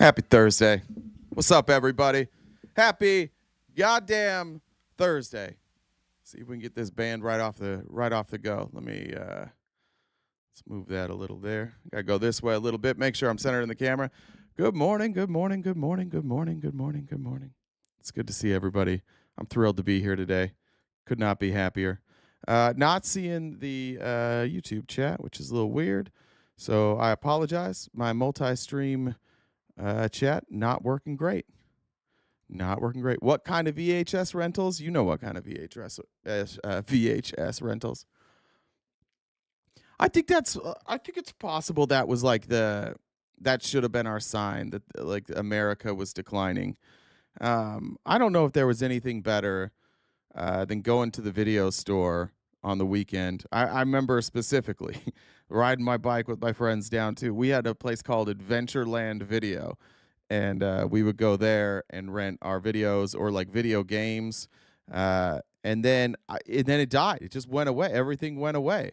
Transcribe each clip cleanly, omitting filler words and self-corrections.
Happy Thursday. What's up, everybody? Happy goddamn Thursday. See if we can get this band right off the go. Let me let's move that a little there. Gotta go this way a little bit. Make sure I'm centered in the camera. Good morning, good morning, good morning, good morning, good morning, good morning. It's good to see everybody. I'm thrilled to be here today. Could not be happier. Not seeing the YouTube chat, which is a little weird. So I apologize. My multi-stream chat not working great. Not working great. What kind of VHS rentals? You know what kind of VHS rentals. I think it's possible that was like that should have been our sign that like America was declining. I don't know if there was anything better than going to the video store on the weekend. I remember specifically riding my bike with my friends down to. We had a place called Adventureland Video. And we would go there and rent our videos or like video games. And then it died. It just went away. Everything went away.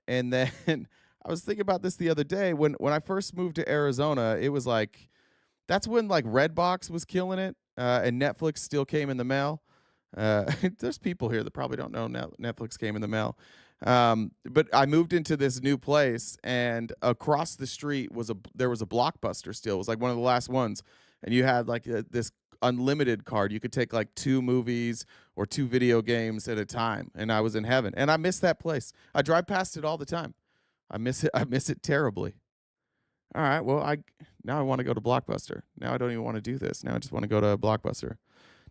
And then I was thinking about this the other day. When I first moved to Arizona, it was like, that's when like Redbox was killing it. And Netflix still came in the mail. There's people here that probably don't know Netflix came in the mail. But I moved into this new place, and across the street there was a Blockbuster still. It was like one of the last ones, and you had like this unlimited card. You could take like 2 movies or 2 video games at a time, and I was in heaven. And I miss that place. I drive past it all the time. I miss it. I miss it terribly. All right, well, now I want to go to Blockbuster. Now I don't even want to do this. Now I just want to go to Blockbuster.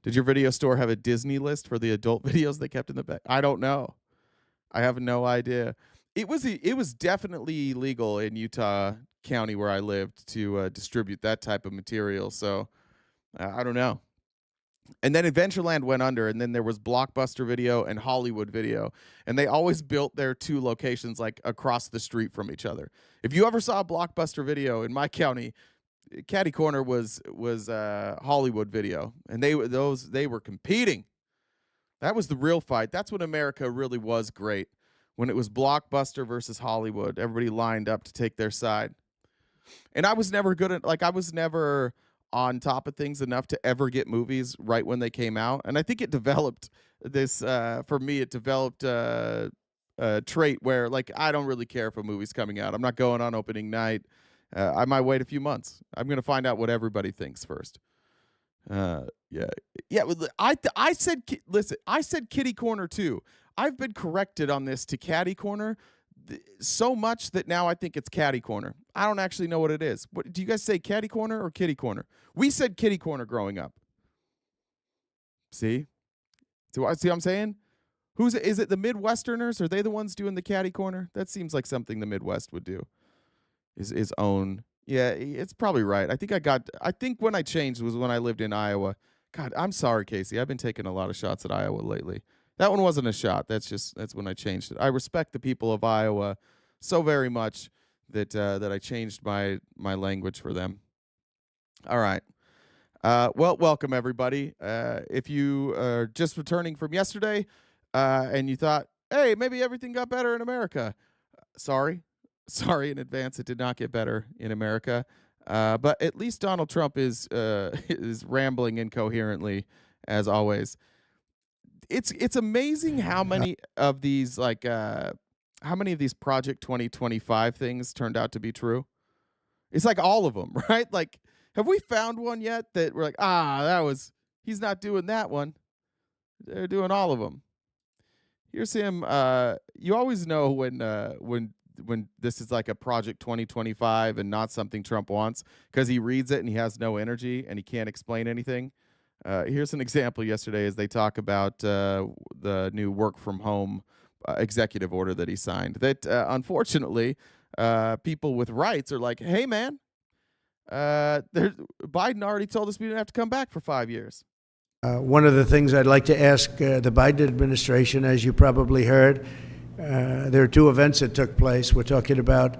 Did your video store have a Disney list for the adult videos they kept in the back? I don't know. I have no idea. It was definitely illegal in Utah County where I lived to distribute that type of material. So I don't know. And then Adventureland went under, and then there was Blockbuster Video and Hollywood Video, and they always built their 2 locations like across the street from each other. If you ever saw a Blockbuster Video in my county, Catty Corner was Hollywood Video, and they were competing. That was the real fight. That's when America really was great, when it was Blockbuster versus Hollywood. Everybody lined up to take their side. And I was never good at, like, I was never on top of things enough to ever get movies right when they came out. And I think it developed this, for me, it developed a trait where, like, I don't really care if a movie's coming out. I'm not going on opening night. I might wait a few months. I'm going to find out what everybody thinks first. Yeah. I said, listen, I said kitty corner too. I've been corrected on this to catty corner so much that now I think it's catty corner. I don't actually know what it is. What do you guys say, catty corner or kitty corner? We said kitty corner growing up. See? See what I'm saying? Is it the Midwesterners? Are they the ones doing the catty corner? That seems like something the Midwest would do. Is own. Yeah, it's probably right. I think when I changed was when I lived in Iowa. God, I'm sorry, Casey. I've been taking a lot of shots at Iowa lately. That one wasn't a shot. That's when I changed it. I respect the people of Iowa so very much that I changed my language for them. All right. Well, welcome everybody. If you are just returning from yesterday and you thought, hey, maybe everything got better in America. Sorry in advance, it did not get better in America. But at least Donald Trump is rambling incoherently as always. It's amazing how many of these Project 2025 things turned out to be true. It's like all of them, right? Like, have we found one yet that we're like, he's not doing that one. They're doing all of them. Here's him. You always know when this is like a Project 2025 and not something Trump wants, because he reads it and he has no energy and he can't explain anything. Here's an example yesterday as they talk about the new work from home executive order that he signed that unfortunately people with rights are like, hey man, Biden already told us we didn't have to come back for 5 years. One of the things I'd like to ask the Biden administration, as you probably heard, there are 2 events that took place. We're talking about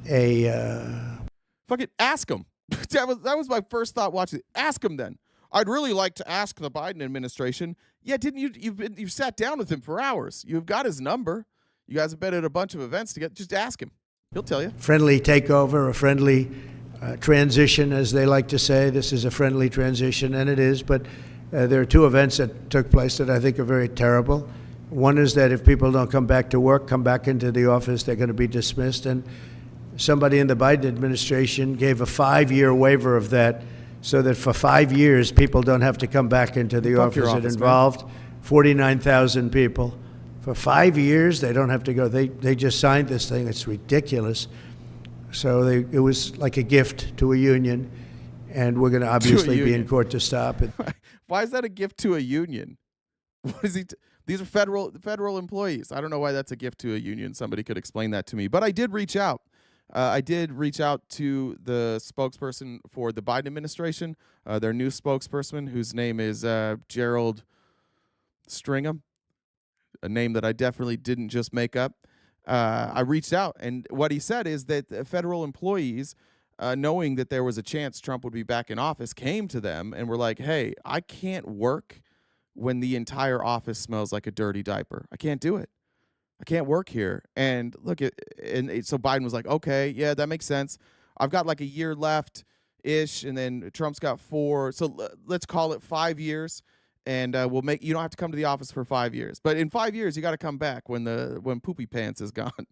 Fucking ask him. that was my first thought watching it. Ask him then. I'd really like to ask the Biden administration. Yeah, didn't you? You've sat down with him for hours. You've got his number. You guys have been at a bunch of events together. Just ask him. He'll tell you. Friendly takeover, a friendly transition, as they like to say. This is a friendly transition, and it is, but there are two events that took place that I think are very terrible. One is that if people don't come back to work, come back into the office, they're going to be dismissed. And somebody in the Biden administration gave a 5-year waiver of that so that for 5 years, people don't have to come back into the office. It involved 49,000 people. For 5 years, they don't have to go. They just signed this thing. It's ridiculous. So it was like a gift to a union, and we're going to obviously be in court to stop it. Why is that a gift to a union? What is he? These are federal employees. I don't know why that's a gift to a union. Somebody could explain that to me. But I did reach out. I did reach out to the spokesperson for the Biden administration, their new spokesperson, whose name is Gerald Stringham, a name that I definitely didn't just make up. I reached out, and what he said is that federal employees, knowing that there was a chance Trump would be back in office, came to them and were like, hey, I can't work when the entire office smells like a dirty diaper. I can't do it. I can't work here. And look, so Biden was like, okay, yeah, that makes sense. I've got like a year left-ish, and then Trump's got 4. So let's call it 5 years. And you don't have to come to the office for 5 years. But in 5 years, you got to come back when Poopy Pants is gone.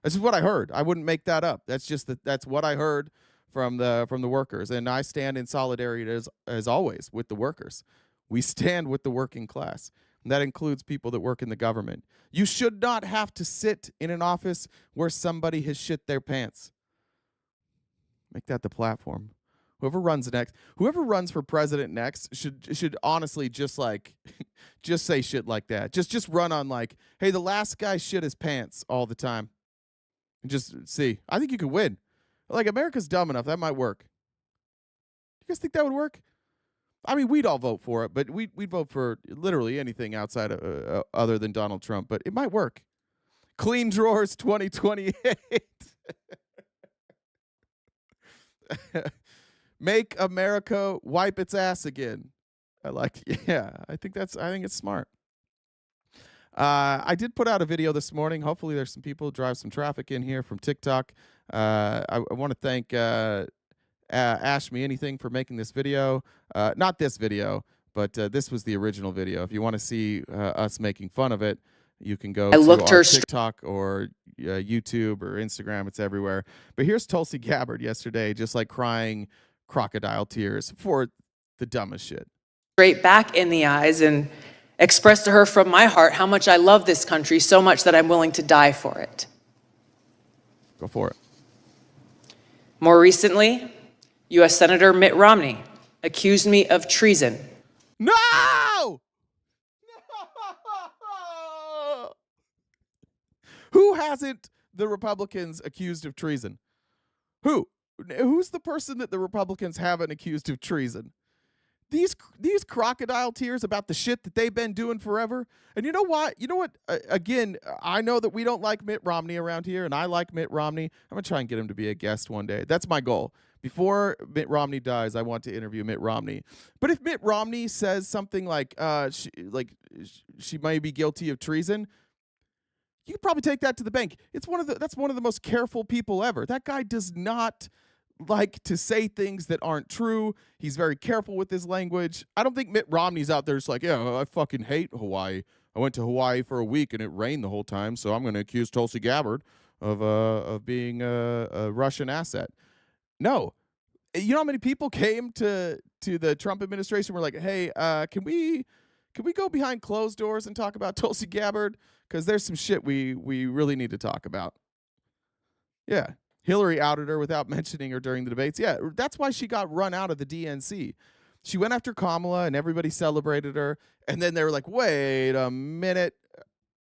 That's just what I heard. I wouldn't make that up. That's what I heard from the workers. And I stand in solidarity as always with the workers. We stand with the working class. And that includes people that work in the government. You should not have to sit in an office where somebody has shit their pants. Make that the platform. Whoever runs for president next should honestly just say shit like that. Just run on like, hey, the last guy shit his pants all the time. And just see. I think you could win. Like, America's dumb enough. That might work. You guys think that would work? I mean, we'd all vote for it, but we'd vote for literally anything outside of other than Donald Trump. But it might work. Clean drawers 2028. Make America wipe its ass again. I think it's smart. I did put out a video this morning. Hopefully there's some people drive some traffic in here from TikTok. I want to thank Ash Me Anything for making this video. Not this video, but this was the original video. If you want to see us making fun of it, you can go to our TikTok or YouTube or Instagram. It's everywhere. But here's Tulsi Gabbard yesterday, just like crying crocodile tears for the dumbest shit. Straight back in the eyes and express to her from my heart how much I love this country, so much that I'm willing to die for it. Go for it. More recently, U.S. Senator Mitt Romney accused me of treason. No! Who hasn't the Republicans accused of treason? Who's the person that the Republicans haven't accused of treason? These crocodile tears about the shit that they've been doing forever. And you know what? Again, I know that we don't like Mitt Romney around here, and I like Mitt Romney. I'm going to try and get him to be a guest one day. That's my goal. Before Mitt Romney dies, I want to interview Mitt Romney. But if Mitt Romney says something like she may be guilty of treason, you could probably take that to the bank. That's one of the most careful people ever. That guy does not like to say things that aren't true. He's very careful with his language. I don't think Mitt Romney's out there just like, yeah, I fucking hate Hawaii. I went to Hawaii for a week and it rained the whole time, so I'm going to accuse Tulsi Gabbard of being a Russian asset. No. You know how many people came to the Trump administration and were like, hey, can we go behind closed doors and talk about Tulsi Gabbard? Because there's some shit we really need to talk about. Yeah. Hillary outed her without mentioning her during the debates. Yeah, that's why she got run out of the DNC. She went after Kamala, and everybody celebrated her. And then they were like, wait a minute.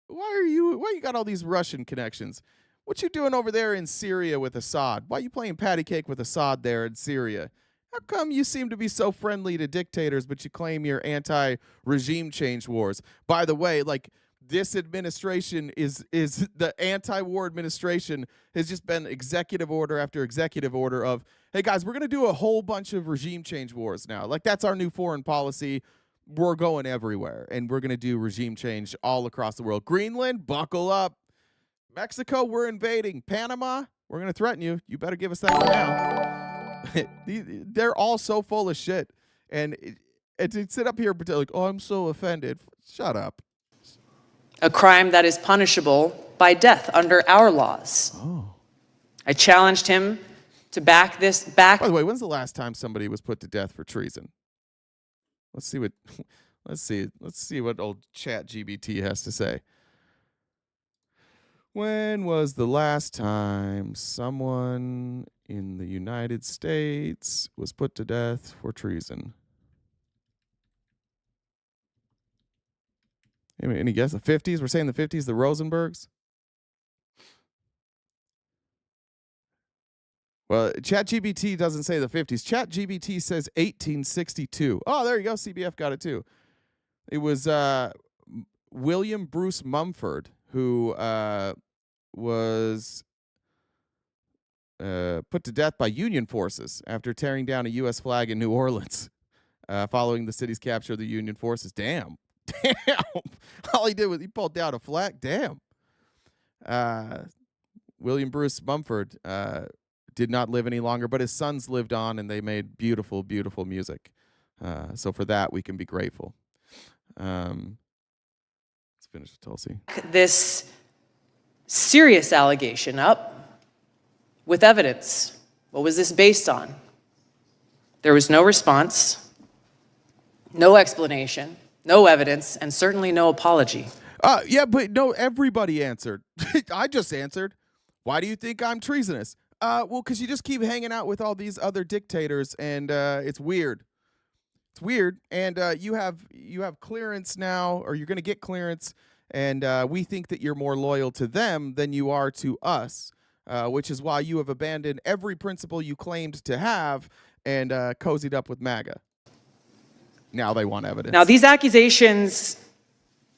Why you got all these Russian connections? What you doing over there in Syria with Assad? Why you playing patty cake with Assad there in Syria? How come you seem to be so friendly to dictators, but you claim you're anti-regime change wars? By the way, like, this administration is the anti-war administration has just been executive order after executive order of, hey guys, we're going to do a whole bunch of regime change wars now. Like, that's our new foreign policy. We're going everywhere, and we're going to do regime change all across the world. Greenland, buckle up. Mexico, we're invading. Panama, we're going to threaten you. You better give us that now. They're all so full of shit. And to sit up here and pretend like, oh, I'm so offended. Shut up. a crime that is punishable by death under our laws. Oh. I challenged him to back this back. By the way, when's the last time somebody was put to death for treason? Let's see what let's see what old ChatGPT has to say. When was the last time someone in the United States was put to death for treason? Any guess? The 50s? We're saying the 50s, the Rosenbergs? Well, ChatGPT doesn't say the 50s. ChatGPT says 1862. Oh, there you go. CBF got it too. It was William Bruce Mumford who was put to death by Union forces after tearing down a U.S. flag in New Orleans following the city's capture of the Union forces. Damn. All he did was he pulled down a flag. Damn. William Bruce Mumford did not live any longer, but his sons lived on, and they made beautiful, beautiful music. So for that, we can be grateful. Let's finish with Tulsi. This serious allegation up with evidence. What was this based on? There was no response, no explanation, no evidence, and certainly no apology. Yeah, but no, everybody answered. I just answered. Why do you think I'm treasonous? Well, because you just keep hanging out with all these other dictators, and it's weird. It's weird, and you have clearance now, or you're going to get clearance, and we think that you're more loyal to them than you are to us, which is why you have abandoned every principle you claimed to have and cozied up with MAGA. Now they want evidence. Now, these accusations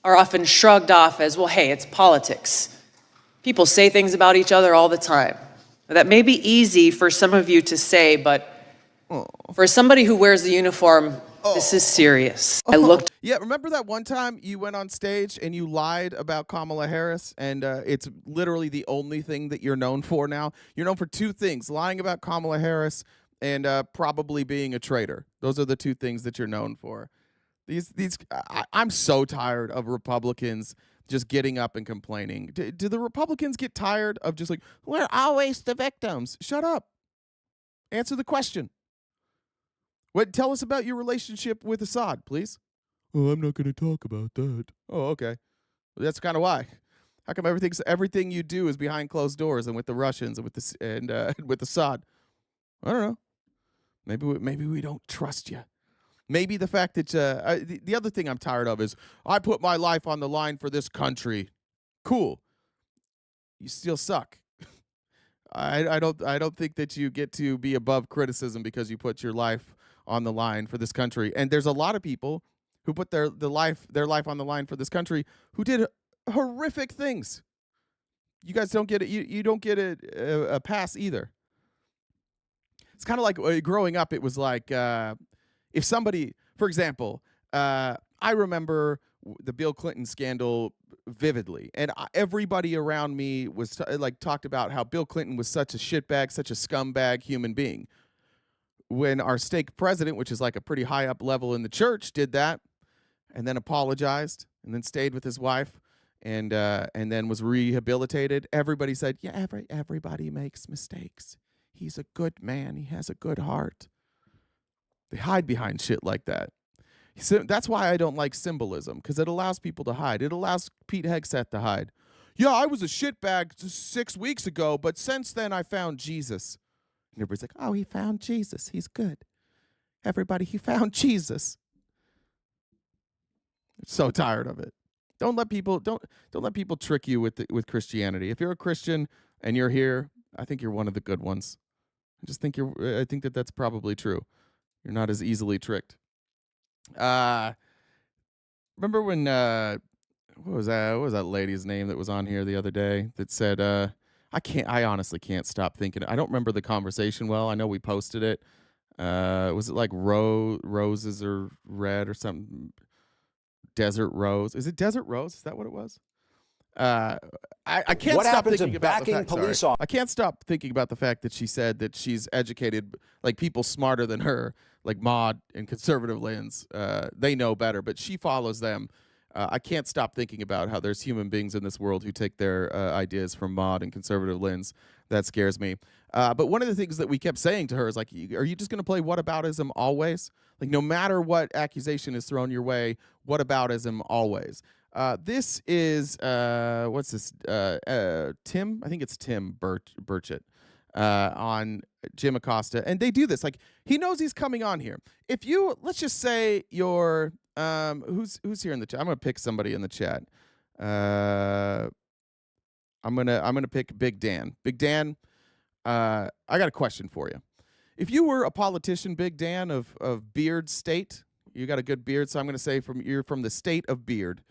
are often shrugged off as, well, hey, it's politics. People say things about each other all the time. That may be easy for some of you to say, but for somebody who wears the uniform, this is serious. I looked. Yeah, remember that one time you went on stage and you lied about Kamala Harris, and it's literally the only thing that you're known for now? You're known for two things: lying about Kamala Harris and probably being a traitor. Those are the two things that you're known for. I'm so tired of Republicans just getting up and complaining. Do the Republicans get tired of just like, we're always the victims? Shut up. Answer the question. Tell us about your relationship with Assad, please. Oh, I'm not going to talk about that. Oh, okay. Well, that's kind of why. How come everything you do is behind closed doors and with the Russians and with Assad? I don't know. Maybe we don't trust you. Maybe the fact that the other thing I'm tired of is I put my life on the line for this country. Cool. You still suck. I don't think that you get to be above criticism because you put your life on the line for this country. And there's a lot of people who put their life on the line for this country who did horrific things. You guys don't get it. You don't get a pass either. It's kind of like growing up. It was like if somebody, for example, I remember the Bill Clinton scandal vividly, and everybody around me was talked about how Bill Clinton was such a shitbag, such a scumbag human being. When our stake president, which is like a pretty high up level in the church, did that, and then apologized, and then stayed with his wife, and then was rehabilitated, everybody said, yeah, everybody makes mistakes. He's a good man. He has a good heart. They hide behind shit like that. So that's why I don't like symbolism, because it allows people to hide. It allows Pete Hegseth to hide. Yeah, I was a shitbag 6 weeks ago, but since then I found Jesus. And everybody's like, oh, he found Jesus. He's good. Everybody, he found Jesus. I'm so tired of it. Don't let people trick you with Christianity. If you're a Christian and you're here, I think you're one of the good ones. I think that's probably true. You're not as easily tricked. Remember when what was that lady's name that was on here the other day that said I honestly can't stop thinking. I don't remember the conversation well. I know we posted it. Was it like roses or red or something? Desert Rose. Is it Desert Rose? Is that what it was? I can't What stop happened to thinking about the backing fact, police sorry. I can't stop thinking about the fact that she said that she's educated, like people smarter than her, like Maud and conservative lands. They know better, but she follows them. I can't stop thinking about how there's human beings in this world who take their ideas from Maud and conservative lens. That scares me. But one of the things that we kept saying to her is like, are you just going to play whataboutism always? Like, no matter what accusation is thrown your way, whataboutism always. This is what's this? Tim, I think it's Tim Burchett on Jim Acosta, and they do this. Like, he knows he's coming on here. If you, let's just say you're who's here in the chat? I'm gonna pick somebody in the chat. I'm gonna pick Big Dan. Big Dan, I got a question for you. If you were a politician, Big Dan of Beard State, you got a good beard, so I'm gonna say you're from the state of Beard.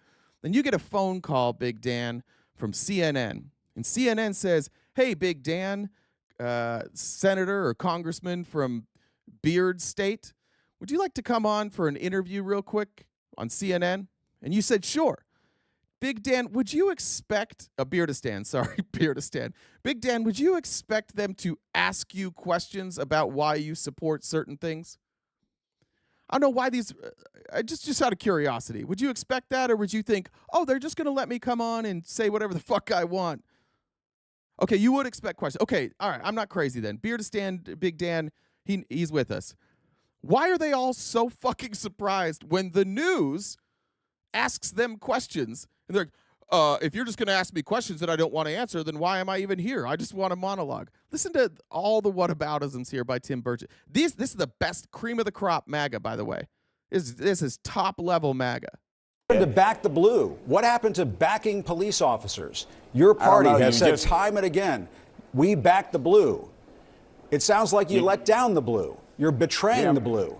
Then you get a phone call, Big Dan, from CNN. And CNN says, hey, Big Dan, senator or congressman from Beard State, would you like to come on for an interview real quick on CNN? And you said, sure. Big Dan, would you expect Beardistan, sorry, Beardistan. Big Dan, would you expect them to ask you questions about why you support certain things? I don't know why these, just out of curiosity, would you expect that, or would you think, oh, they're just going to let me come on and say whatever the fuck I want? Okay, you would expect questions. Okay, all right, I'm not crazy then. Beardistan, Big Dan, he's with us. Why are they all so fucking surprised when the news asks them questions? And they're like, if you're just going to ask me questions that I don't want to answer, then why am I even here? I just want a monologue. Listen to all the whataboutisms here by Tim Burchett. This is the best cream of the crop MAGA, by the way. This is top level MAGA. To back the blue. What happened to backing police officers? Your party has said time and again, we back the blue. It sounds like you let down the blue. You're betraying the blue.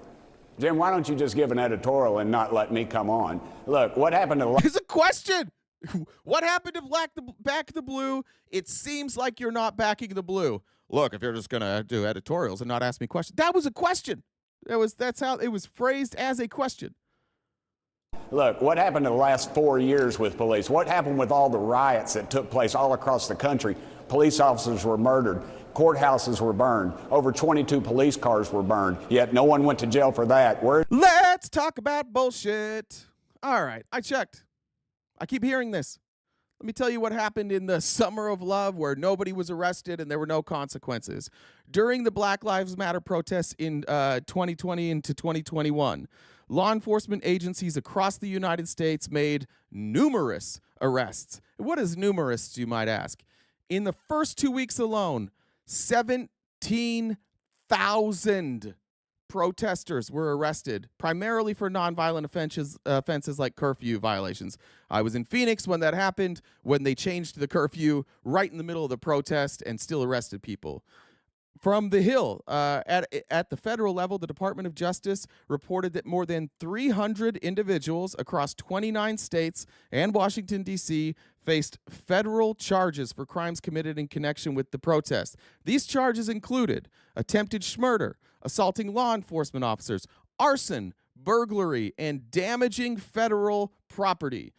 Jim, why don't you just give an editorial and not let me come on? Look, what happened to... It's a question. What happened to back the blue? It seems like you're not backing the blue. Look, if you're just going to do editorials and not ask me questions. That was a question. That's how it was phrased, as a question. Look, what happened in the last 4 years with police? What happened with all the riots that took place all across the country? Police officers were murdered. Courthouses were burned. Over 22 police cars were burned. Yet no one went to jail for that. Let's talk about bullshit. All right, I checked. I keep hearing this. Let me tell you what happened in the summer of love, where nobody was arrested and there were no consequences. During the Black Lives Matter protests in 2020 into 2021, law enforcement agencies across the United States made numerous arrests. What is numerous, you might ask? In the first 2 weeks alone, 17,000 protesters were arrested, primarily for nonviolent offenses like curfew violations. I was in Phoenix when that happened, when they changed the curfew right in the middle of the protest and still arrested people. From the Hill, at the federal level, the Department of Justice reported that more than 300 individuals across 29 states and Washington, D.C. faced federal charges for crimes committed in connection with the protest. These charges included attempted murder, assaulting law enforcement officers, arson, burglary, and damaging federal property.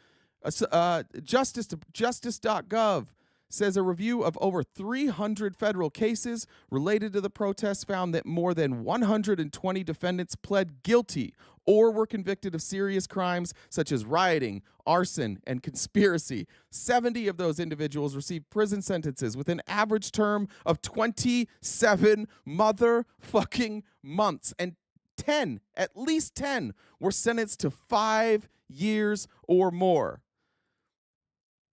Justice.gov says a review of over 300 federal cases related to the protests found that more than 120 defendants pled guilty or were convicted of serious crimes such as rioting, arson, and conspiracy. 70 of those individuals received prison sentences with an average term of 27 motherfucking months, and 10, at least 10, were sentenced to 5 years or more.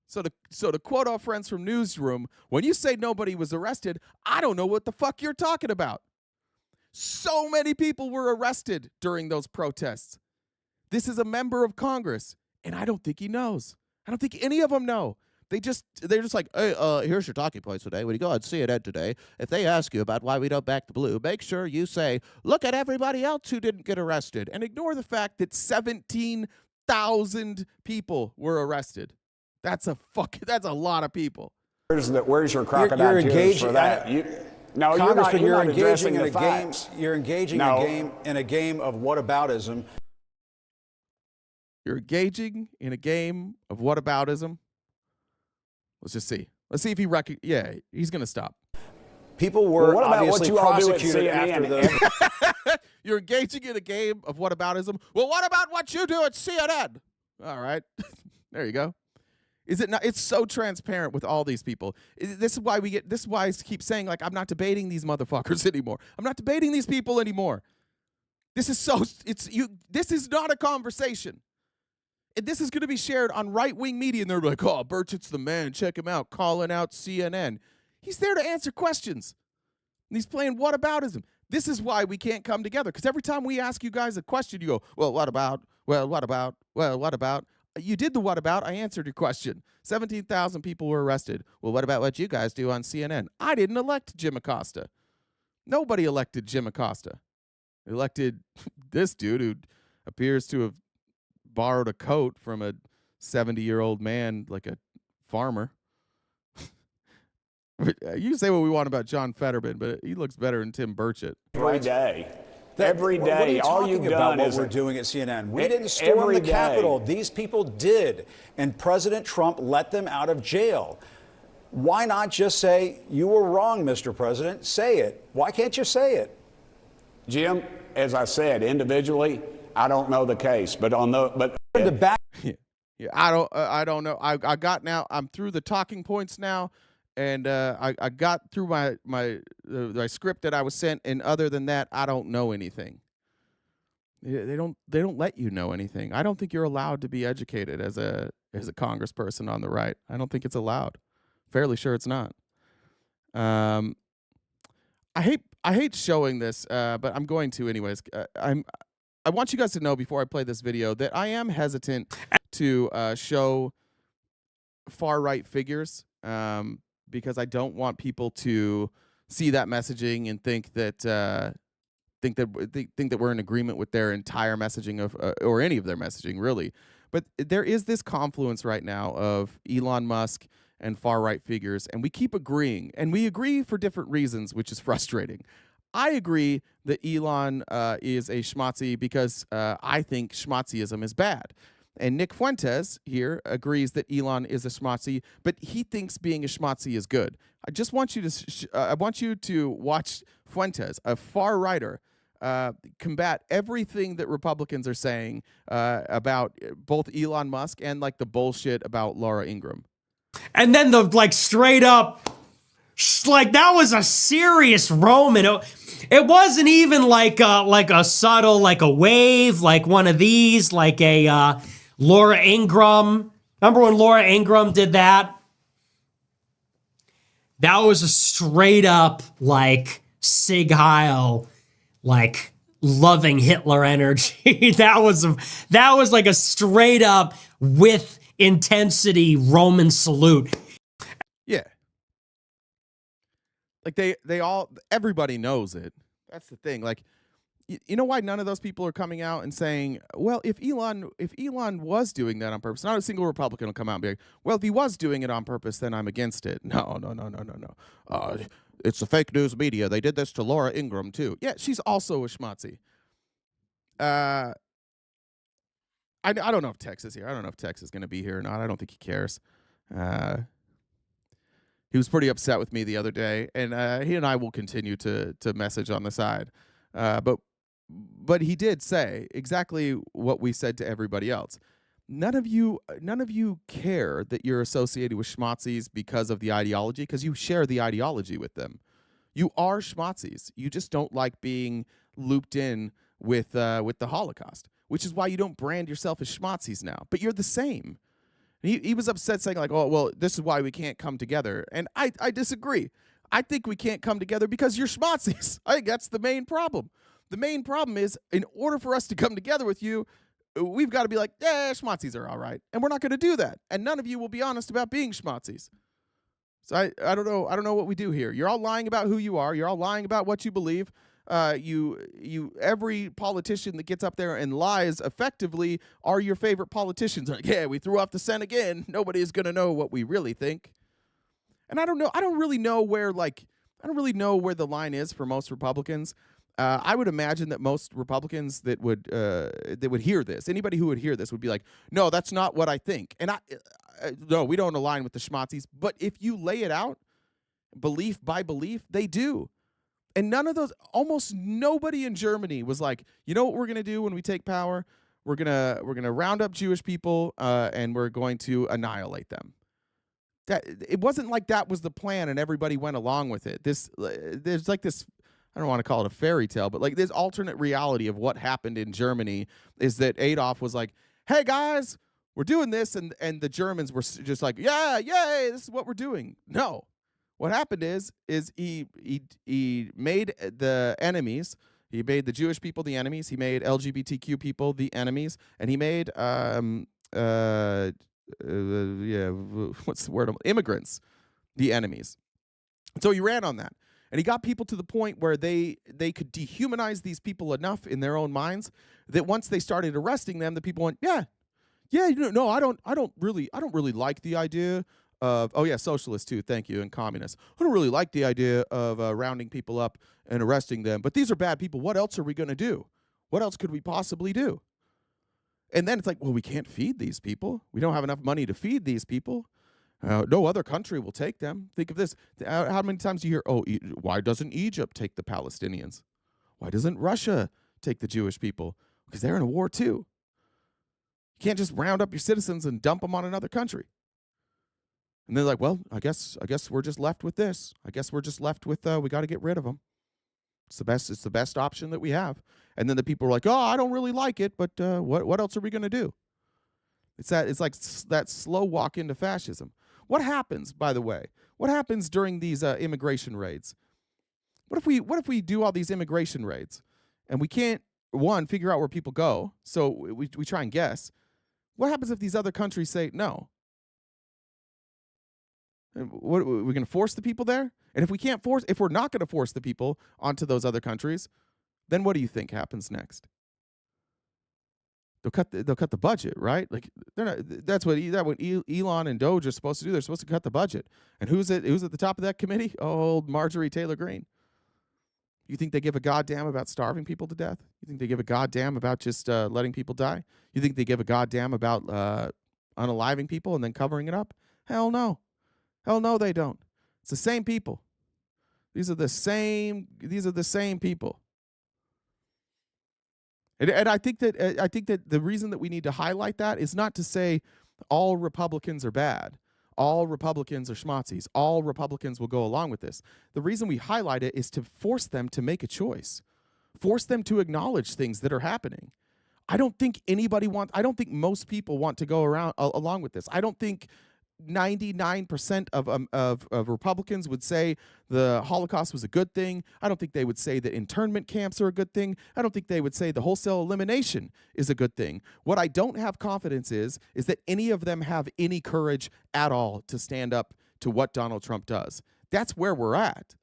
So to quote our friends from Newsroom, when you say nobody was arrested, I don't know what the fuck you're talking about. So many people were arrested during those protests. This is a member of Congress, and I don't think he knows. I don't think any of them know. They're just like, hey, here's your talking points today. When you go on CNN today, if they ask you about why we don't back the blue, make sure you say, look at everybody else who didn't get arrested, and ignore the fact that 17,000 people were arrested. That's a lot of people. Where's your crocodile tears for that? Congressman, you're not engaging in the a facts. game. You're engaging in a game of whataboutism. You're engaging in a game of whataboutism. Let's just see. Let's see if he yeah, he's going to stop. People were what about obviously what you all do at prosecuted after CNN? the. You're engaging in a game of whataboutism. Well, what about what you do at CNN? All right. There you go. Is it not? It's so transparent with all these people. This is why I keep saying, like, I'm not debating these motherfuckers anymore. I'm not debating these people anymore. This is this is not a conversation. And this is going to be shared on right-wing media, and they're like, oh, Burchett's the man. Check him out, calling out CNN. He's there to answer questions. And he's playing whataboutism. This is why we can't come together, because every time we ask you guys a question, you go, well, what about? Well, what about? Well, what about? You did the what about. I answered your question. 17,000 people were arrested. Well, what about what you guys do on CNN? I didn't elect Jim Acosta. Nobody elected Jim Acosta. They elected this dude who appears to have borrowed a coat from a 70-year-old man, like a farmer. You can say what we want about John Fetterman, but he looks better than Tim Burchett. Every day. Every day. What are you all talking you've about done what is we're doing at CNN? We didn't storm the Capitol. These people did. And President Trump let them out of jail. Why not just say, you were wrong, Mr. President? Say it. Why can't you say it? Jim, as I said, individually, I don't know the case, but Yeah, I don't know. I got now. I'm through the talking points now, and I got through my script that I was sent. And other than that, I don't know anything. They don't let you know anything. I don't think you're allowed to be educated as a congressperson on the right. I don't think it's allowed. Fairly sure it's not. I hate showing this, but I'm going to anyways. I want you guys to know before I play this video that I am hesitant to show far-right figures because I don't want people to see that messaging and think that we're in agreement with their entire messaging of or any of their messaging, really. But there is this confluence right now of Elon Musk and far-right figures, and we keep agreeing, and we agree for different reasons, which is frustrating. I agree that Elon is a schmatzi because I think schmatziism is bad. And Nick Fuentes here agrees that Elon is a schmatzi, but he thinks being a schmatzi is good. I just want you to watch Fuentes, a far-righter, combat everything that Republicans are saying about both Elon Musk and like the bullshit about Laura Ingraham. And then the like straight up, like that was a serious Roman. It wasn't even like a subtle, like a wave, like one of these, like a Laura Ingraham. Remember when Laura Ingraham did that? That was a straight up like Sig Heil, like loving Hitler energy. that was like a straight up with intensity Roman salute. Yeah. Like everybody knows it. That's the thing. Like, you know why none of those people are coming out and saying, well, if Elon was doing that on purpose, not a single Republican will come out and be like, well, if he was doing it on purpose, then I'm against it. No. It's the fake news media. They did this to Laura Ingraham too. Yeah, she's also a schmatzi. I don't know if Tex is here. I don't know if Tex is going to be here or not. I don't think he cares. He was pretty upset with me the other day, and he and I will continue to message on the side. But he did say exactly what we said to everybody else. None of you care that you're associated with schmatzis because of the ideology, because you share the ideology with them. You are schmatzis. You just don't like being looped in with the Holocaust, which is why you don't brand yourself as schmatzis now. But you're the same. He was upset, saying like, oh, well, this is why we can't come together. And I disagree. I think we can't come together because you're schmatzis. I think that's the main problem. The main problem is, in order for us to come together with you, we've got to be like, yeah, schmatzis are all right. And we're not going to do that. And none of you will be honest about being schmatzis. So I don't know. I don't know what we do here. You're all lying about who you are. You're all lying about what you believe. Every politician that gets up there and lies effectively are your favorite politicians. Like, yeah, we threw off the scent again. Nobody is going to know what we really think. And I don't know. I don't really know where the line is for most Republicans. I would imagine that most Republicans that would hear this, anybody who would hear this would be like, no, that's not what I think. And no, we don't align with the schmazzies. But if you lay it out, belief by belief, they do. And none of those, almost nobody in Germany was like, you know what we're going to do when we take power? We're gonna round up Jewish people and we're going to annihilate them. That it wasn't like that was the plan and everybody went along with it. There's like this, I don't want to call it a fairy tale, but like this alternate reality of what happened in Germany is that Adolf was like, hey guys, we're doing this, and the Germans were just like, yeah, yay, this is what we're doing. No. What happened is he made the enemies. He made the Jewish people the enemies. He made LGBTQ people the enemies, and he made what's the word? Immigrants the enemies. So he ran on that, and he got people to the point where they could dehumanize these people enough in their own minds that once they started arresting them, the people went, yeah, no, I don't really like the idea of, oh yeah, socialists too, thank you, and communists. I don't really like the idea of rounding people up and arresting them, but these are bad people. What else are we going to do? What else could we possibly do? And then it's like, well, we can't feed these people. We don't have enough money to feed these people. No other country will take them. Think of this. How many times do you hear, oh, why doesn't Egypt take the Palestinians? Why doesn't Russia take the Jewish people? Because they're in a war too. You can't just round up your citizens and dump them on another country. And they're like, well, I guess we're just left with this. I guess we're just left with we got to get rid of them. It's the best option that we have. And then the people are like, oh, I don't really like it, but what else are we going to do? It's like that slow walk into fascism. What happens, by the way? What happens during these immigration raids? What if we do all these immigration raids and we can't, one, figure out where people go, so we try and guess. What happens if these other countries say no? What, we're going to force the people there? And if we're not going to force the people onto those other countries, then what do you think happens next? They'll cut the budget, right? Like that's what Elon and Doge are supposed to do. They're supposed to cut the budget. And who's at the top of that committee? Old Marjorie Taylor Greene. You think they give a goddamn about starving people to death? You think they give a goddamn about just letting people die? You think they give a goddamn about unaliving people and then covering it up? Hell no. Hell no, they don't. It's the same people. These are the same people. And I think that the reason that we need to highlight that is not to say all Republicans are bad. All Republicans are schmazzies. All Republicans will go along with this. The reason we highlight it is to force them to make a choice. Force them to acknowledge things that are happening. I don't think most people want to go along with this. I don't think 99% of Republicans would say the Holocaust was a good thing. I don't think they would say that internment camps are a good thing. I don't think they would say the wholesale elimination is a good thing. What I don't have confidence is that any of them have any courage at all to stand up to what Donald Trump does. That's where we're at.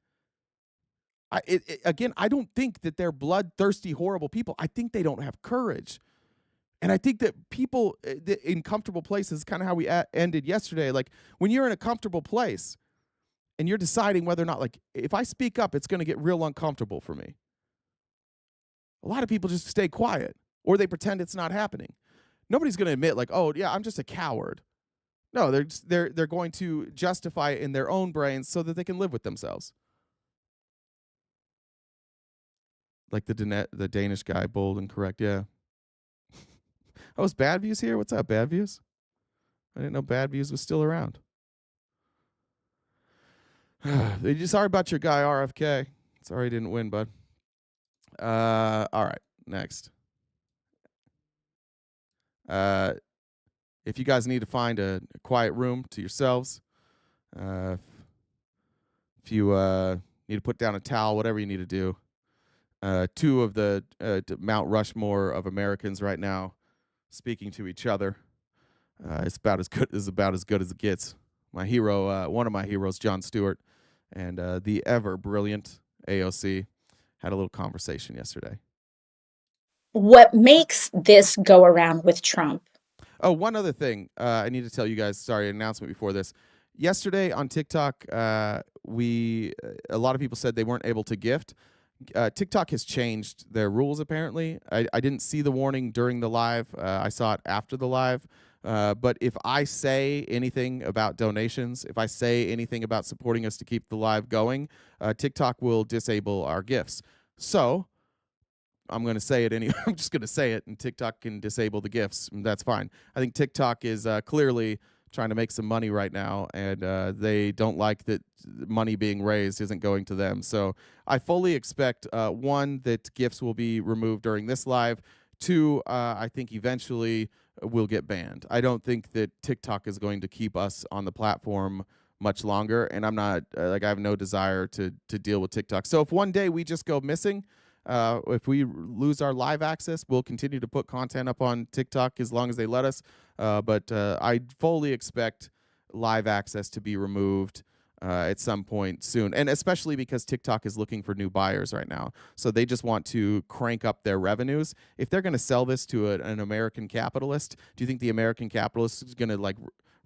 Again, I don't think that they're bloodthirsty, horrible people. I think they don't have courage. And I think that people in comfortable places, kind of how we ended yesterday, like when you're in a comfortable place and you're deciding whether or not, like, if I speak up, it's going to get real uncomfortable for me. A lot of people just stay quiet or they pretend it's not happening. Nobody's going to admit like, oh, yeah, I'm just a coward. No, they're going to justify it in their own brains so that they can live with themselves. Like the Danish guy, bold and correct, yeah. Oh, is Bad Views here? What's up, Bad Views? I didn't know Bad Views was still around. Sorry about your guy, RFK. Sorry he didn't win, bud. All right, next. If you guys need to find a quiet room to yourselves, if you need to put down a towel, whatever you need to do, two of the Mount Rushmore of Americans right now speaking to each other. It's about as good as it gets. My hero, one of my heroes, Jon Stewart, and the ever brilliant AOC had a little conversation yesterday. What makes this go around with Trump? Oh, one other thing I need to tell you guys. Sorry, an announcement before this. Yesterday on TikTok, a lot of people said they weren't able to gift. TikTok has changed their rules, apparently. I didn't see the warning during the live. I saw it after the live. But if I say anything about donations, if I say anything about supporting us to keep the live going, TikTok will disable our gifts. So I'm going to say it anyway. I'm just going to say it, and TikTok can disable the gifts. And that's fine. I think TikTok is clearly trying to make some money right now, and they don't like that money being raised isn't going to them. So I fully expect, one, that gifts will be removed during this live. Two, I think eventually we'll get banned. I don't think that TikTok is going to keep us on the platform much longer, and I'm not I have no desire to deal with TikTok. So if one day we just go missing, if we lose our live access, we'll continue to put content up on TikTok as long as they let us. But I fully expect live access to be removed at some point soon. And especially because TikTok is looking for new buyers right now. So they just want to crank up their revenues. If they're going to sell this to an American capitalist, do you think the American capitalist is going to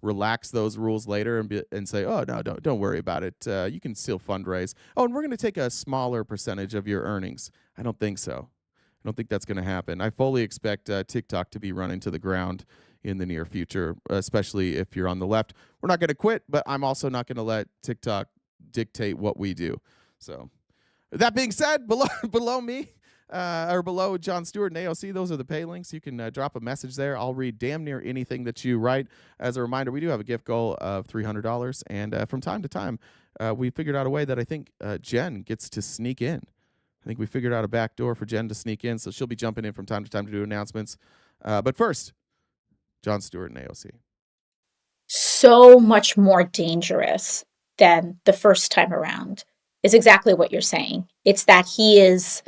relax those rules later and say, oh, no, don't worry about it. You can still fundraise. Oh, and we're going to take a smaller percentage of your earnings. I don't think so. I don't think that's going to happen. I fully expect TikTok to be run into the ground in the near future, especially if you're on the left. We're not going to quit, but I'm also not going to let TikTok dictate what we do. So that being said, below me, or below Jon Stewart and AOC, those are the pay links. You can drop a message there. I'll read damn near anything that you write. As a reminder, we do have a gift goal of $300, and from time to time, we figured out a way that I think Jen gets to sneak in. I think we figured out a back door for Jen to sneak in, so she'll be jumping in from time to time to do announcements. But first, Jon Stewart and AOC. So much more dangerous than the first time around is exactly what you're saying. It's that he is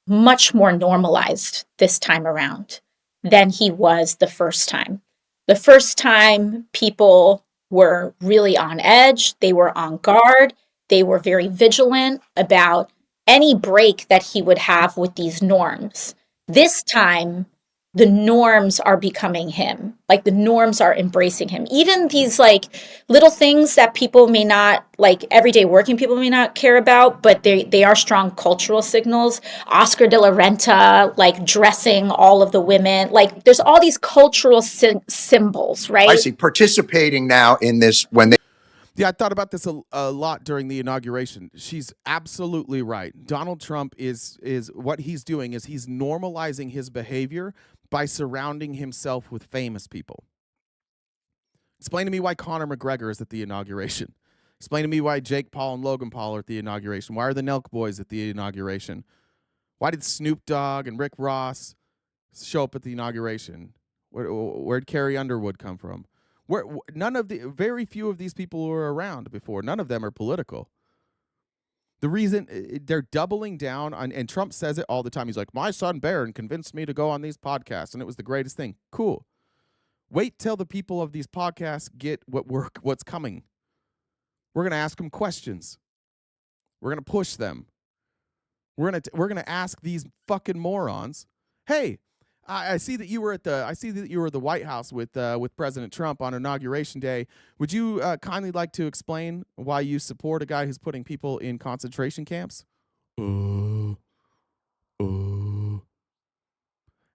much more normalized this time around than he was the first time. The first time, people were really on edge. They were on guard. They were very vigilant about any break that he would have with these norms. This time, the norms are becoming him. Like, the norms are embracing him. Even these little things that people may not, everyday working people may not care about, but they are strong cultural signals. Oscar de la Renta, dressing all of the women. There's all these cultural symbols, right? I see participating now in this when they. Yeah, I thought about this a lot during the inauguration. She's absolutely right. Donald Trump is what he's doing is he's normalizing his behavior by surrounding himself with famous people. Explain to me why Conor McGregor is at the inauguration. Explain to me why Jake Paul and Logan Paul are at the inauguration. Why are the Nelk Boys at the inauguration? Why did Snoop Dogg and Rick Ross show up at the inauguration? Where'd Carrie Underwood come from? Very few of these people were around before. None of them are political. The reason they're doubling down on, and Trump says it all the time. He's like, my son Barron convinced me to go on these podcasts, and it was the greatest thing. Cool. Wait till the people of these podcasts get what's coming. We're gonna ask them questions. We're gonna push them. We're gonna ask these fucking morons, hey, I see that you were at the White House with President Trump on Inauguration Day. Would you kindly like to explain why you support a guy who's putting people in concentration camps?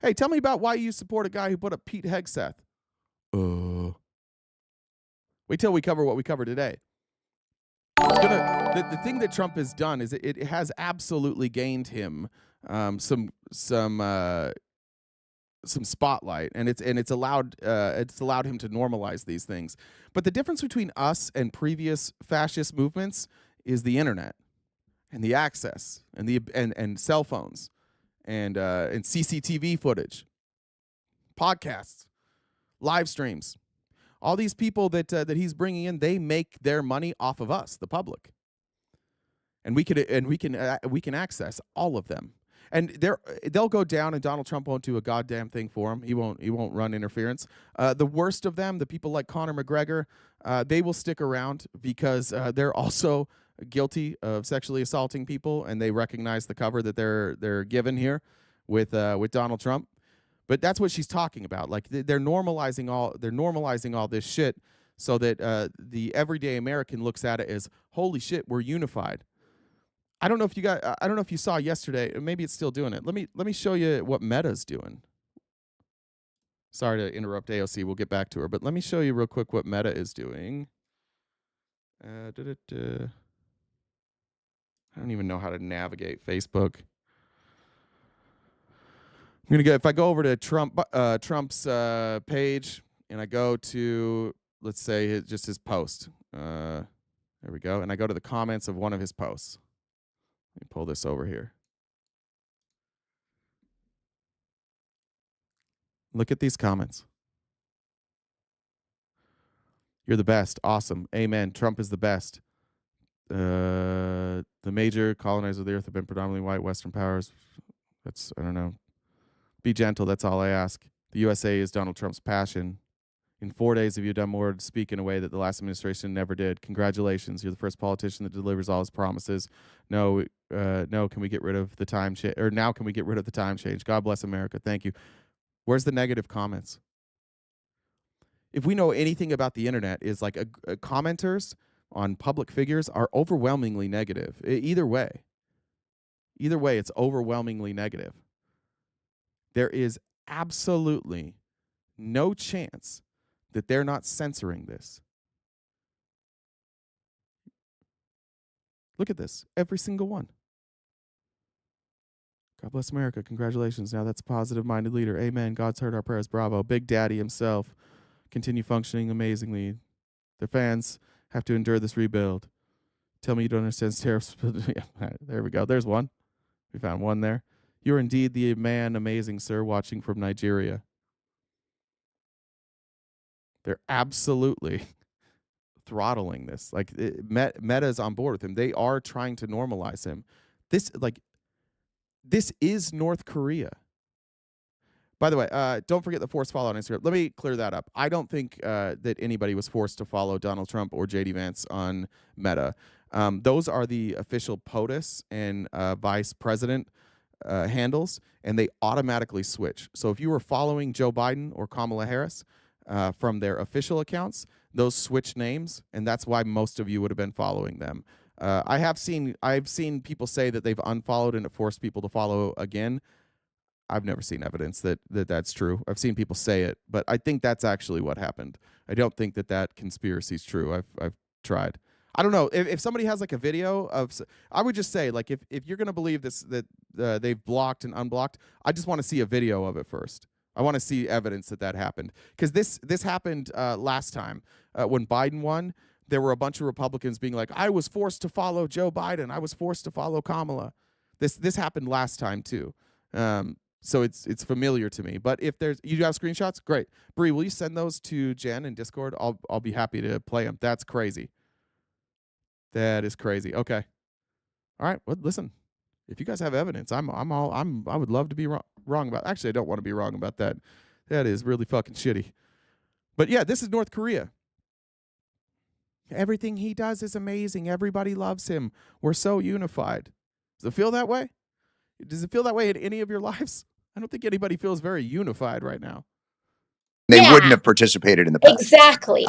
Hey, tell me about why you support a guy who put up Pete Hegseth. Wait till we cover what we cover today. The thing that Trump has done is it has absolutely gained him some spotlight, and it's allowed him to normalize these things. But the difference between us and previous fascist movements is the internet and the access and cell phones and CCTV footage, podcasts, live streams. All these people that he's bringing in, they make their money off of us, the public, and we can access all of them. And they'll go down, and Donald Trump won't do a goddamn thing for them. He won't run interference. The worst of them, the people like Conor McGregor, they will stick around because they're also guilty of sexually assaulting people, and they recognize the cover that they're given here with Donald Trump. But that's what she's talking about. They're normalizing all this shit so that the everyday American looks at it as, holy shit, we're unified. I don't know if you saw yesterday. Maybe it's still doing it. Let me show you what Meta's doing. Sorry to interrupt AOC. We'll get back to her. But let me show you real quick what Meta is doing. I don't even know how to navigate Facebook. I'm gonna go. If I go over to Trump's page and I go to, let's say, just his post. There we go. And I go to the comments of one of his posts. Let me pull this over here. Look at these comments. You're the best. Awesome. Amen. Trump is the best. The major colonizers of the earth have been predominantly white Western powers. That's, I don't know. Be gentle. That's all I ask. The USA is Donald Trump's passion. In 4 days, have you done more to speak in a way that the last administration never did? Congratulations. You're the first politician that delivers all his promises. No, can we get rid of the time change? Or now can we get rid of the time change? God bless America. Thank you. Where's the negative comments? If we know anything about the internet, is like commenters on public figures are overwhelmingly negative. Either way, it's overwhelmingly negative. There is absolutely no chance that they're not censoring this. Look at this. Every single one. God bless America. Congratulations. Now that's a positive-minded leader. Amen. God's heard our prayers. Bravo. Big Daddy himself. Continue functioning amazingly. Their fans have to endure this rebuild. Tell me you don't understand tariffs. There we go. There's one. We found one there. You're indeed the man amazing, sir, watching from Nigeria. They're absolutely throttling this. Like, Meta's on board with him. They are trying to normalize him. This is North Korea. By the way, don't forget the forced follow on Instagram. Let me clear that up. I don't think that anybody was forced to follow Donald Trump or JD Vance on Meta. Those are the official POTUS and vice president handles, and they automatically switch. So if you were following Joe Biden or Kamala Harris from their official accounts, those switch names, and that's why most of you would have been following them. I've seen people say that they've unfollowed and it forced people to follow again. I've never seen evidence that that's true. I've seen people say it, but I think that's actually what happened. I don't think that conspiracy is true. I've tried. I don't know if somebody has like a video of. I would just say, like, if you're gonna believe this that they've blocked and unblocked, I just want to see a video of it first. I want to see evidence that happened, because this happened last time when Biden won. There were a bunch of Republicans being like, "I was forced to follow Joe Biden. I was forced to follow Kamala." This happened last time too. So it's familiar to me. But if you have screenshots, great. Bree, will you send those to Jen in Discord? I'll be happy to play them. That's crazy. That is crazy. Okay. All right. Well, listen. If you guys have evidence, I would love to be wrong about. Actually, I don't want to be wrong about that. That is really fucking shitty. But yeah, this is North Korea. Everything he does is amazing. Everybody loves him. We're so unified. Does it feel that way? Does it feel that way in any of your lives? I don't think anybody feels very unified right now. They wouldn't have participated in the past. Exactly.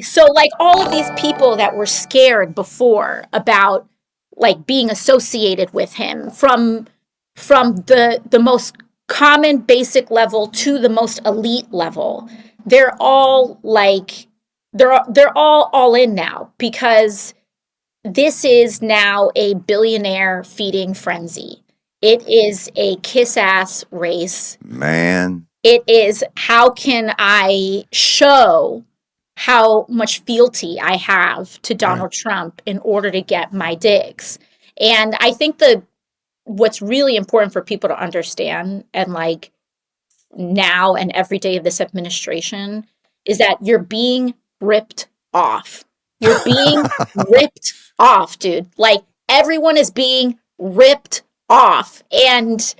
So like all of these people that were scared before about like being associated with him from the most common basic level to the most elite level, they're all like they're all in now, because this is now a billionaire feeding frenzy. It is a kiss-ass race. Man. It is, how can I show how much fealty I have to Donald Trump in order to get my digs? And I think what's really important for people to understand, and like now and every day of this administration, is that you're being ripped off. You're being ripped off, dude. Like, everyone is being ripped off. And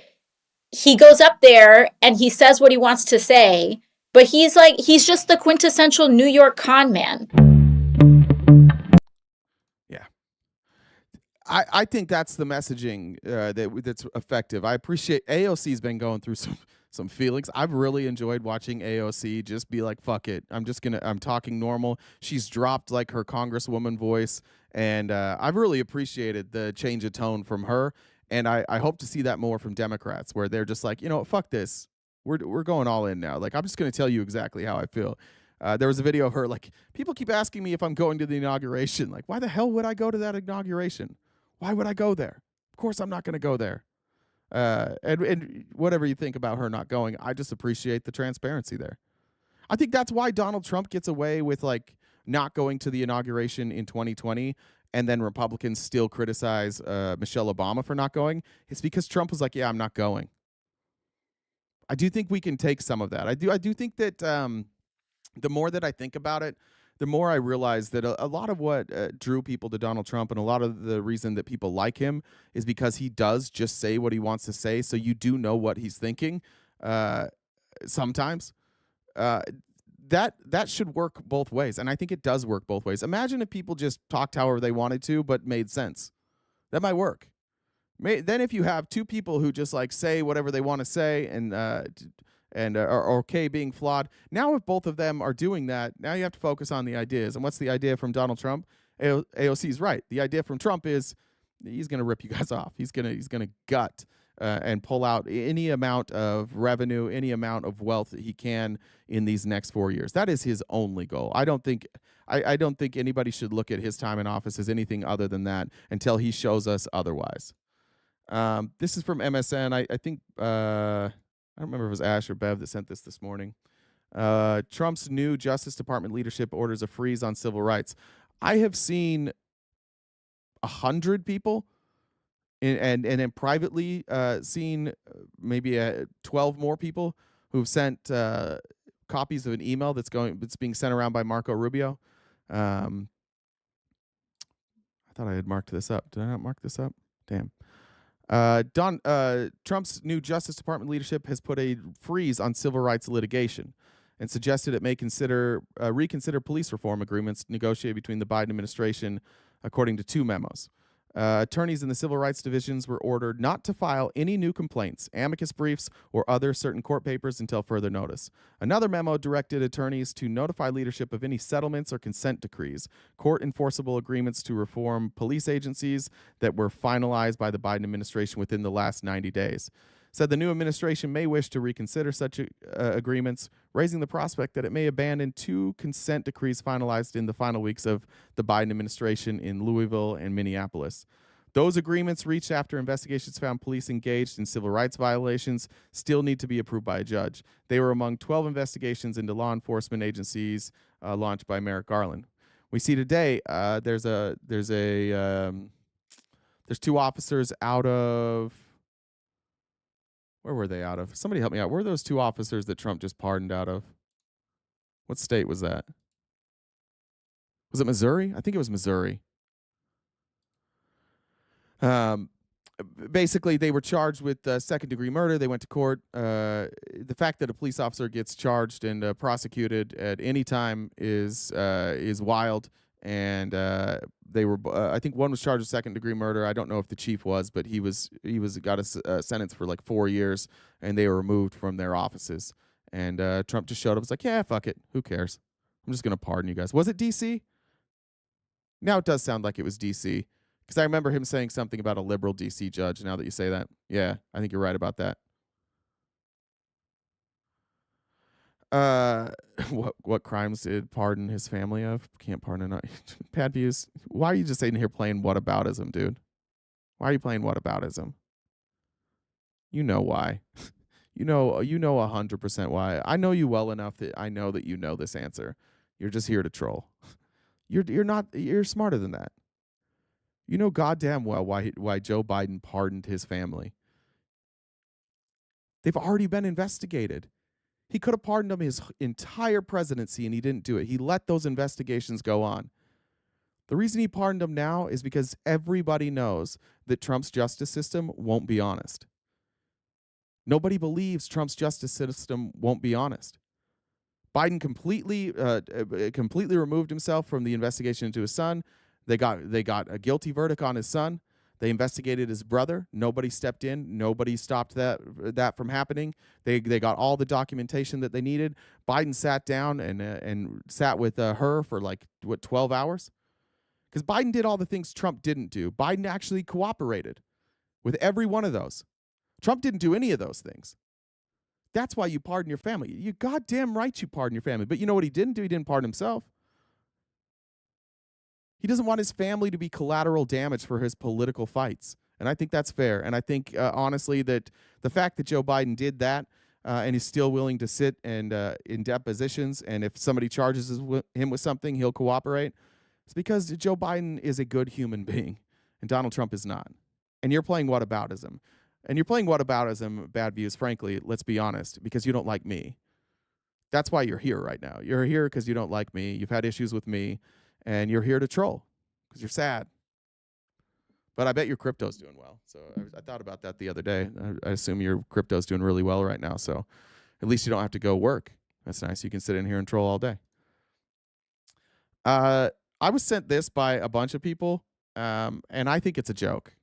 he goes up there and he says what he wants to say, but he's just the quintessential New York con man. Yeah. I think that's the messaging that's effective. I appreciate AOC's been going through some feelings. I've really enjoyed watching AOC just be like, fuck it. I'm talking normal. She's dropped like her congresswoman voice, and I've really appreciated the change of tone from her. And I hope to see that more from Democrats, where they're just like, fuck this. We're going all in now. Like, I'm just going to tell you exactly how I feel. There was a video of her, like, people keep asking me if I'm going to the inauguration. Like, why the hell would I go to that inauguration? Why would I go there? Of course I'm not going to go there. And whatever you think about her not going, I just appreciate the transparency there. I think that's why Donald Trump gets away with, like, not going to the inauguration in 2020, and then Republicans still criticize Michelle Obama for not going. It's because Trump was like, yeah, I'm not going. I do think we can take some of that. I do think that the more that I think about it, the more I realize that a lot of what drew people to Donald Trump, and a lot of the reason that people like him, is because he does just say what he wants to say. So you do know what he's thinking sometimes. That should work both ways. And I think it does work both ways. Imagine if people just talked however they wanted to, but made sense. That might work. Then if you have two people who just like say whatever they want to say and are okay being flawed. Now, if both of them are doing that, now you have to focus on the ideas. And what's the idea from Donald Trump? AOC is right. The idea from Trump is he's going to rip you guys off. He's going to gut and pull out any amount of revenue, any amount of wealth that he can in these next 4 years. That is his only goal. I don't think anybody should look at his time in office as anything other than that until he shows us otherwise. This is from MSN. I think I don't remember if it was Ash or Bev that sent this morning. Trump's new Justice Department leadership orders a freeze on civil rights. I have seen 100 people and then privately seen maybe 12 more people who've sent copies of an email that's being sent around by Marco Rubio. I thought I had marked this up. Did I not mark this up? Damn. Trump's new Justice Department leadership has put a freeze on civil rights litigation and suggested it may reconsider police reform agreements negotiated between the Biden administration, according to two memos. Attorneys in the civil rights divisions were ordered not to file any new complaints, amicus briefs, or other certain court papers until further notice. Another memo directed attorneys to notify leadership of any settlements or consent decrees, court enforceable agreements to reform police agencies that were finalized by the Biden administration within the last 90 days. Said the new administration may wish to reconsider such agreements, raising the prospect that it may abandon two consent decrees finalized in the final weeks of the Biden administration in Louisville and Minneapolis. Those agreements, reached after investigations found police engaged in civil rights violations, still need to be approved by a judge. They were among 12 investigations into law enforcement agencies launched by Merrick Garland. We see today there's two officers out of. Where were they out of? Somebody help me out. Where are those two officers that Trump just pardoned out of? What state was that? Was it Missouri? I think it was Missouri. Basically, they were charged with second-degree murder. They went to court. The fact that a police officer gets charged and prosecuted at any time is wild. And they were. I think one was charged with second-degree murder. I don't know if the chief was, but he got a sentence for like 4 years, and they were removed from their offices. And Trump just showed up. Was like, yeah, fuck it. Who cares? I'm just gonna pardon you guys. Was it D.C.? Now it does sound like it was D.C. because I remember him saying something about a liberal D.C. judge. Now that you say that, yeah, I think you're right about that. What crimes did pardon his family of? Can't pardon bad views. Why are you just sitting here playing whataboutism, dude? Why are you playing whataboutism? You know why. You know 100% why. I know you well enough that I know that you know this answer. You're just here to troll. You're smarter than that. You know goddamn well why Joe Biden pardoned his family. They've already been investigated. He could have pardoned him his entire presidency, and he didn't do it. He let those investigations go on. The reason he pardoned him now is because everybody knows that Trump's justice system won't be honest. Nobody believes Trump's justice system won't be honest. Biden completely removed himself from the investigation into his son. They got a guilty verdict on his son. They investigated his brother. Nobody stepped in. Nobody stopped that from happening. They got all the documentation that they needed. Biden sat down and sat with her for 12 hours? Because Biden did all the things Trump didn't do. Biden actually cooperated with every one of those. Trump didn't do any of those things. That's why you pardon your family. You goddamn right you pardon your family. But you know what he didn't do? He didn't pardon himself. He doesn't want his family to be collateral damage for his political fights. And I think that's fair. And I think, honestly, that the fact that Joe Biden did that and he's still willing to sit and in depositions, and if somebody charges him with something, he'll cooperate, it's because Joe Biden is a good human being and Donald Trump is not. And you're playing whataboutism. And you're playing whataboutism, bad views, frankly, let's be honest, because you don't like me. That's why you're here right now. You're here because you don't like me. You've had issues with me. And you're here to troll because you're sad. But I bet your crypto's doing well. So I thought about that the other day. I assume your crypto's doing really well right now. So at least you don't have to go work. That's nice. You can sit in here and troll all day. I was sent this by a bunch of people, and I think it's a joke.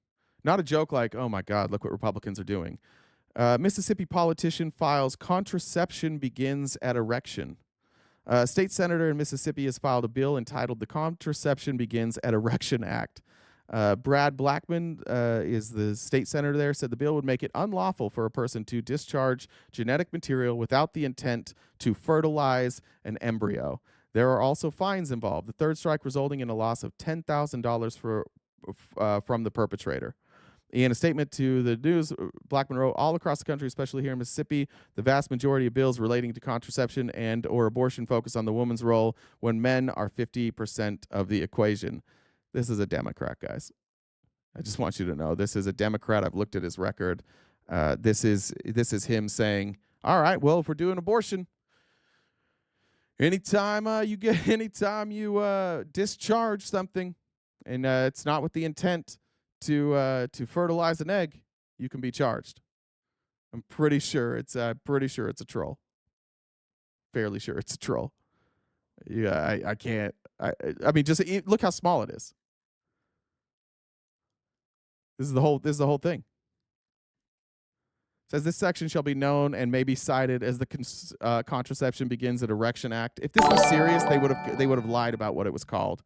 Not a joke like, oh my God, look what Republicans are doing. Mississippi politician files contraception begins at erection. A state senator in Mississippi has filed a bill entitled the Contraception Begins at Erection Act. Brad Blackman is the state senator there, said the bill would make it unlawful for a person to discharge genetic material without the intent to fertilize an embryo. There are also fines involved, the third strike resulting in a loss of $10,000 from the perpetrator. In a statement to the news, Blackman wrote, all across the country, especially here in Mississippi, the vast majority of bills relating to contraception and or abortion focus on the woman's role when men are 50% of the equation. This is a Democrat, guys. I just want you to know this is a Democrat. I've looked at his record. This is him saying, all right, well, if we're doing abortion, anytime you discharge something and it's not with the intent to fertilize an egg, you can be charged. I'm pretty sure it's a troll. Fairly sure it's a troll. Yeah, I can't. I mean, just look how small it is. This is the whole thing. It says this section shall be known and may be cited as the Contraception Begins at Erection Act. If this was serious, they would have lied about what it was called.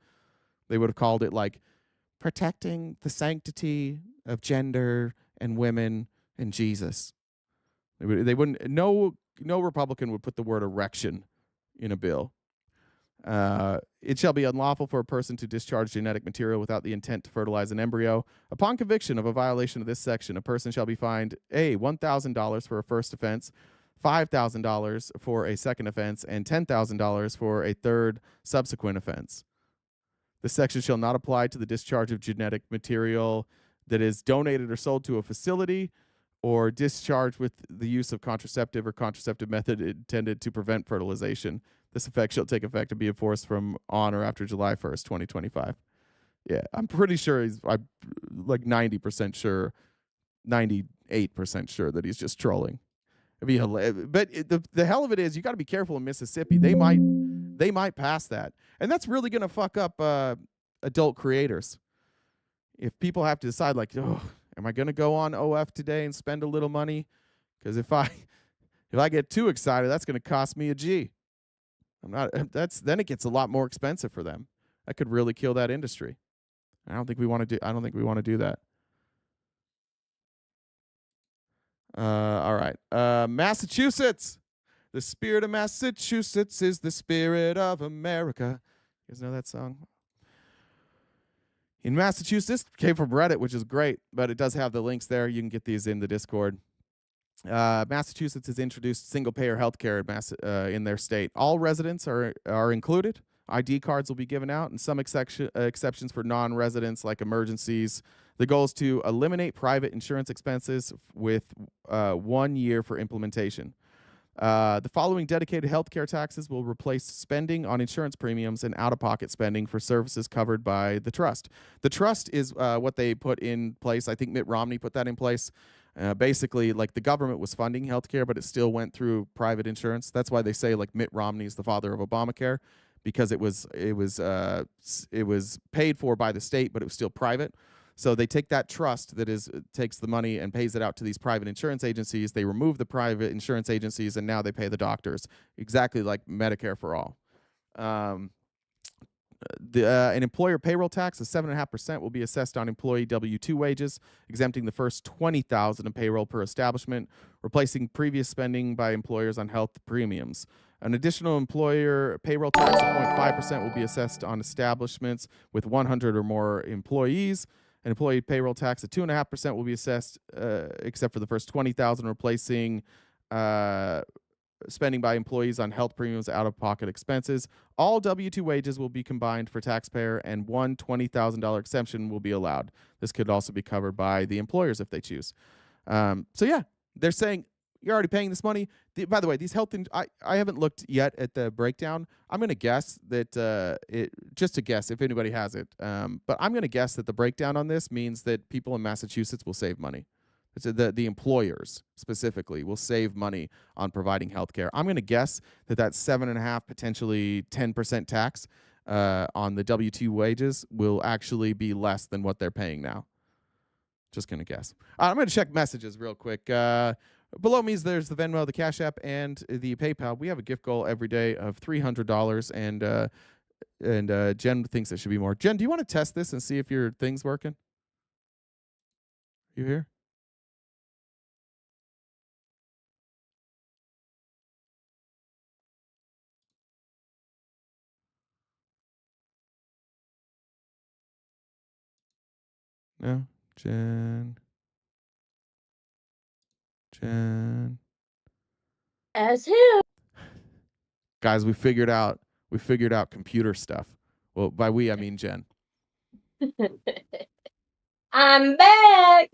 They would have called it like protecting the sanctity of gender and women and Jesus. They wouldn't. No Republican would put the word erection in a bill. It shall be unlawful for a person to discharge genetic material without the intent to fertilize an embryo. Upon conviction of a violation of this section, a person shall be fined $1,000 for a first offense, $5,000 for a second offense, and $10,000 for a third subsequent offense. This section shall not apply to the discharge of genetic material that is donated or sold to a facility or discharged with the use of contraceptive or contraceptive method intended to prevent fertilization. This effect shall take effect and be enforced from on or after July 1st, 2025. Yeah, I'm pretty sure I'm like 90% sure, 98% sure that he's just trolling. It'd be hilarious. But the hell of it is, you got to be careful in Mississippi. They might pass that. And that's really going to fuck up adult creators. If people have to decide like, oh, am I going to go on OF today and spend a little money? Because if I get too excited, that's going to cost me a G. Then it gets a lot more expensive for them. That could really kill that industry. I don't think we want to do that. All right. Massachusetts. The spirit of Massachusetts is the spirit of America. You guys know that song? In Massachusetts, came from Reddit, which is great, but it does have the links there. You can get these in the Discord. Massachusetts has introduced single-payer healthcare in their state. All residents are included. ID cards will be given out, and some exceptions for non-residents like emergencies. The goal is to eliminate private insurance expenses with 1 year for implementation. The following dedicated healthcare taxes will replace spending on insurance premiums and out-of-pocket spending for services covered by the trust. The trust is what they put in place. I think Mitt Romney put that in place. Basically, like the government was funding healthcare, but it still went through private insurance. That's why they say like Mitt Romney is the father of Obamacare, because it was paid for by the state, but it was still private. So they take that trust that takes the money and pays it out to these private insurance agencies. They remove the private insurance agencies, and now they pay the doctors, exactly like Medicare for all. an employer payroll tax of 7.5% will be assessed on employee W-2 wages, exempting the first $20,000 of payroll per establishment, replacing previous spending by employers on health premiums. An additional employer payroll tax of 0.5% will be assessed on establishments with 100 or more employees. An employee payroll tax of 2.5% will be assessed, except for the first $20,000, replacing spending by employees on health premiums, out-of-pocket expenses. All W-2 wages will be combined for taxpayer, and one $20,000 exemption will be allowed. This could also be covered by the employers if they choose. So yeah, they're saying you're already paying this money. By the way, these health, I haven't looked yet at the breakdown. I'm going to guess that just to guess if anybody has it, but I'm going to guess that the breakdown on this means that people in Massachusetts will save money. So the employers specifically will save money on providing health care. I'm going to guess that 7.5%, potentially 10% tax on the W-2 wages will actually be less than what they're paying now. Just going to guess. I'm going to check messages real quick. Below me, there's the Venmo, the Cash App, and the PayPal. We have a gift goal every day of $300, and Jen thinks it should be more. Jen, do you want to test this and see if your thing's working? You here? No, Jen. As who? Guys, we figured out computer stuff. Well, by we I mean Jen. I'm back.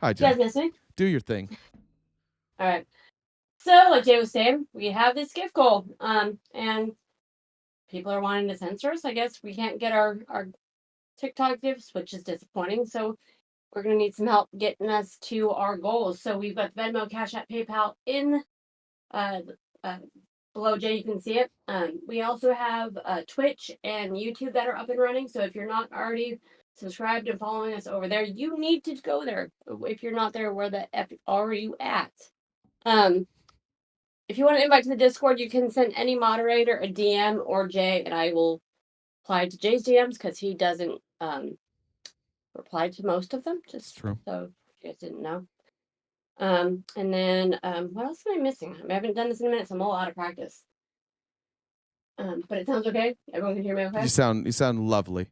Hi, You Jen. guys miss me? Do your thing. All right. So, like Jay was saying, we have this gift goal, and people are wanting to censor us. I guess we can't get our TikTok gifts, which is disappointing. So we're going to need some help getting us to our goals. So we've got Venmo, Cash App, PayPal in below Jay. You can see it. We also have Twitch and YouTube that are up and running. So if you're not already subscribed and following us over there, you need to go there. If you're not there, where the F are you at? If you want to invite to the Discord, you can send any moderator a DM or Jay, and I will reply to Jay's DMs because he doesn't reply to most of them. Just True. so if you guys didn't know. And then what else am I missing? I haven't done this in a minute, so I'm all out of practice. But it sounds okay. Everyone can hear me okay? You sound lovely.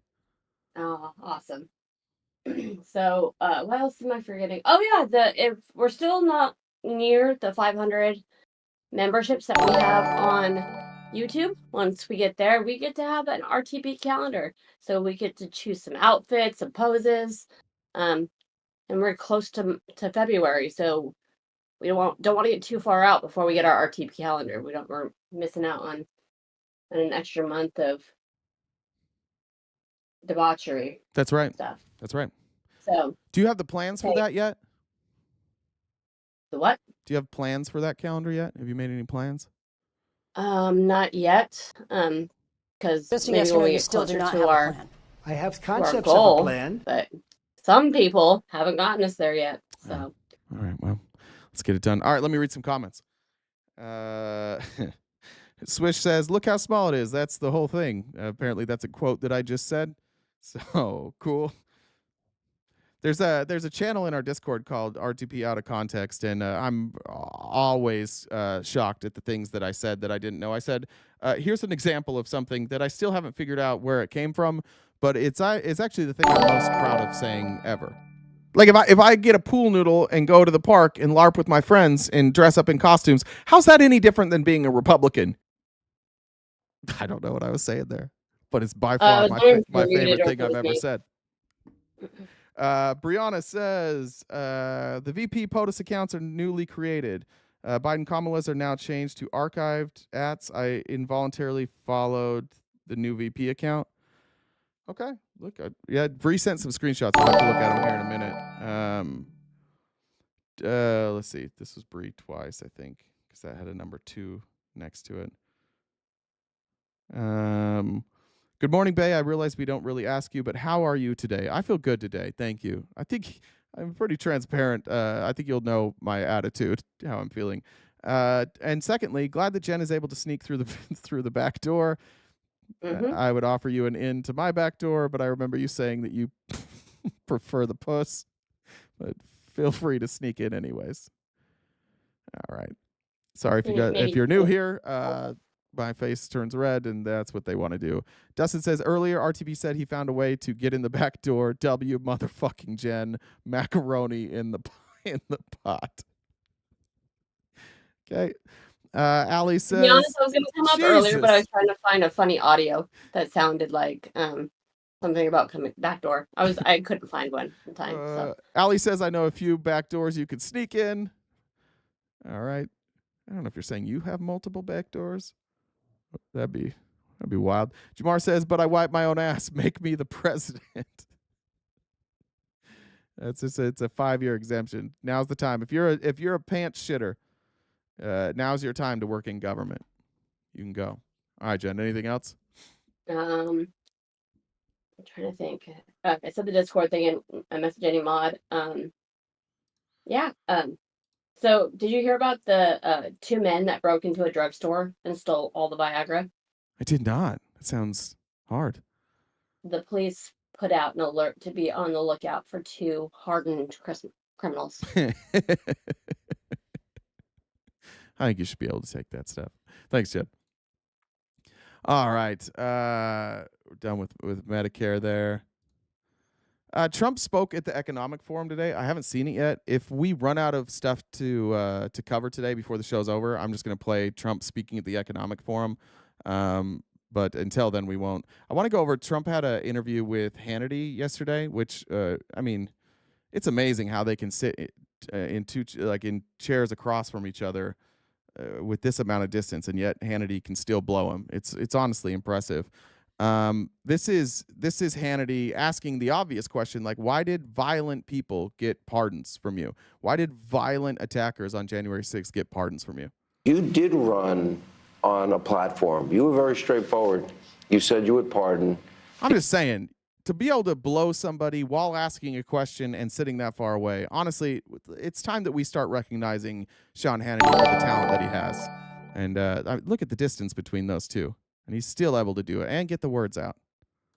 Oh, awesome. So what else am I forgetting? Oh yeah, if we're still not near the 500 memberships that we have on YouTube. Once we get there, we get to have an RTP calendar. So we get to choose some outfits, some poses. And we're close to February, so we don't want to get too far out before we get our RTP calendar. We're missing out on an extra month of debauchery. That's right. Stuff. That's right. So, do you have the plans for that yet? The what? Do you have plans for that calendar yet? Have you made any plans? Not yet. Because maybe when we get closer to our plan. I have concepts goal, of a plan, but some people haven't gotten us there yet. So, all right. Well, let's get it done. All right. Let me read some comments. Swish says, "Look how small it is. That's the whole thing." Apparently, that's a quote that I just said. So cool. There's a channel in our Discord called RTP Out of Context, and I'm always shocked at the things that I said that I didn't know. I said, here's an example of something that I still haven't figured out where it came from, but it's actually the thing I'm most proud of saying ever. Like if I get a pool noodle and go to the park and LARP with my friends and dress up in costumes, how's that any different than being a Republican? I don't know what I was saying there, but it's by far my favorite thing I've ever said. Brianna says, the VP POTUS accounts are newly created. Biden Kamalas are now changed to archived ats. I involuntarily followed the new VP account. Okay, look, yeah, Bree sent some screenshots. I'll have to look at them here in a minute. Let's see. This was Bree twice, I think, because that had a number 2 next to it. Good morning, Bay. I realize we don't really ask you, but how are you today? I feel good today. Thank you. I think I'm pretty transparent. I think you'll know my attitude, how I'm feeling. And secondly, glad that Jen is able to sneak through the through the back door. I would offer you an in to my back door, but I remember you saying that you prefer the puss. But feel free to sneak in anyways. All right. Sorry if you're new here. My face turns red, and that's what they want to do. Dustin says earlier, RTB said he found a way to get in the back door. W motherfucking Jen, macaroni in the pot. Okay. Allie says, to be honest, I was going to come up earlier, but I was Jesus. trying to find a funny audio that sounded like something about coming back door. I couldn't find one in time. So. Allie says, I know a few back doors you could sneak in. All right. I don't know if you're saying you have multiple back doors. That'd be wild. Jamar says, but I wipe my own ass. Make me the president. It's a 5-year exemption. Now's the time. If you're a pants shitter, now's your time to work in government. You can go. All right, Jen. Anything else? I'm trying to think. I said the Discord thing and I messaged any mod. Yeah. So did you hear about the 2 men that broke into a drugstore and stole all the Viagra? I did not. That sounds hard. The police put out an alert to be on the lookout for 2 hardened criminals. I think you should be able to take that stuff. Thanks, Jen. All right. We're done with Medicare there. Trump spoke at the Economic Forum today. I haven't seen it yet. If we run out of stuff to cover today before the show's over, I'm just going to play Trump speaking at the Economic Forum. But until then, we won't. I want to go over. Trump had an interview with Hannity yesterday, which I mean, it's amazing how they can sit in chairs across from each other with this amount of distance, and yet Hannity can still blow him. It's honestly impressive. This is Hannity asking the obvious question, like, why did violent people get pardons from you? Why did violent attackers on January 6th get pardons from you? You did run on a platform. You were very straightforward. You said you would pardon. I'm just saying, to be able to blow somebody while asking a question and sitting that far away, honestly, it's time that we start recognizing Sean Hannity for the talent that he has. And look at the distance between those two. And he's still able to do it and get the words out.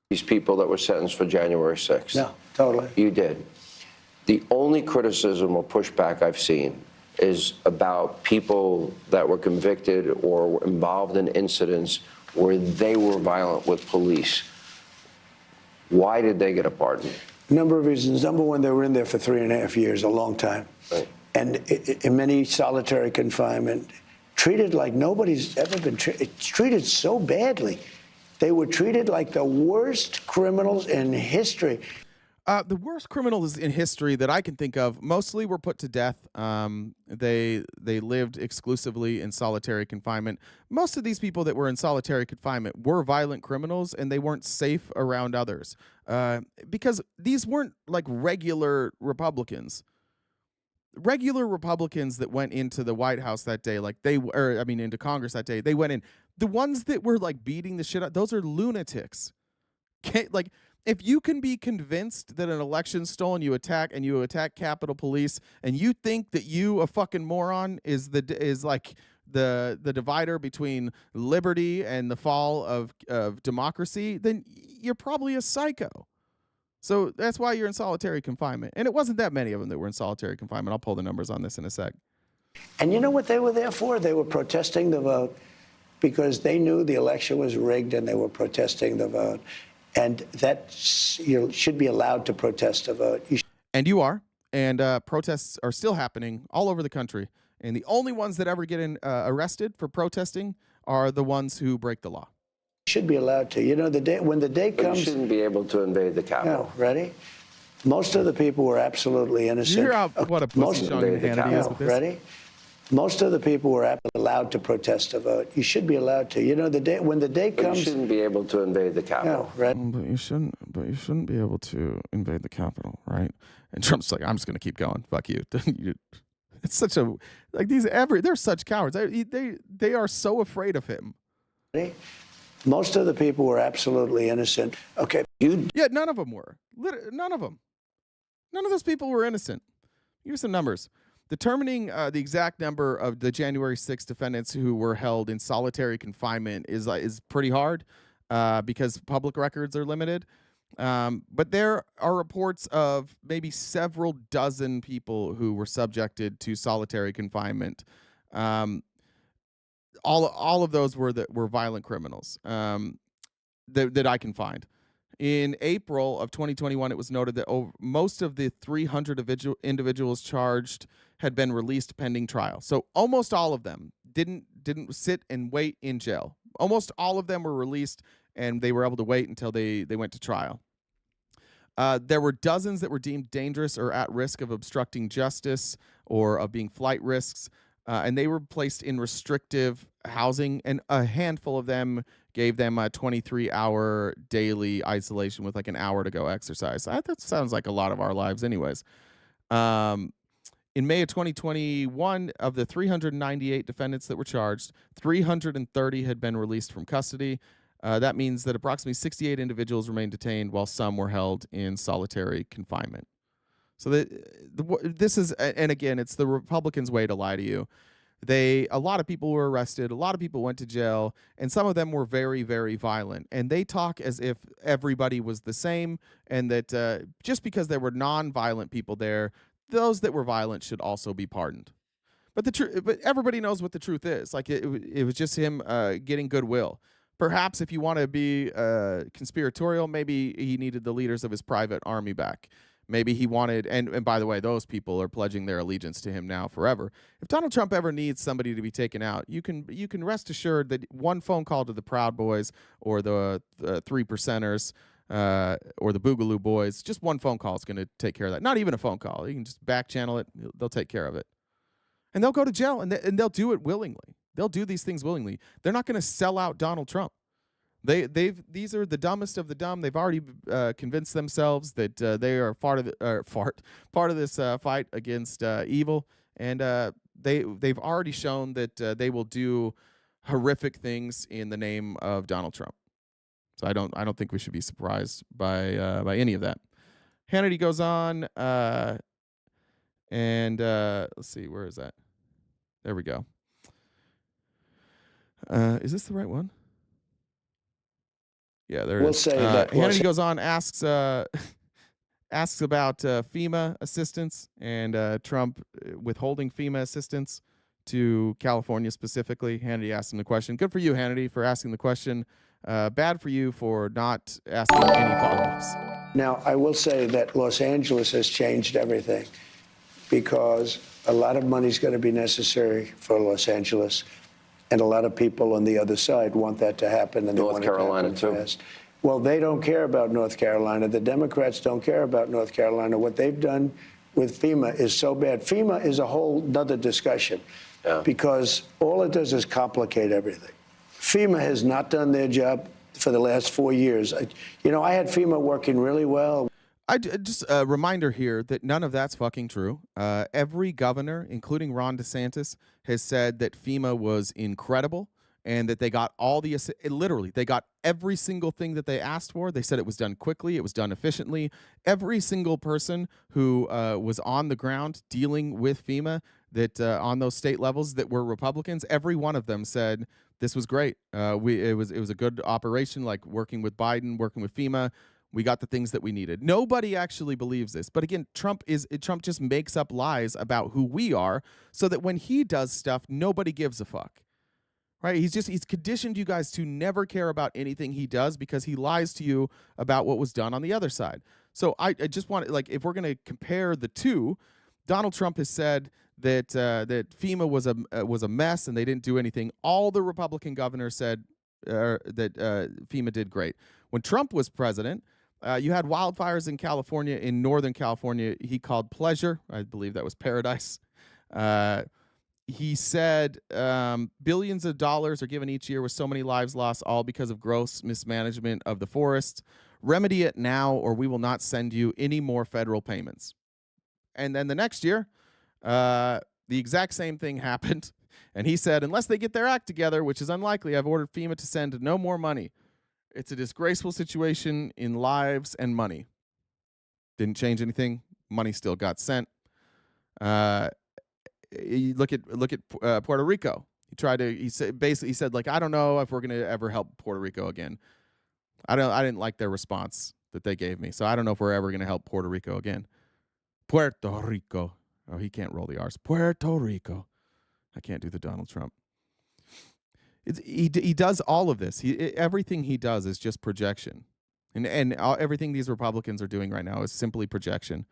These people that were sentenced for January 6th. No, totally. You did. The only criticism or pushback I've seen is about people that were convicted or were involved in incidents where they were violent with police. Why did they get a pardon? A number of reasons. Number one, they were in there for 3.5 years, a long time. Right. And in many solitary confinement, treated like nobody's ever been treated so badly. They were treated like the worst criminals in history. The worst criminals in history that I can think of mostly were put to death. They lived exclusively in solitary confinement. Most of these people that were in solitary confinement were violent criminals, and they weren't safe around others because these weren't like regular Republicans. Regular Republicans that went into the White House that day, into Congress that day, they went in. The ones that were like beating the shit out, those are lunatics. Like, if you can be convinced that an election's stolen, you attack Capitol Police, and you think that you, a fucking moron, is like the divider between liberty and the fall of democracy, then you're probably a psycho. So that's why you're in solitary confinement. And it wasn't that many of them that were in solitary confinement. I'll pull the numbers on this in a sec. And you know what they were there for? They were protesting the vote because they knew the election was rigged, and they were protesting the vote. And that you should be allowed to protest a vote. And you are. And protests are still happening all over the country. And the only ones that ever get arrested for protesting are the ones who break the law. Should be allowed to. You know, when the day comes, you shouldn't be able to invade the Capitol. No, ready? Most of the people were absolutely innocent. You hear what a pussy Sean Hannity is with this? Ready? Most of the people were allowed to protest a vote. You should be allowed to. You know, when the day comes, you shouldn't be able to invade the Capitol. No, ready? But you shouldn't be able to invade the Capitol, right? And Trump's like, I'm just going to keep going. Fuck you. It's such a they're such cowards. They are so afraid of him. Ready? Most of the people were absolutely innocent. Okay. Yeah, none of them were. None of them. None of those people were innocent. Here's some numbers. Determining the exact number of the January 6th defendants who were held in solitary confinement is pretty hard. because public records are limited. But there are reports of maybe several dozen people who were subjected to solitary confinement. All of those were violent criminals, that I can find. In April of 2021, it was noted that most of the 300 individuals charged had been released pending trial. So almost all of them didn't sit and wait in jail. Almost all of them were released, and they were able to wait until they went to trial. There were dozens that were deemed dangerous or at risk of obstructing justice or of being flight risks, and they were placed in restrictive housing, and a handful of them gave them a 23-hour daily isolation with like an hour to go exercise. That sounds like a lot of our lives anyways. In May of 2021, of the 398 defendants that were charged, 330 had been released from custody. That means that approximately 68 individuals remained detained while some were held in solitary confinement. So this is, and again, it's the Republicans' way to lie to you. A lot of people were arrested, a lot of people went to jail, and some of them were very, very violent. And they talk as if everybody was the same, and that just because there were non-violent people there, those that were violent should also be pardoned. But everybody knows what the truth is. Like it was just him getting goodwill. Perhaps if you want to be conspiratorial, maybe he needed the leaders of his private army back. Maybe he wanted, and by the way, those people are pledging their allegiance to him now forever. If Donald Trump ever needs somebody to be taken out, you can rest assured that one phone call to the Proud Boys or the Three Percenters or the Boogaloo Boys, just one phone call is going to take care of that. Not even a phone call. You can just back channel it. They'll take care of it. And they'll go to jail, and they'll do it willingly. They'll do these things willingly. They're not going to sell out Donald Trump. These are the dumbest of the dumb. They've already convinced themselves that they are part of this fight against evil, and they've already shown that they will do horrific things in the name of Donald Trump. So I don't think we should be surprised by any of that. Hannity goes on, and let's see, where is that? There we go. Is this the right one? Yeah, there it is. We'll say that Hannity goes on, asks asks about FEMA assistance and Trump withholding FEMA assistance to California specifically. Hannity asked him the question. Good for you, Hannity, for asking the question. Bad for you for not asking any follow-ups. Now, I will say that Los Angeles has changed everything because a lot of money is going to be necessary for Los Angeles. And a lot of people on the other side want that to happen. And North Carolina, too. Fast. Well, they don't care about North Carolina. The Democrats don't care about North Carolina. What they've done with FEMA is so bad. FEMA is a whole other discussion because all it does is complicate everything. FEMA has not done their job for the last 4 years. I had FEMA working really well. Just a reminder here that none of that's fucking true. Every governor, including Ron DeSantis, has said that FEMA was incredible and that they got literally, they got every single thing that they asked for. They said it was done quickly, it was done efficiently. Every single person who was on the ground dealing with FEMA that on those state levels that were Republicans, every one of them said this was great. It was a good operation, like working with Biden, working with FEMA. We got the things that we needed. Nobody actually believes this. But again, Trump just makes up lies about who we are so that when he does stuff, nobody gives a fuck. Right? He's conditioned you guys to never care about anything he does because he lies to you about what was done on the other side. So I just want to, if we're going to compare the two, Donald Trump has said that FEMA was a mess and they didn't do anything. All the Republican governors said that FEMA did great. When Trump was president, you had wildfires in California, in Northern California. He called pleasure. I believe that was paradise. He said billions of dollars are given each year with so many lives lost, all because of gross mismanagement of the forest. Remedy it now, or we will not send you any more federal payments. And then the next year, the exact same thing happened. And he said, unless they get their act together, which is unlikely, I've ordered FEMA to send no more money. It's a disgraceful situation in lives and money. Didn't change anything. Money still got sent. You look at Puerto Rico. He said, I don't know if we're going to ever help Puerto Rico again. I didn't like their response that they gave me. So I don't know if we're ever going to help Puerto Rico again. Puerto Rico. Oh, he can't roll the R's. Puerto Rico. I can't do the Donald Trump. He does all of this. Everything he does is just projection. And everything these Republicans are doing right now is simply projection.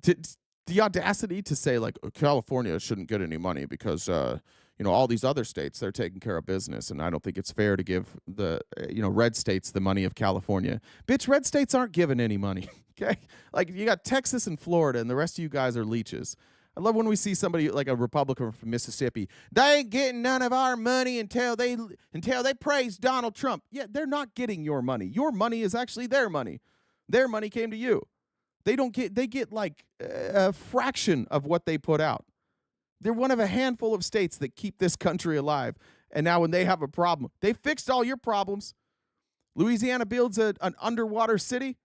The audacity to say, like, California shouldn't get any money because, all these other states, they're taking care of business, and I don't think it's fair to give the, red states the money of California. Bitch, red states aren't giving any money, okay? Like, you got Texas and Florida, and the rest of you guys are leeches. I love when we see somebody like a Republican from Mississippi. They ain't getting none of our money until they praise Donald Trump. Yeah, they're not getting your money. Your money is actually their money. Their money came to you. They get like a fraction of what they put out. They're one of a handful of states that keep this country alive. And now when they have a problem, they fixed all your problems. Louisiana builds an underwater city.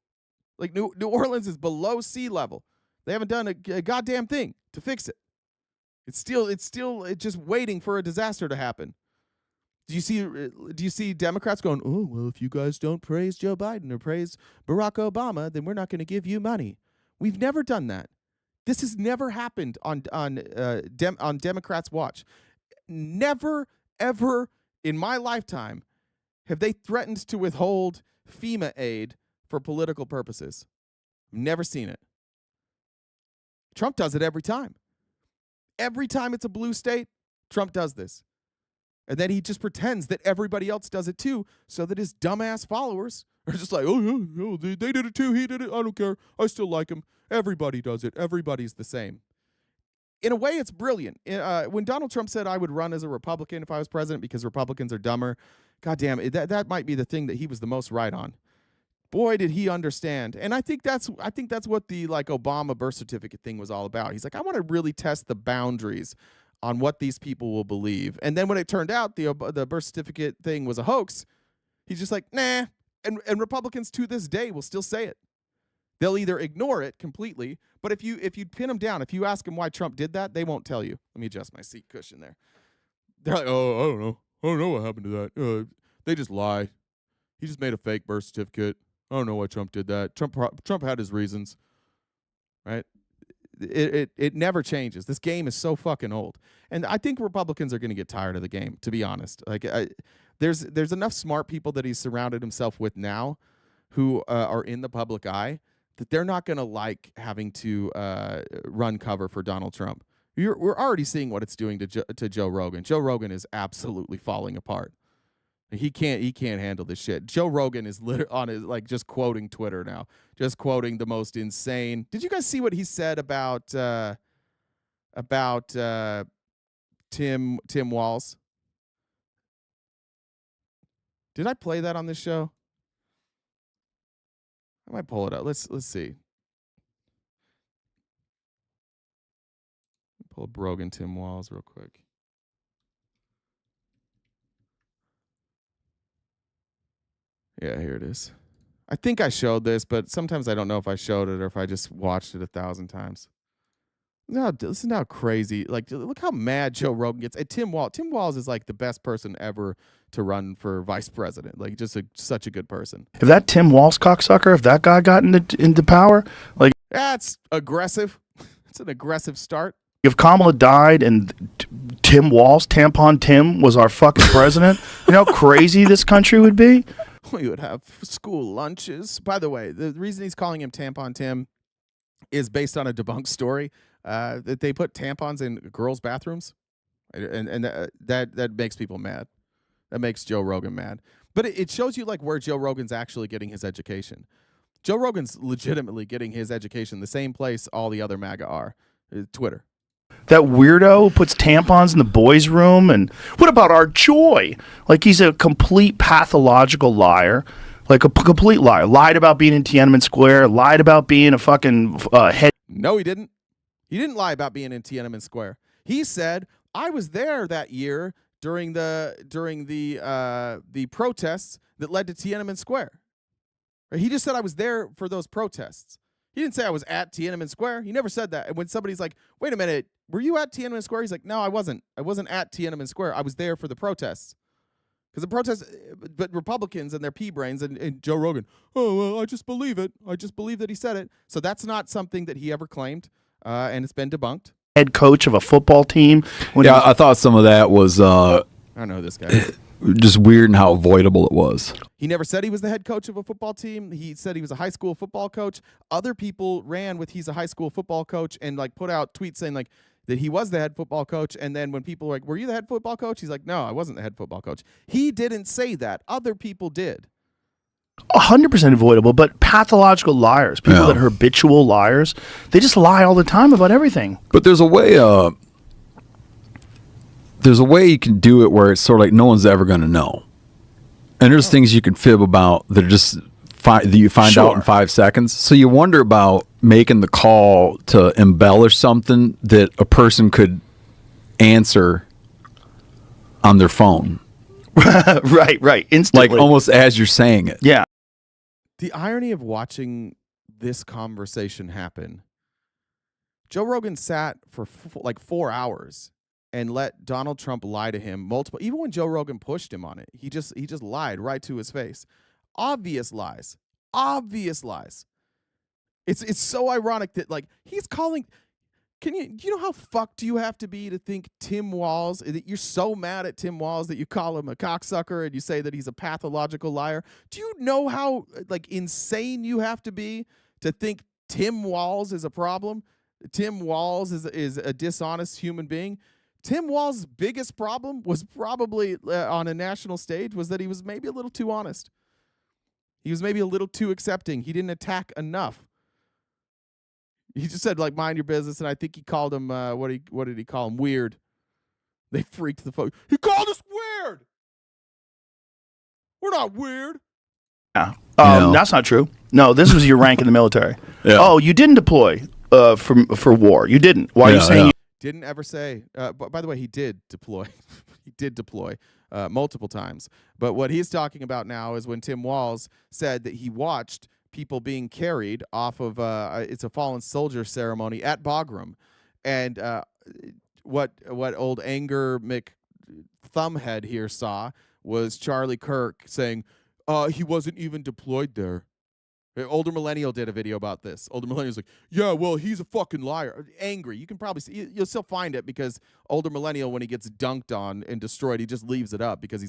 Like New Orleans is below sea level. They haven't done a goddamn thing to fix it. It's still just waiting for a disaster to happen. Do you see Democrats going, oh, well, if you guys don't praise Joe Biden or praise Barack Obama, then we're not going to give you money. We've never done that. This has never happened on Democrats' watch. Never, ever in my lifetime have they threatened to withhold FEMA aid for political purposes. Never seen it. Trump does it every time. Every time it's a blue state, Trump does this. And then he just pretends that everybody else does it too, so that his dumbass followers are just like, oh, no, they did it too, he did it, I don't care, I still like him. Everybody does it, everybody's the same. In a way, it's brilliant. When Donald Trump said I would run as a Republican if I was president because Republicans are dumber, goddamn, that might be the thing that he was the most right on. Boy, did he understand. And I think that's what the like Obama birth certificate thing was all about. He's like, I want to really test the boundaries on what these people will believe. And then when it turned out the birth certificate thing was a hoax, he's just like, nah. And Republicans to this day will still say it. They'll either ignore it completely, but if you pin them down, if you ask them why Trump did that, they won't tell you. Let me adjust my seat cushion there. They're like, oh, I don't know. I don't know what happened to that. They just lie. He just made a fake birth certificate. I don't know why Trump did that. Trump had his reasons, right? It never changes. This game is so fucking old, and I think Republicans are going to get tired of the game. To be honest, like there's enough smart people that he's surrounded himself with now, who are in the public eye, that they're not going to like having to run cover for Donald Trump. We're already seeing what it's doing to Joe Rogan. Joe Rogan is absolutely falling apart. He can't handle this shit. Joe Rogan is on his like just quoting Twitter now, just quoting the most insane. Did you guys see what he said about Tim Walz? Did I play that on this show? I might pull it up. Let's see. Pull up Rogan Tim Walz real quick. Yeah, here it is. I think I showed this, but sometimes I don't know if I showed it or if I just watched it 1,000 times. Listen how crazy. Like, look how mad Joe Rogan gets. And Tim Walz is like the best person ever to run for vice president. Like, just such a good person. If that Tim Walz cocksucker, if that guy got into power, like that's aggressive. It's an aggressive start. If Kamala died and Tim Walz, Tampon Tim, was our fucking president, you know how crazy this country would be? We would have school lunches. By the way, the reason he's calling him Tampon Tim is based on a debunked story that they put tampons in girls' bathrooms, and that makes people mad. That makes Joe Rogan mad. But it shows you like where Joe Rogan's actually getting his education. Joe Rogan's legitimately getting his education the same place all the other MAGA are, Twitter. That weirdo who puts tampons in the boys' room. And what about our joy? Like, he's a complete pathological liar. Like a complete liar. Lied about being in Tiananmen Square. Lied about being a fucking head. No, he didn't. He didn't lie about being in Tiananmen Square. He said, I was there that year during the protests that led to Tiananmen Square. He just said I was there for those protests. He didn't say I was at Tiananmen Square. He never said that. And when somebody's like, wait a minute, were you at Tiananmen Square? He's like, no, I wasn't. I wasn't at Tiananmen Square. I was there for the protests. Because the protests, but Republicans and their pea brains and Joe Rogan, oh, well, I just believe it. I just believe that he said it. So that's not something that he ever claimed, and it's been debunked. Head coach of a football team. I thought some of that was I don't know who this guy is. just weird and how avoidable it was. He never said he was the head coach of a football team. He said he was a high school football coach. Other people ran with he's a high school football coach and like put out tweets saying like that he was the head football coach. And then when people were like, were you the head football coach? He's like, no, I wasn't the head football coach. He didn't say that. Other people did. 100% avoidable, but pathological liars, people that are habitual liars, they just lie all the time about everything. But there's a way you can do it where it's sort of like no one's ever going to know. And there's things you can fib about that are just that you find out in 5 seconds. So you wonder about making the call to embellish something that a person could answer on their phone. right. Instantly. Like almost as you're saying it. Yeah. The irony of watching this conversation happen. Joe Rogan sat for like 4 hours and let Donald Trump lie to him multiple. Even when Joe Rogan pushed him on it, he just lied right to his face. Obvious lies. It's so ironic that like he's calling. Do you know how fucked you have to be to think Tim Walz, that you're so mad at Tim Walz that you call him a cocksucker and you say that he's a pathological liar? Do you know how like insane you have to be to think Tim Walz is a problem? Tim Walz is a dishonest human being. Tim Walz's biggest problem was probably on a national stage was that he was maybe a little too honest. He was maybe a little too accepting. He didn't attack enough. He just said, like, mind your business, and I think he called him, what did he call him? Weird. They freaked the fuck. He called us weird! We're not weird. Yeah. That's not true. No, this was your rank in the military. Yeah. Oh, you didn't deploy for war. You didn't. Why are you saying Didn't ever say. By the way, he did deploy. He did deploy multiple times. But what he's talking about now is when Tim Walz said that he watched people being carried off of it's a fallen soldier ceremony at Bagram, and what old Anger McThumbhead here saw was Charlie Kirk saying he wasn't even deployed there. Older Millennial did a video about this. Older Millennial's like, yeah, well, he's a fucking liar. Angry. You can probably see, you'll still find it because Older Millennial, when he gets dunked on and destroyed, he just leaves it up because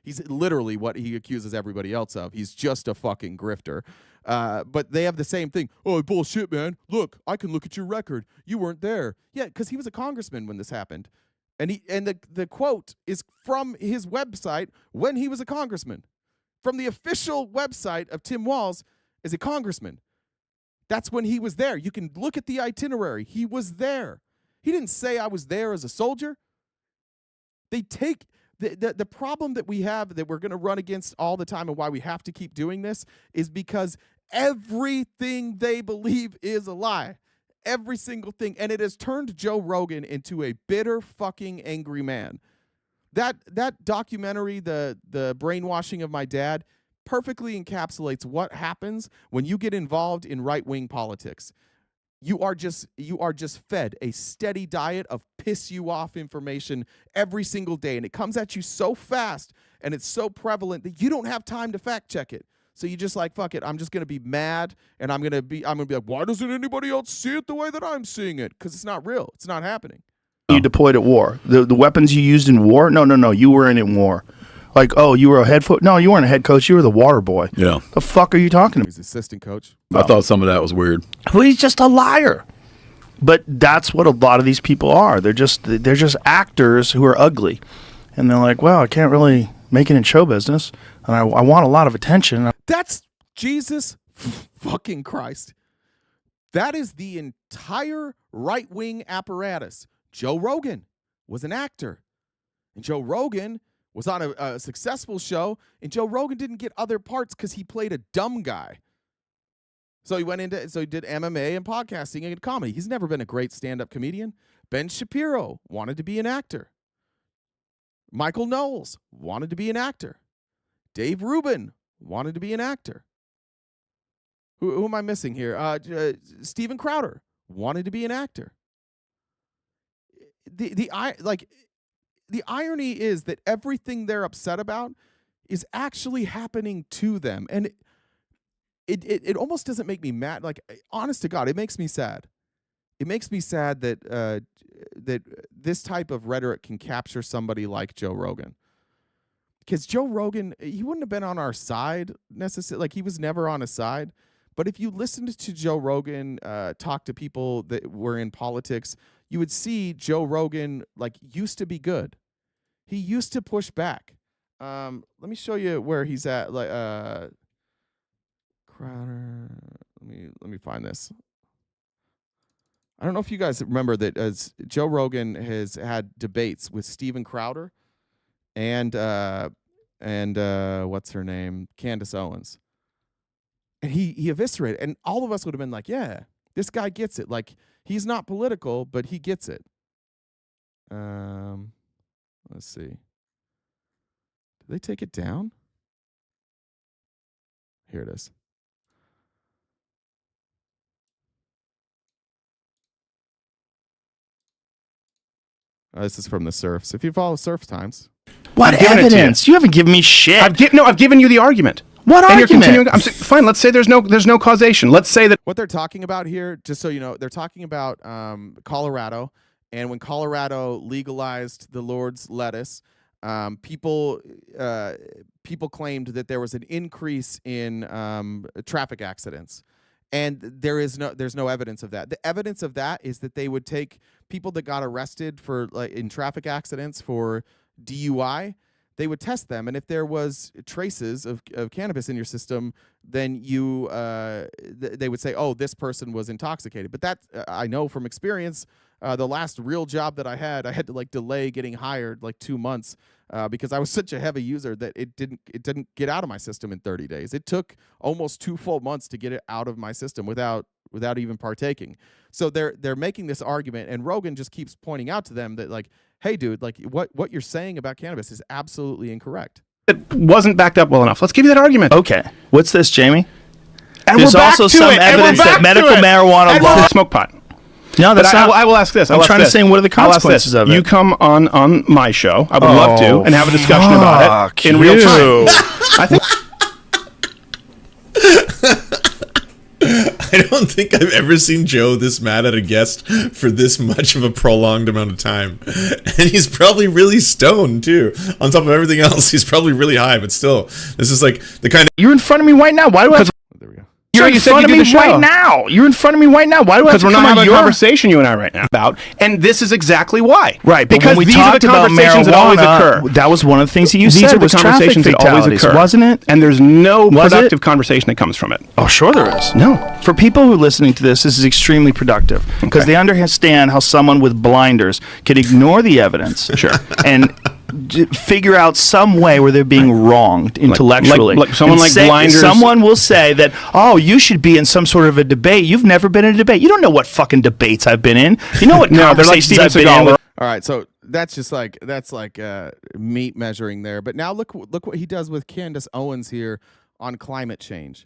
he's literally what he accuses everybody else of. He's just a fucking grifter. But they have the same thing. Oh, bullshit, man. Look, I can look at your record. You weren't there. Yeah, because he was a congressman when this happened. And the quote is from his website when he was a congressman. From the official website of Tim Walz as a congressman. That's when he was there. You can look at the itinerary. He was there. He didn't say I was there as a soldier. They take the problem that we have that we're going to run against all the time and why we have to keep doing this is because everything they believe is a lie. Every single thing. And it has turned Joe Rogan into a bitter fucking angry man. That documentary, the brainwashing of my dad, perfectly encapsulates what happens when you get involved in right-wing politics. You are just fed a steady diet of piss you off information every single day, and it comes at you so fast and it's so prevalent that you don't have time to fact check it. So you just like, fuck it, I'm just gonna be mad, and I'm gonna be like, why doesn't anybody else see it the way that I'm seeing it? Because it's not real. It's not happening. You deployed at war. The weapons you used in war? No. You were in war. Like, oh, you were a head No, you weren't a head coach. You were the water boy. Yeah. The fuck are you talking about? He's assistant coach. I thought some of that was weird. Well, he's just a liar. But that's what a lot of these people are. They're just actors who are ugly. And they're like, well, I can't really make it in show business. And I want a lot of attention. That's Jesus fucking Christ. That is the entire right-wing apparatus. Joe Rogan was an actor. And Joe Rogan was on a successful show, and Joe Rogan didn't get other parts because he played a dumb guy. So he did MMA and podcasting and comedy. He's never been a great stand-up comedian. Ben Shapiro wanted to be an actor. Michael Knowles wanted to be an actor. Dave Rubin wanted to be an actor. Who am I missing here? Steven Crowder wanted to be an actor. the irony is that everything they're upset about is actually happening to them. And it almost doesn't make me mad. Like, honest to God, it makes me sad. It makes me sad that that this type of rhetoric can capture somebody like Joe Rogan. Because Joe Rogan, he wouldn't have been on our side necessarily. Like, he was never on a side. But if you listened to Joe Rogan talk to people that were in politics, you would see Joe Rogan, like, used to be good. He used to push back. Let me show you where he's at. Like, Crowder. Let me find this. I don't know if you guys remember that as Joe Rogan has had debates with Steven Crowder and what's her name? Candace Owens. And he eviscerated, and all of us would have been like, yeah, this guy gets it. Like, he's not political, but he gets it. Let's see. Did they take it down? Here it is. This is from the Surfs. If you follow Surf Times. What evidence? You haven't given me shit. I've given you the argument. What and argument? You're continuing, fine, let's say there's no causation. Let's say that what they're talking about here, just so you know, they're talking about Colorado, and when Colorado legalized the Lord's lettuce, people claimed that there was an increase in traffic accidents. And there's no evidence of that. The evidence of that is that they would take people that got arrested for in traffic accidents for DUI, they would test them, and if there was traces of cannabis in your system, then you they would say, oh, this person was intoxicated. But that I know from experience. The last real job that I had to like delay getting hired like 2 months because I was such a heavy user that it didn't get out of my system in 30 days. It took almost 2 full months to get it out of my system without even partaking. So they're making this argument, and Rogan just keeps pointing out to them that, like, hey, dude, like what you're saying about cannabis is absolutely incorrect. It wasn't backed up well enough. Let's give you that argument. Okay. What's this, Jamie? And there's we're back also to some it, evidence that medical marijuana law smoke pot. No, that's not. I will ask this. I'm trying to say, what are the consequences of it? You come on my show. I would love to, and have a discussion about it in real time. I think. I don't think I've ever seen Joe this mad at a guest for this much of a prolonged amount of time. And he's probably really stoned, too. On top of everything else, he's probably really high, but still, this is like the kind of... You're in front of me right now. Why do I... There we go. You're in front of me right now. You're in front of me right now. Why do I have to come on your... Because we're not having a conversation, you and I, right now, about, and this is exactly why. Right, but because when we these talked are the about conversations that always occur. That was one of the things that you These said are the was traffic conversations that always fatalities, occur. wasn't it? And there's no productive conversation that comes from it. Oh, sure there is. No. For people who are listening to this is extremely productive because they understand how someone with blinders can ignore the evidence and figure out some way where they're being wronged intellectually. Like someone like blinders. Someone will say that, oh, you should be in some sort of a debate. You've never been in a debate. You don't know what fucking debates I've been in. You know what conversations I've been in with. All right, so that's just like meat measuring there. But now look what he does with Candace Owens here on climate change.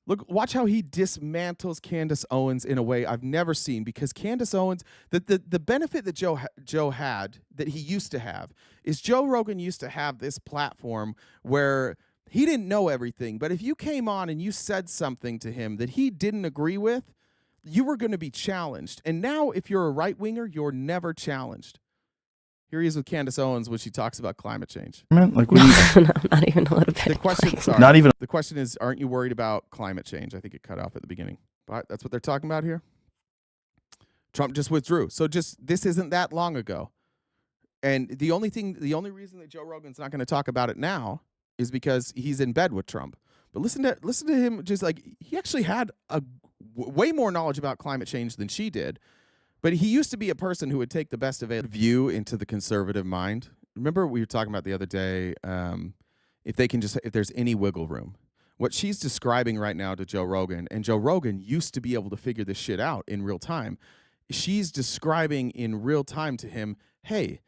Watch how he dismantles Candace Owens in a way I've never seen, because Candace Owens, the benefit that Joe had, that he used to have, is Joe Rogan used to have this platform where he didn't know everything, but if you came on and you said something to him that he didn't agree with, you were going to be challenged. And now if you're a right-winger, you're never challenged. Here he is with Candace Owens when she talks about climate change. Like, no, not even a little bit. The question is, aren't you worried about climate change? I think it cut off at the beginning. But that's what they're talking about here. Trump just withdrew. So this isn't that long ago. And the only reason that Joe Rogan's not going to talk about it now is because he's in bed with Trump. But listen to him, just like, he actually had way more knowledge about climate change than she did. But he used to be a person who would take the best available view into the conservative mind. Remember we were talking about the other day, if there's any wiggle room. What she's describing right now to Joe Rogan, and Joe Rogan used to be able to figure this shit out in real time. She's describing in real time to him, hey,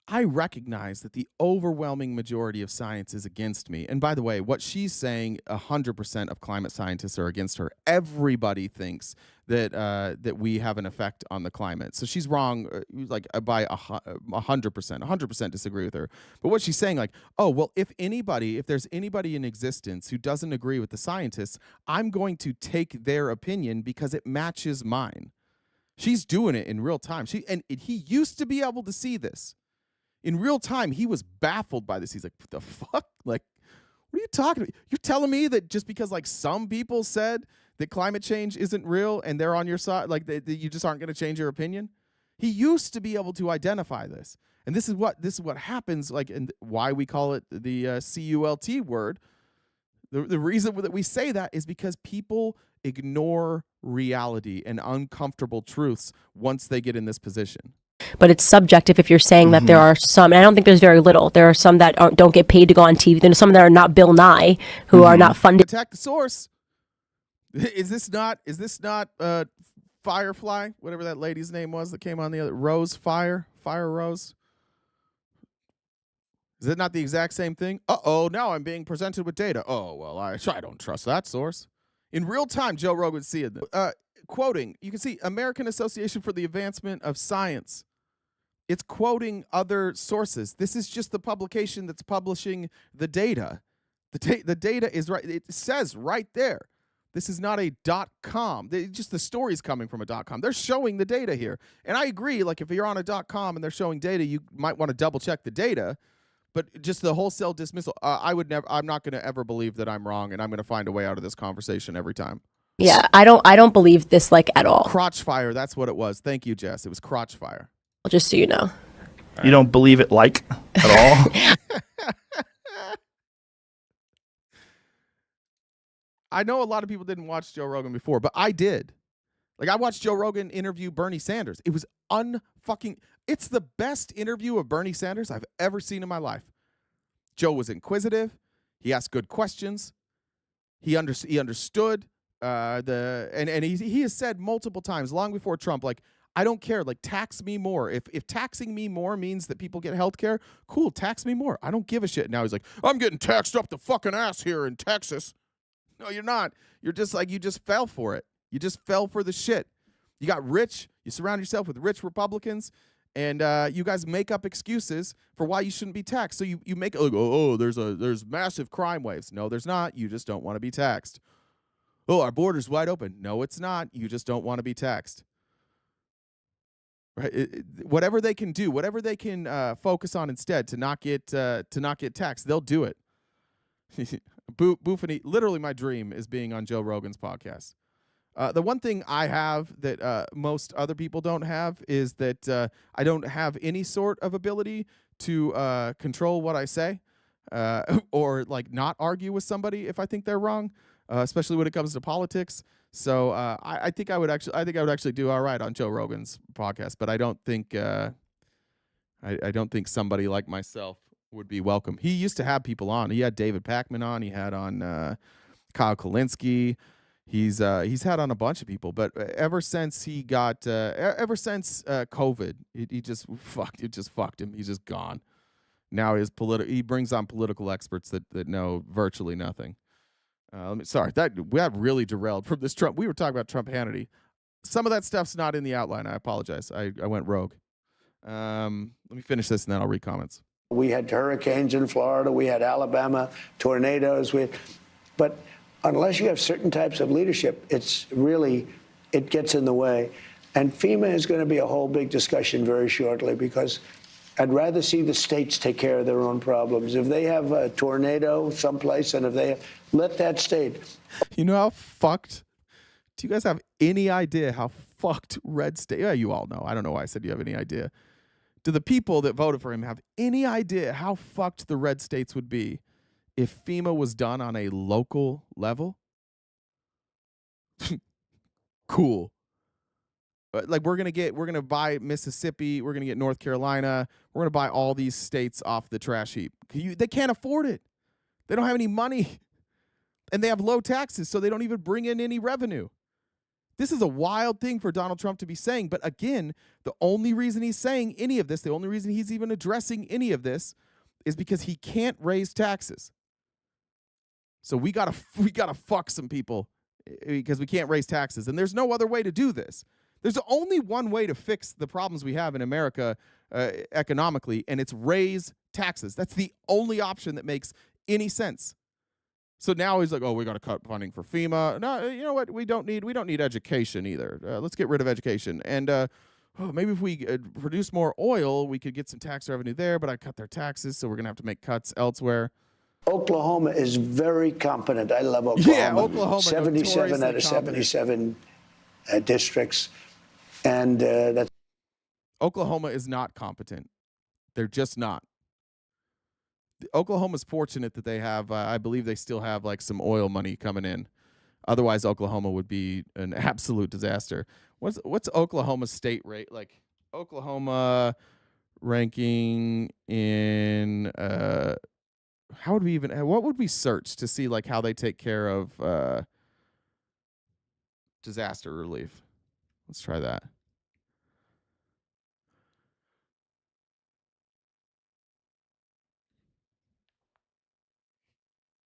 I recognize that the overwhelming majority of science is against me. And by the way, what she's saying, 100% of climate scientists are against her. Everybody thinks that that we have an effect on the climate. So she's wrong, like by 100%. 100% disagree with her. But what she's saying, like, oh, well, if there's anybody in existence who doesn't agree with the scientists, I'm going to take their opinion because it matches mine. She's doing it in real time. He used to be able to see this. In real time, he was baffled by this. He's like, what the fuck? Like, what are you talking about? You're telling me that just because like some people said that climate change isn't real and they're on your side, like that you just aren't going to change your opinion? He used to be able to identify this. And this is what happens, like, and why we call it the CULT word. The reason that we say that is because people ignore reality and uncomfortable truths once they get in this position. But it's subjective if you're saying that there are some, and I don't think there's very little. There are some that don't get paid to go on TV. There's some that are not Bill Nye, who are not funded. Attack the source. Is this not Firefly, whatever that lady's name was that came on the other Fire Rose? Is it not the exact same thing? Now I'm being presented with data. Oh, well, I don't trust that source. In real time, Joe Rogan would see it. Quoting, you can see American Association for the Advancement of Science. It's quoting other sources. This is just the publication that's publishing the data. The data is right. It says right there. This is not a .com. Just the story's coming from a .com. They're showing the data here. And I agree, like if you're on a .com and they're showing data, you might want to double check the data. But just the wholesale dismissal, I'm not going to ever believe that I'm wrong, and I'm going to find a way out of this conversation every time. Yeah, I don't believe this like at all. Crotch fire, that's what it was. Thank you, Jess. It was crotch fire. Just so you know. You don't believe it like at all? I know a lot of people didn't watch Joe Rogan before, but I did. Like, I watched Joe Rogan interview Bernie Sanders. It was it's the best interview of Bernie Sanders I've ever seen in my life. Joe was inquisitive. He asked good questions. He understood. He has said multiple times, long before Trump, like, I don't care, like, tax me more. If taxing me more means that people get health care, cool, tax me more. I don't give a shit. Now he's like, I'm getting taxed up the fucking ass here in Texas. No, you're not. You're just like, you just fell for it. You just fell for the shit. You got rich. You surround yourself with rich Republicans, and you guys make up excuses for why you shouldn't be taxed. So you make it like, there's massive crime waves. No, there's not. You just don't want to be taxed. Oh, our border's wide open. No, it's not. You just don't want to be taxed. Right? Whatever they can do, whatever they can focus on instead to not get taxed, they'll do it. Boofany, literally my dream is being on Joe Rogan's podcast. The one thing I have that most other people don't have is that I don't have any sort of ability to control what I say or like not argue with somebody if I think they're wrong. Especially when it comes to politics. So I think I would actually do all right on Joe Rogan's podcast, but I don't think I don't think somebody like myself would be welcome. He used to have people on. He had David Pakman on. He had on Kyle Kulinski. He's had on a bunch of people, but ever since he got COVID, he just fucked him. He's just gone. Now he brings on political experts that know virtually nothing. We have really derailed from this Trump. We were talking about Trump Hannity. Some of that stuff's not in the outline. I apologize. I went rogue. Let me finish this and then I'll read comments. We had hurricanes in Florida. We had Alabama tornadoes. But unless you have certain types of leadership, it gets in the way. And FEMA is going to be a whole big discussion very shortly because I'd rather see the states take care of their own problems. If they have a tornado someplace and let that state. You know how fucked? Do you guys have any idea how fucked red state? Yeah, you all know. I don't know why I said you have any idea. Do the people that voted for him have any idea how fucked the red states would be if FEMA was done on a local level? Cool. Like we're gonna buy Mississippi, we're gonna get North Carolina, we're gonna buy all these states off the trash heap. They can't afford it. They don't have any money, and they have low taxes, so they don't even bring in any revenue. This is a wild thing for Donald Trump to be saying. But again, the only reason he's saying any of this, the only reason he's even addressing any of this is because he can't raise taxes. So we gotta fuck some people because we can't raise taxes. And there's no other way to do this. There's only one way to fix the problems we have in America economically, and it's raise taxes. That's the only option that makes any sense. So now he's like, oh, we got to cut funding for FEMA. No, you know what? We don't need education either. Let's get rid of education. And maybe if we produce more oil, we could get some tax revenue there, but I cut their taxes, so we're going to have to make cuts elsewhere. Oklahoma is very competent. I love Oklahoma. Yeah, Oklahoma. 77 out of 77 districts. And that's Oklahoma is not competent. They're just not. Oklahoma's fortunate that they have, I believe they still have like some oil money coming in. Otherwise, Oklahoma would be an absolute disaster. What's Oklahoma's state rate? Like Oklahoma ranking in, what would we search to see like how they take care of disaster relief? Let's try that.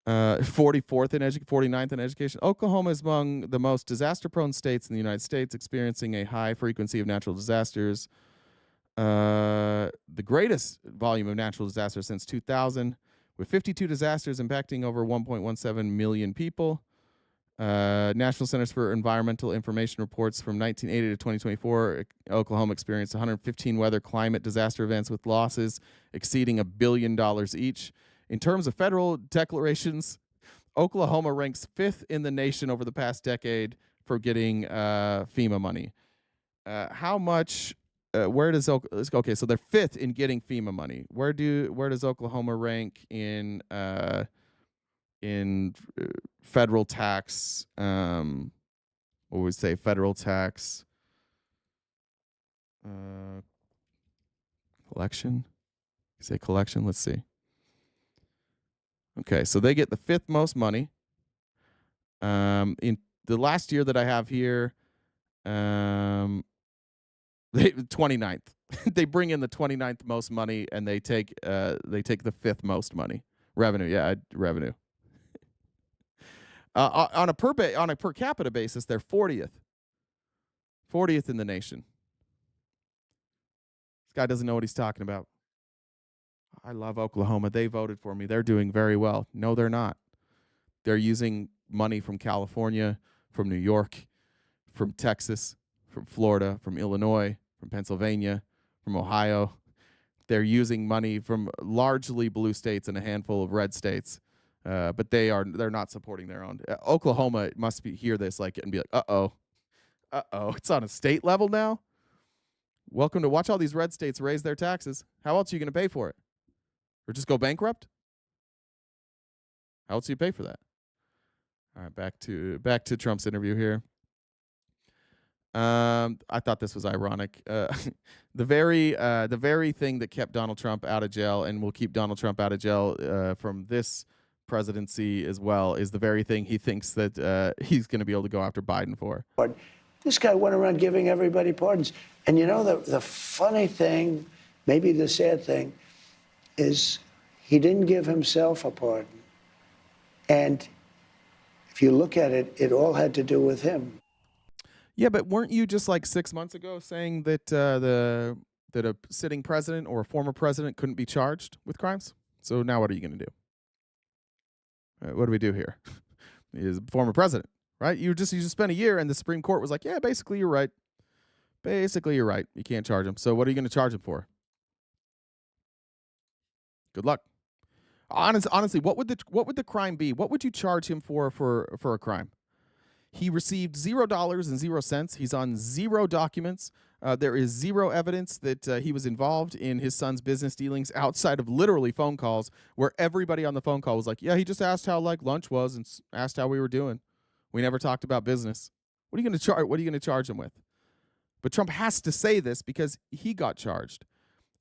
49th in education. Oklahoma is among the most disaster-prone states in the United States, experiencing a high frequency of natural disasters. The greatest volume of natural disasters since 2000, with 52 disasters impacting over 1.17 million people. National Centers for Environmental Information reports from 1980 to 2024, Oklahoma experienced 115 weather climate disaster events with losses exceeding $1 billion each. In terms of federal declarations, Oklahoma ranks 5th in the nation over the past decade for getting FEMA money. How much? Where does okay? So they're 5th in getting FEMA money. Where does Oklahoma rank in federal tax? What would we say? Federal tax collection. You say collection. Let's see. Okay, so they get the 5th most money. In the last year that I have here, they 29th. They bring in the 29th most money, and they take the 5th most money revenue. Yeah, revenue. On a per capita basis, they're 40th in the nation. This guy doesn't know what he's talking about. I love Oklahoma. They voted for me. They're doing very well. No, they're not. They're using money from California, from New York, from Texas, from Florida, from Illinois, from Pennsylvania, from Ohio. They're using money from largely blue states and a handful of red states, but they're not supporting their own. Oklahoma must hear this and be like, uh-oh, it's on a state level now? Welcome to watch all these red states raise their taxes. How else are you going to pay for it? Or just go bankrupt? How else do you pay for that? All right, back to Trump's interview here. I thought this was ironic. The very thing that kept Donald Trump out of jail and will keep Donald Trump out of jail from this presidency as well is the very thing he thinks that he's going to be able to go after Biden for. This guy went around giving everybody pardons. And you know, the funny thing, maybe the sad thing, is he didn't give himself a pardon. And if you look at it, it all had to do with him. Yeah, but weren't you just like 6 months ago saying that that a sitting president or a former president couldn't be charged with crimes? So now what are you going to do? What do we do here? He's a former president, right? You just spent a year and the Supreme Court was like, yeah, basically you're right. Basically you're right. You can't charge him. So what are you going to charge him for? Good luck. Honestly, what would the crime be? What would you charge him for a crime? He received $0.00. He's on 0 documents. There is 0 evidence that he was involved in his son's business dealings outside of literally phone calls where everybody on the phone call was like, yeah, he just asked how lunch was and asked how we were doing. We never talked about business. What are you going to charge? What are you going to charge him with? But Trump has to say this because he got charged.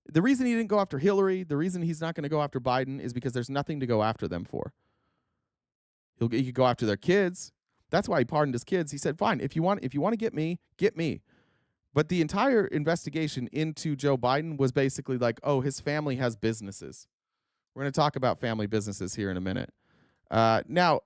The reason he didn't go after Hillary, the reason he's not going to go after Biden is because there's nothing to go after them for. He could go after their kids. That's why he pardoned his kids. He said, fine, if you want to get me, get me. But the entire investigation into Joe Biden was basically like, oh, his family has businesses. We're going to talk about family businesses here in a minute. Now,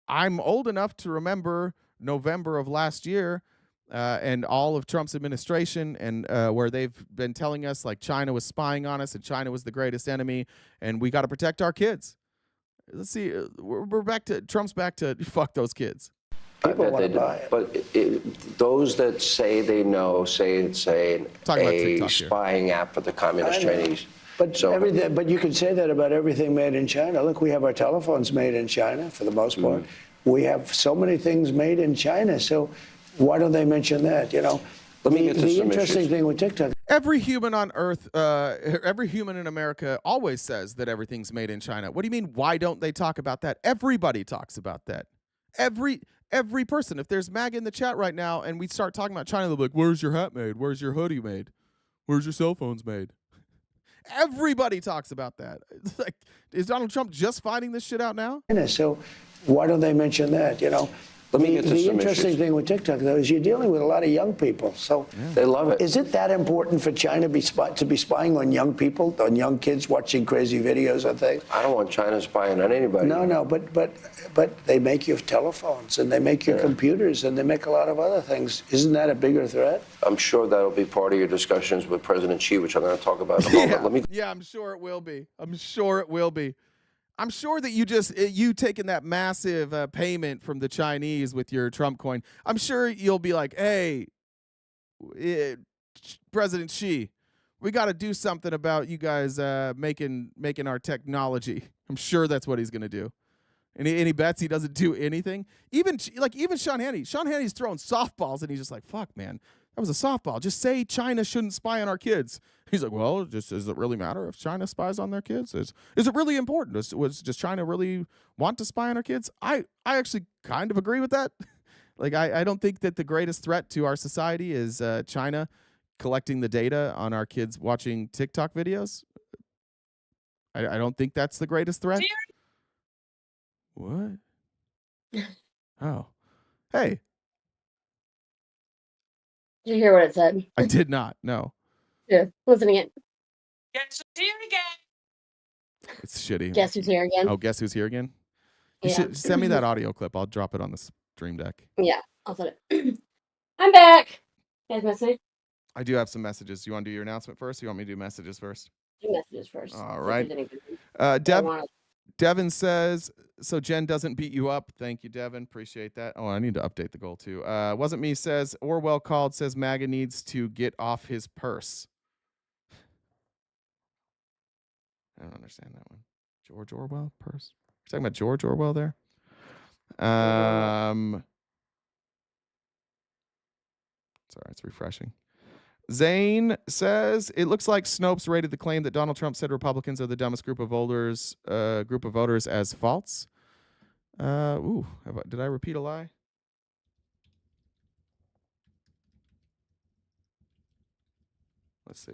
I'm old enough to remember November of last year and all of Trump's administration, and where they've been telling us like China was spying on us and China was the greatest enemy and we got to protect our kids. Let's see. We're back to Trump's back to fuck those kids. People want to buy it. But those that say they know say it's a spying app for the communist Chinese. But but you can say that about everything made in China. Look, we have our telephones made in China for the most part. We have so many things made in China. So why don't they mention that? You know, let me get to the some interesting issues. thing with TikTok. Every human on Earth, every human in America always says that everything's made in China. What do you mean? Why don't they talk about that? Everybody talks about that. Every person. If there's MAGA in the chat right now and we start talking about China, they'll be like, where's your hat made? Where's your hoodie made? Where's your cell phones made? Everybody talks about that. It's like, is Donald Trump just finding this shit out now? So why don't they mention that? You know, Let me get to the some interesting issues. thing with TikTok, though, is you're dealing with a lot of young people. So They love it. is it that important for China to be spying on young people, on young kids watching crazy videos and things? I don't want China spying on anybody. No, but they make your telephones and they make your computers and they make a lot of other things. Isn't that a bigger threat? I'm sure that'll be part of your discussions with President Xi, which I'm going to talk about in a moment. I'm sure it will be. I'm sure it will be. I'm sure that you taking that massive payment from the Chinese with your Trump coin, I'm sure you'll be like, hey, President Xi, we got to do something about you guys making our technology. I'm sure that's what he's going to do. And he bets he doesn't do anything. Even Sean Hannity. Sean Hannity's throwing softballs, and he's just like, fuck, man. That was a softball. Just say China shouldn't spy on our kids. He's like, well, does it really matter if China spies on their kids? Is it really important? Does China really want to spy on our kids? I actually kind of agree with that. Like, I don't think that the greatest threat to our society is China collecting the data on our kids watching TikTok videos. I don't think that's the greatest threat. What? Oh. Hey. Did you hear what it said? I did not. No. Yeah, listen again. Guess who's here again? It's shitty. Guess who's here again? Oh, guess who's here again? You Yeah. should send me that audio clip. I'll drop it on the stream deck. Yeah, I'll send it. I'm back. You guys miss me? I do have some messages. Do you want to do your announcement first? Or you want me to do messages first? Do messages first. All See if right. there's anything. Devin says, so Jen doesn't beat you up. Thank you, Devin. Appreciate that. Oh, I need to update the goal too. Wasn't me says, Orwell called, says MAGA needs to get off his purse. I don't understand that one. George Orwell, purse? You're talking about George Orwell there? Sorry, it's refreshing. Zane says, it looks like Snopes rated the claim that Donald Trump said Republicans are the dumbest group of voters as false. Did I repeat a lie? Let's see.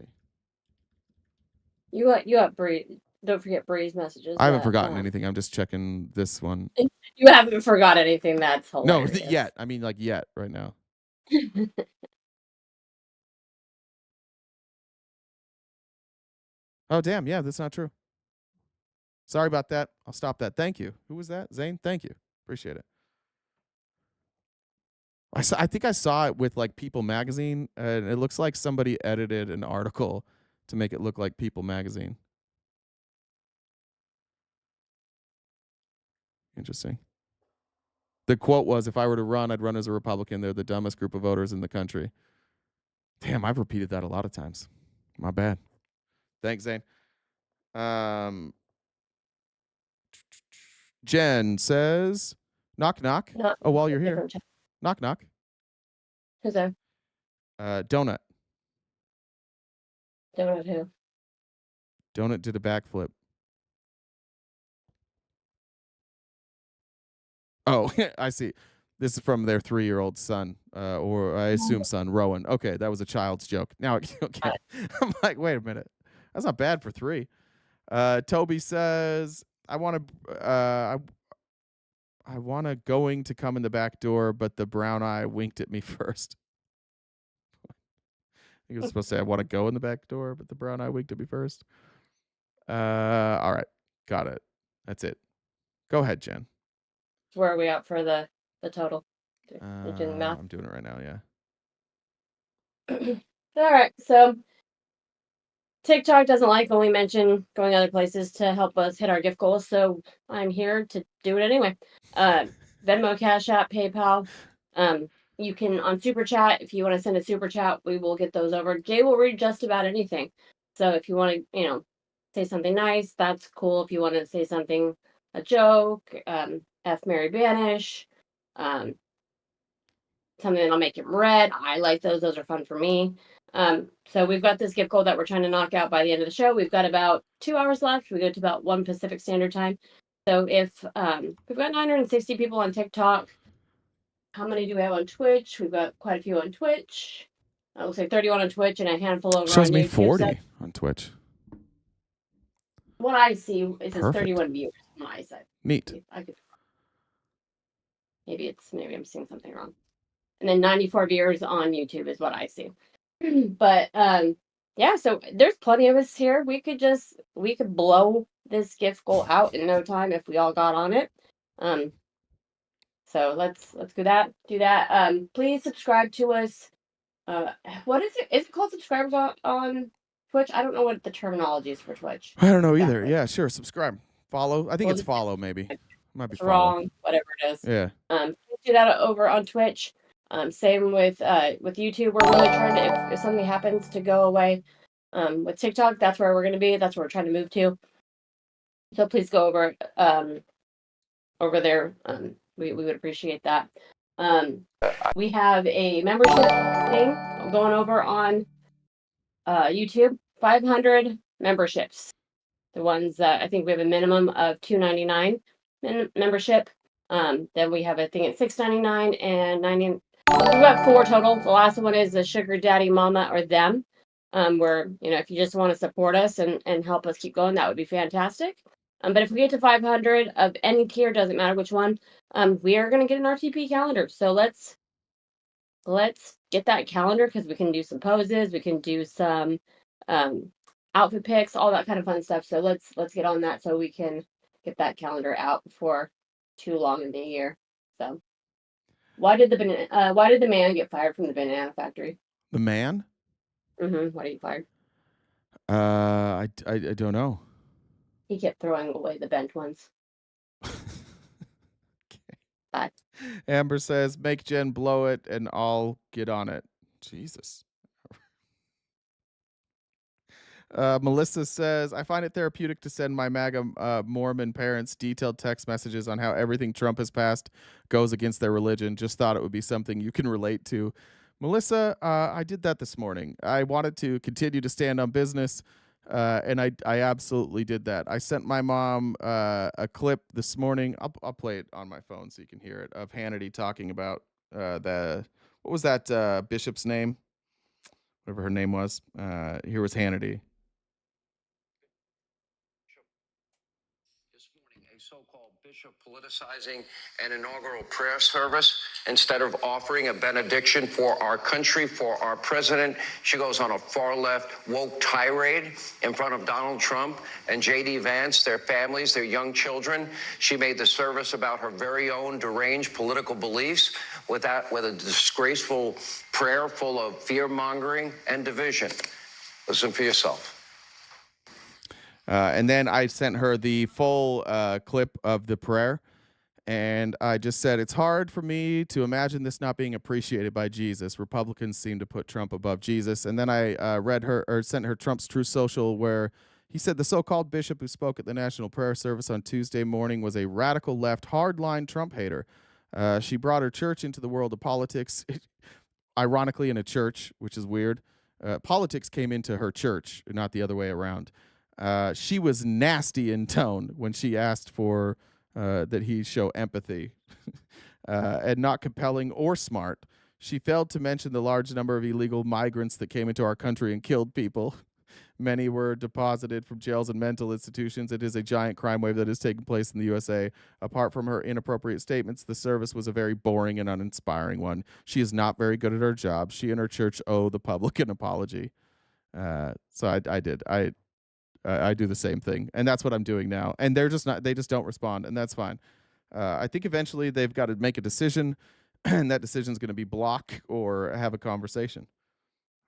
You got Bree. Don't forget Bree's messages. I haven't forgotten anything. I'm just checking this one. You haven't forgot anything. That's hilarious. No, yet. I mean, like yet right now. Oh, damn. Yeah, that's not true. Sorry about that. I'll stop that. Thank you. Who was that? Zane? Thank you. Appreciate it. I think I saw it with like People Magazine, and it looks like somebody edited an article to make it look like People Magazine. Interesting. The quote was, if I were to run, I'd run as a Republican. They're the dumbest group of voters in the country. Damn, I've repeated that a lot of times. My bad. Thanks, Zane. Jen says, knock, knock. Oh, while you're here. Knock, knock. Who's there? Donut. Donut who? Donut did a backflip. Oh, I see. This is from their 3-year-old son, or I assume son, Rowan. Okay, that was a child's joke. Now, okay. I'm like, wait a minute. That's not bad for 3. Toby says, I I wanna going to come in the back door, but the brown eye winked at me first. I think it was supposed to say I want to go in the back door, but the brown eye winked at me first. All right, got it. That's it. Go ahead, Jen. Where are we at for the total? You're doing the math. I'm doing it right now. Yeah. All right, so TikTok doesn't like when we mention going other places to help us hit our gift goals, so I'm here to do it anyway. Venmo, Cash App, PayPal. You can on Super Chat, if you want to send a Super Chat, we will get those over. Jay will read just about anything. So if you want to, say something nice, that's cool. If you want to say something, a joke, F Mary Banish, something that'll make him red. I like those. Those are fun for me. So we've got this gift goal that we're trying to knock out by the end of the show. We've got about 2 hours left. We go to about 1 Pacific Standard Time. So if we've got 960 people on TikTok, how many do we have on Twitch? We've got quite a few on Twitch. It looks like 31 on Twitch and a handful over Shows on me YouTube. 40 So on Twitch. what I see, it says Perfect. 31 viewers on my side. Neat. Maybe I'm seeing something wrong. And then 94 viewers on YouTube is what I see. But yeah, so there's plenty of us here. We could blow this gift goal out in no time if we all got on it. So let's do that. Please subscribe to us. What is it? Is it called subscribers on Twitch? I don't know what the terminology is for Twitch. I don't know either. Yeah, sure. Subscribe. Follow. I think it's follow, maybe. Might be follow. Wrong, whatever it is. Yeah. Please do that over on Twitch. Same with YouTube. We're really trying to, if something happens to go away, with TikTok, that's where we're going to be. That's where we're trying to move to. So please go over there. We would appreciate that. We have a membership thing going over on YouTube. 500 memberships. The ones that I think we have a minimum of $2.99 membership. Then we have a thing at $6.99 and $90. We've got 4 total. The last one is the Sugar Daddy Mama or Them. Where if you just want to support us and help us keep going, that would be fantastic. But if we get to 500 of any tier, doesn't matter which one, we are going to get an RTP calendar. So let's get that calendar because we can do some poses, we can do some outfit picks, all that kind of fun stuff. So let's get on that so we can get that calendar out before too long in the year. So why did the man get fired from the banana factory? The man? Mm-hmm. Why did he fired? I don't know. He kept throwing away the bent ones. Bye. Amber says, make Jen blow it and I'll get on it. Jesus. Melissa says, I find it therapeutic to send my MAGA Mormon parents detailed text messages on how everything Trump has passed goes against their religion. Just thought it would be something you can relate to. Melissa, I did that this morning. I wanted to continue to stand on business, and I absolutely did that. I sent my mom a clip this morning. I'll play it on my phone so you can hear it, of Hannity talking about what was that bishop's name? Whatever her name was. Here was Hannity. So-called bishop politicizing an inaugural prayer service instead of offering a benediction for our country, for our president. She goes on a far-left woke tirade in front of Donald Trump and J.D. Vance, their families, their young children. She made the service about her very own deranged political beliefs with a disgraceful prayer full of fear-mongering and division. Listen for yourself. And then I sent her the full clip of the prayer. And I just said, it's hard for me to imagine this not being appreciated by Jesus. Republicans seem to put Trump above Jesus. And then I sent her Trump's True Social, where he said the so-called bishop who spoke at the National Prayer Service on Tuesday morning was a radical left hardline Trump hater. She brought her church into the world of politics, ironically in a church, which is weird. Politics came into her church, not the other way around. She was nasty in tone when she asked for that he show empathy and not compelling or smart. She failed to mention the large number of illegal migrants that came into our country and killed people. Many were deposited from jails and mental institutions. It is a giant crime wave that is taking place in the USA. Apart from her inappropriate statements, the service was a very boring and uninspiring one. She is not very good at her job. She and her church owe the public an apology. So I did. I do the same thing, and that's what I'm doing now. And they're just not. They just don't respond, and that's fine. I think eventually they've got to make a decision, and that decision is going to be block or have a conversation.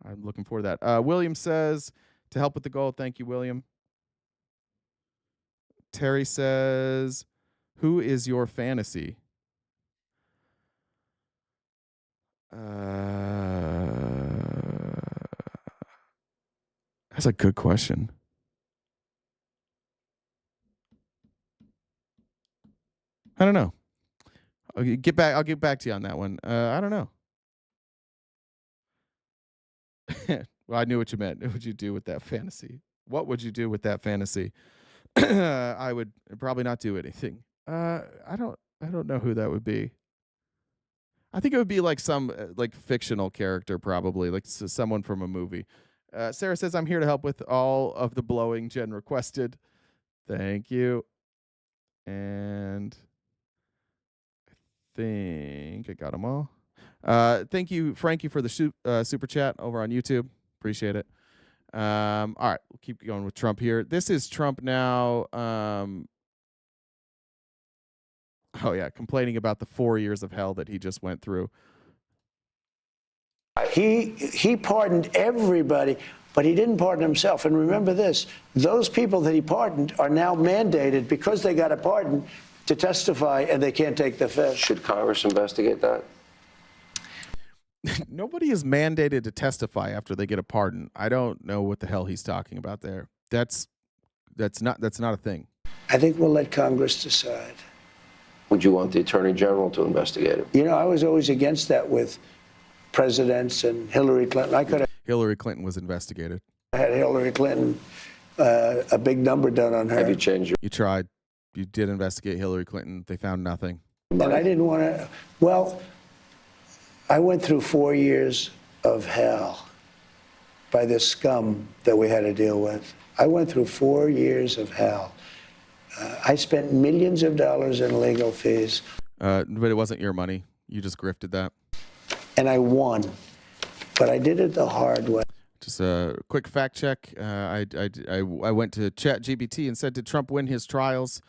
I'm looking for that. William says, to help with the goal, thank you, William. Terry says, who is your fantasy? That's a good question. I don't know. I'll get back to you on that one. I don't know. Well, I knew what you meant. What would you do with that fantasy? What would you do with that fantasy? I would probably not do anything. I don't know who that would be. I think it would be like some like fictional character, probably like someone from a movie. Sarah says, I'm here to help with all of the blowing Jen requested. Thank you. And I think I got them all. Thank you, Frankie, for the super chat over on YouTube. Appreciate it. All right, we'll keep going with Trump here. This is Trump now. Oh yeah, complaining about the 4 years of hell that he just went through. He pardoned everybody, but he didn't pardon himself. And remember this, those people that he pardoned are now mandated, because they got a pardon, to testify, and they can't take the fifth. Should Congress investigate that? Nobody is mandated to testify after they get a pardon. I don't know what the hell he's talking about there. That's not a thing. I think we'll let Congress decide. Would you want the Attorney General to investigate it? You know, I was always against that with presidents and Hillary Clinton. Hillary Clinton was investigated. I had Hillary Clinton, a big number done on her. Have you changed your... You tried. You did investigate Hillary Clinton. They found nothing. And I didn't want to... Well, I went through 4 years of hell by this scum that we had to deal with. I went through 4 years of hell. I spent millions of dollars in legal fees. But it wasn't your money. You just grifted that. And I won. But I did it the hard way. Just a quick fact check. I went to ChatGPT and said, did Trump win his trials?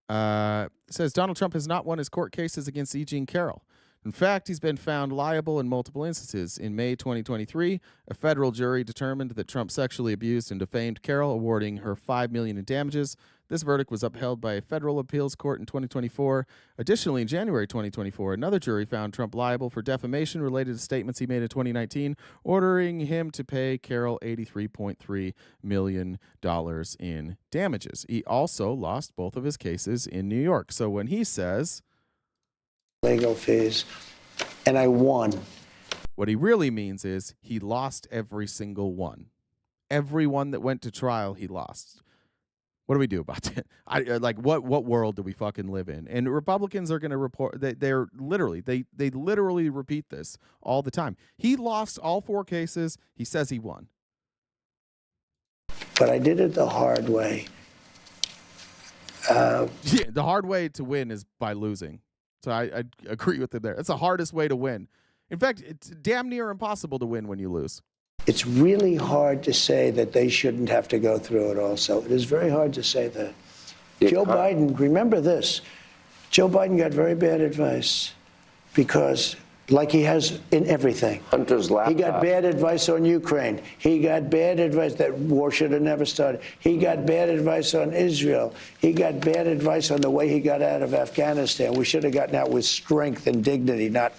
It says Donald Trump has not won his court cases against E. Jean Carroll. In fact, he's been found liable in multiple instances. In May 2023, a federal jury determined that Trump sexually abused and defamed Carroll, awarding her $5 million in damages. This verdict was upheld by a federal appeals court in 2024. Additionally, in January 2024, another jury found Trump liable for defamation related to statements he made in 2019, ordering him to pay Carroll $83.3 million in damages. He also lost both of his cases in New York. So when he says... legal fees, and I won. What he really means is he lost every single one. Every one that went to trial, he lost. What do we do about that? What world do we fucking live in? And Republicans are going to report they literally repeat this all the time. He lost all 4 cases. He says he won. But I did it the hard way. Yeah, the hard way to win is by losing. So I agree with him there. It's the hardest way to win. In fact, it's damn near impossible to win when you lose. It's really hard to say that they shouldn't have to go through it also. It is very hard to say that. Joe Biden, remember this, Joe Biden got very bad advice because, like he has in everything. Hunter's laptop. He got bad advice on Ukraine. He got bad advice that war should have never started. He got bad advice on Israel. He got bad advice on the way he got out of Afghanistan. We should have gotten out with strength and dignity, not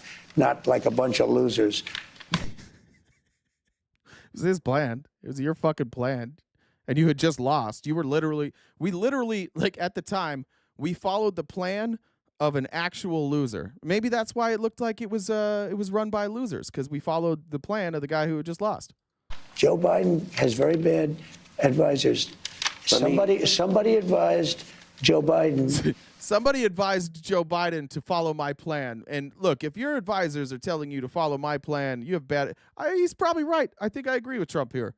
like a bunch of losers. It was his plan. It was your fucking plan. And you had just lost. We literally, like at the time, we followed the plan of an actual loser. Maybe that's why it looked like it was run by losers, because we followed the plan of the guy who had just lost. Joe Biden has very bad advisors. Somebody advised Joe Biden. Somebody advised Joe Biden to follow my plan. And look, if your advisors are telling you to follow my plan, you have bad... he's probably right. I think I agree with Trump here.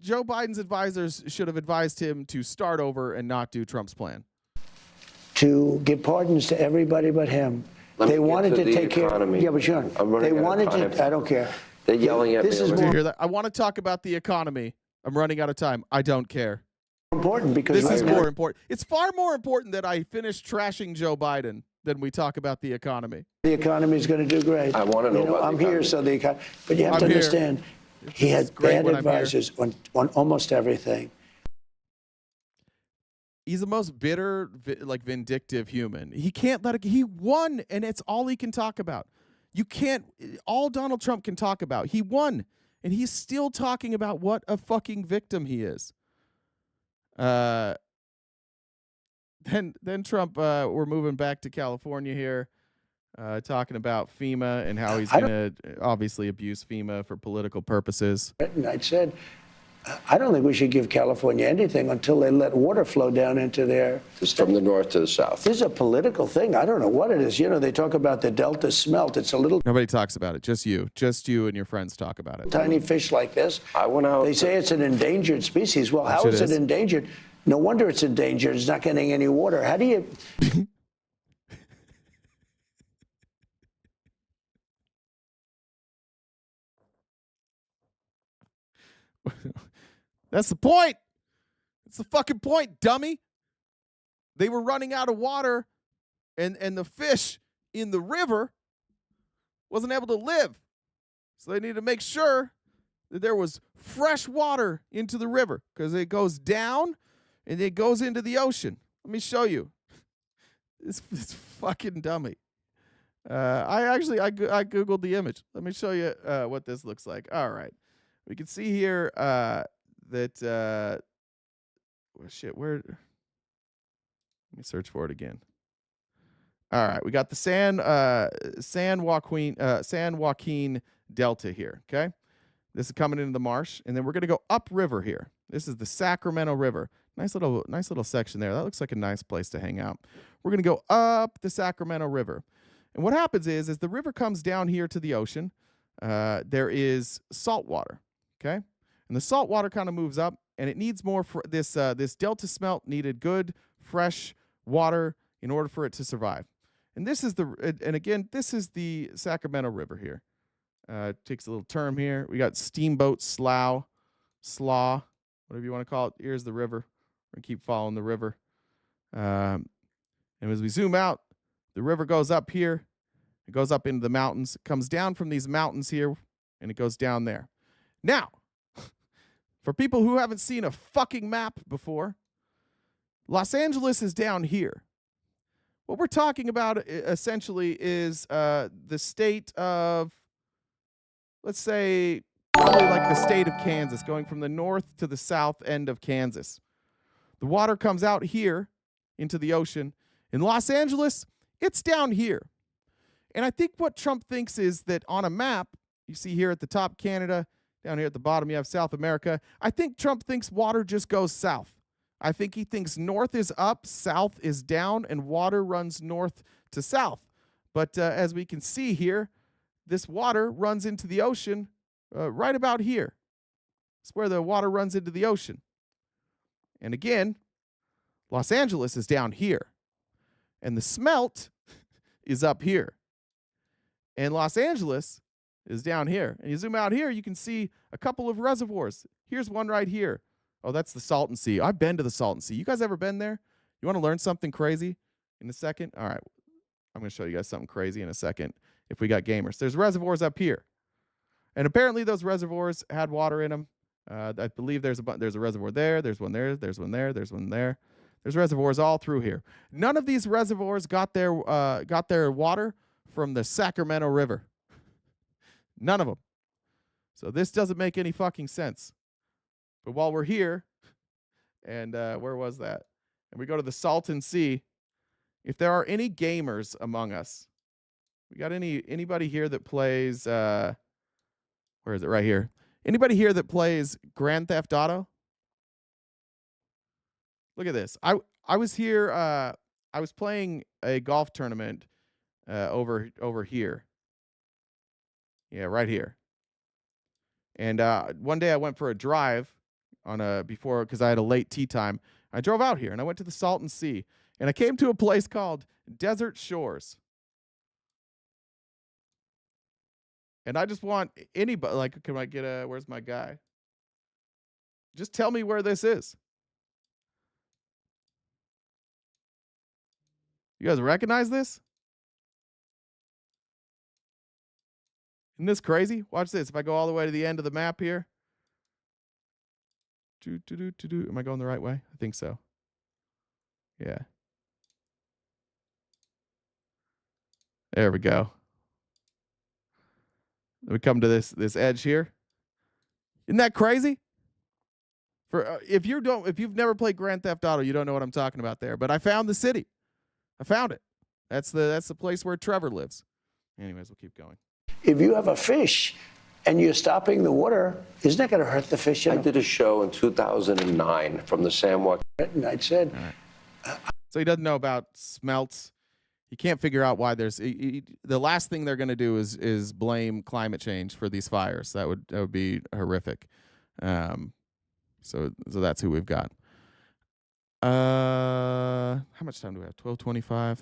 Joe Biden's advisors should have advised him to start over and not do Trump's plan. To give pardons to everybody but him. They wanted to take care of. Yeah, but Sean, they wanted to. I don't care. They're yelling at me. This is Do you more hear that? I want to talk about the economy. I'm running out of time. I don't care. important because This is right now- more important. It's far more important that I finish trashing Joe Biden than we talk about the economy. The economy is going to do great. I want to know about I'm the here, economy. so the economy. But you have I'm to here. understand, he This has is great bad when I'm here. advisors on almost everything. He's the most bitter, like vindictive human. He can't let it. He won, and it's all he can talk about. You can't. All Donald Trump can talk about. He won, and he's still talking about what a fucking victim he is. Then Trump. We're moving back to California here, talking about FEMA and how he's going to obviously abuse FEMA for political purposes. And I said, I don't think we should give California anything until they let water flow down into there. It's from the north to the south. This is a political thing. I don't know what it is. You know, they talk about the Delta smelt. It's a little Nobody talks about it. Just you and your friends talk about it. tiny fish like this. I went out. They say it's an endangered species. Well, how Which is it it is. endangered? No wonder it's endangered. It's not getting any water. How do you? That's the point. It's the fucking point, dummy. They were running out of water, and the fish in the river wasn't able to live. So they needed to make sure that there was fresh water into the river because it goes down and it goes into the ocean. Let me show you. It's fucking dummy. I Googled the image. Let me show you what this looks like. All right. We can see here that shit, where? Let me search for it again. All right, we got the San Joaquin Delta here. Okay, this is coming into the marsh, and then we're gonna go upriver here. This is the Sacramento River. Nice little section there. That looks like a nice place to hang out. We're gonna go up the Sacramento River, and what happens is the river comes down here to the ocean. There is salt water. Okay, and the salt water kind of moves up, and it needs more. This Delta smelt needed good fresh water in order for it to survive. And this is this is the Sacramento River here. Takes a little turn here. We got steamboat slough, whatever you want to call it. Here's the river. We're gonna keep following the river. And as we zoom out, the river goes up here. It goes up into the mountains. It comes down from these mountains here, and it goes down there. Now, for people who haven't seen a fucking map before, Los Angeles is down here. What we're talking about essentially is the state of, let's say, probably like the state of Kansas, going from the north to the south end of Kansas. The water comes out here into the ocean. In Los Angeles, it's down here. And I think what Trump thinks is that on a map, you see here at the top Canada, down here at the bottom you have South America. I think Trump thinks water just goes south. I think he thinks north is up, south is down, and water runs north to south. But as we can see here, this water runs into the ocean right about here. It's where the water runs into the ocean. And again, Los Angeles is down here. And the smelt is up here. And Los Angeles is down here. And you zoom out here, you can see a couple of reservoirs. Here's one right here. Oh, that's the Salton Sea. I've been to the Salton Sea. You guys ever been there? You want to learn something crazy in a second? All right. I'm going to show you guys something crazy in a second if we got gamers. There's reservoirs up here. And apparently those reservoirs had water in them. I believe there's a reservoir there. There's one there. There's one there. There's one there. There's reservoirs all through here. None of these reservoirs got their water from the Sacramento River. None of them. So this doesn't make any fucking sense. But while we're here, and where was that? And we go to the Salton Sea. If there are any gamers among us, we got anybody here that plays? Where is it? Right here. Anybody here that plays Grand Theft Auto? Look at this. I was here. I was playing a golf tournament over here. Yeah, right here. And one day I went for a drive before because I had a late tea time. I drove out here and I went to the Salton Sea and I came to a place called Desert Shores. And I just want anybody, like, can I get where's my guy? Just tell me where this is. You guys recognize this? Isn't this crazy? Watch this. If I go all the way to the end of the map here. Am I going the right way? I think so. Yeah. There we go. We come to this edge here. Isn't that crazy? For if you've never played Grand Theft Auto, you don't know what I'm talking about there. But I found the city. I found it. That's the place where Trevor lives. Anyways, we'll keep going. If you have a fish and you're stopping the water, isn't that going to hurt the fish? I did a show in 2009 from the San Joaquin. And I said, so he doesn't know about smelts. He can't figure out why there's the last thing they're going to do is blame climate change for these fires. That would be horrific. So that's who we've got. How much time do we have? 12:25.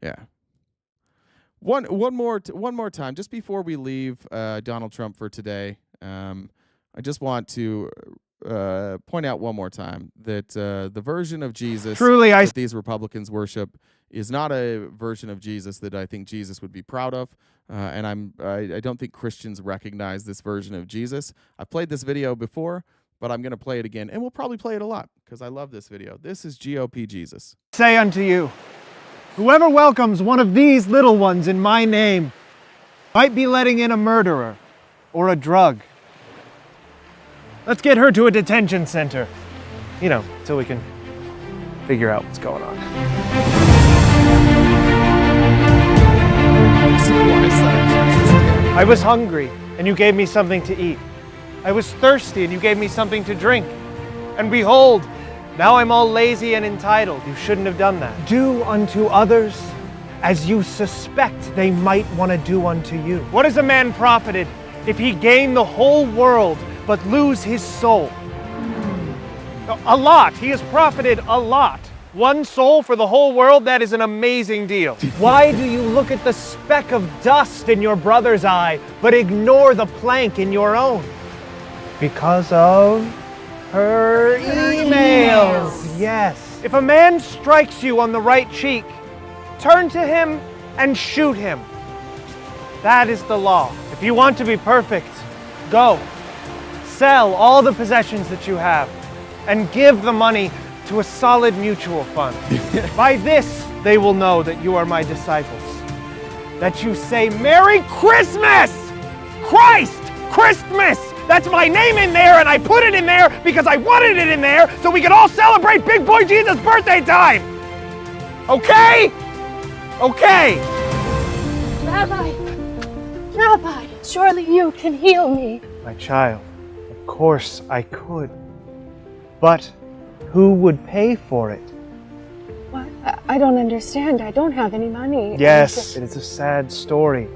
Yeah. One more time, just before we leave Donald Trump for today. I just want to point out one more time that the version of Jesus that these Republicans worship is not a version of Jesus that I think Jesus would be proud of, and I don't think Christians recognize this version of Jesus. I've played this video before, but I'm going to play it again, and we'll probably play it a lot because I love this video. This is GOP Jesus. Say unto you, whoever welcomes one of these little ones in my name might be letting in a murderer or a drug. Let's get her to a detention center, till we can figure out what's going on. I was hungry, and you gave me something to eat. I was thirsty, and you gave me something to drink. And behold, now I'm all lazy and entitled. You shouldn't have done that. Do unto others as you suspect they might want to do unto you. What is a man profited if he gain the whole world but lose his soul? A lot. He has profited a lot. One soul for the whole world, that is an amazing deal. Why do you look at the speck of dust in your brother's eye but ignore the plank in your own? Because of her emails. Yes. If a man strikes you on the right cheek, turn to him and shoot him. That is the law. If you want to be perfect, go. Sell all the possessions that you have and give the money to a solid mutual fund. By this, they will know that you are my disciples. That you say, Merry Christmas! Christ! Christmas! That's my name in there, and I put it in there because I wanted it in there so we could all celebrate Big Boy Jesus' birthday time! Okay? Okay. Rabbi, surely you can heal me. My child, of course I could. But who would pay for it? What? I don't understand. I don't have any money. Yes, it is a sad story,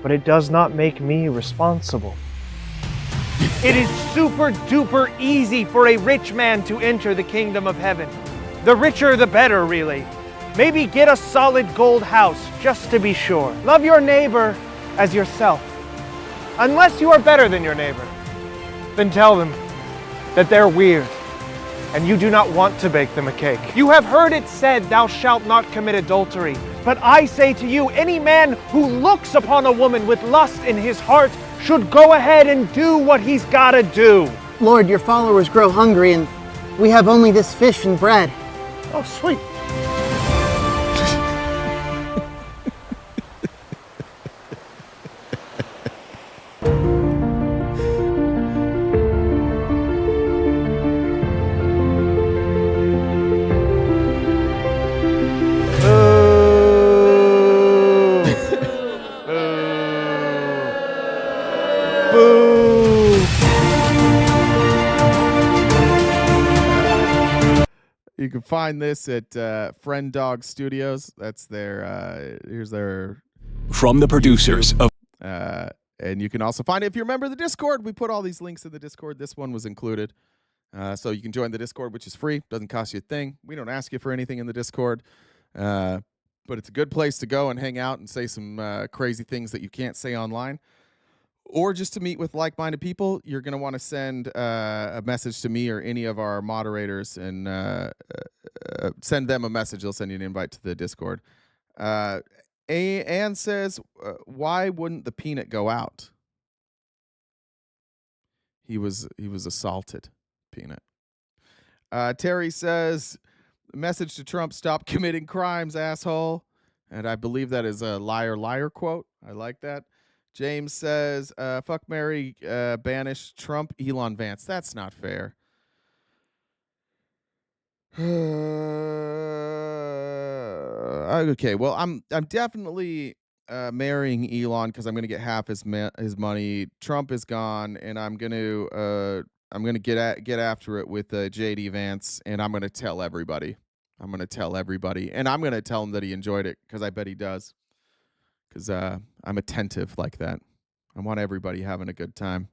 but it does not make me responsible. It is super duper easy for a rich man to enter the kingdom of heaven. The richer, the better, really. Maybe get a solid gold house, just to be sure. Love your neighbor as yourself. Unless you are better than your neighbor, then tell them that they're weird and you do not want to bake them a cake. You have heard it said, thou shalt not commit adultery. But I say to you, any man who looks upon a woman with lust in his heart should go ahead and do what he's gotta do. Lord, your followers grow hungry and we have only this fish and bread. Oh, sweet. You can find this at Friend Dog Studios. That's their here's their from the producers of and you can also find it if you remember the Discord. We put all these links in the Discord. This one was included. So you can join the Discord, which is free. Doesn't cost you a thing. We don't ask you for anything in the Discord. But it's a good place to go and hang out and say some crazy things that you can't say online. Or just to meet with like-minded people. You're going to want to send a message to me or any of our moderators and send them a message. They'll send you an invite to the Discord. Anne says, why wouldn't the peanut go out? He was assaulted, peanut. Terry says, message to Trump, stop committing crimes, asshole. And I believe that is a liar, liar quote. I like that. James says, fuck Mary, banish Trump, Elon Vance. That's not fair. Okay, well, I'm definitely marrying Elon because I'm going to get half his money. Trump is gone, and I'm going to get after it with JD Vance, and I'm going to tell everybody. And I'm going to tell him that he enjoyed it because I bet he does. Because I'm attentive like that. I want everybody having a good time.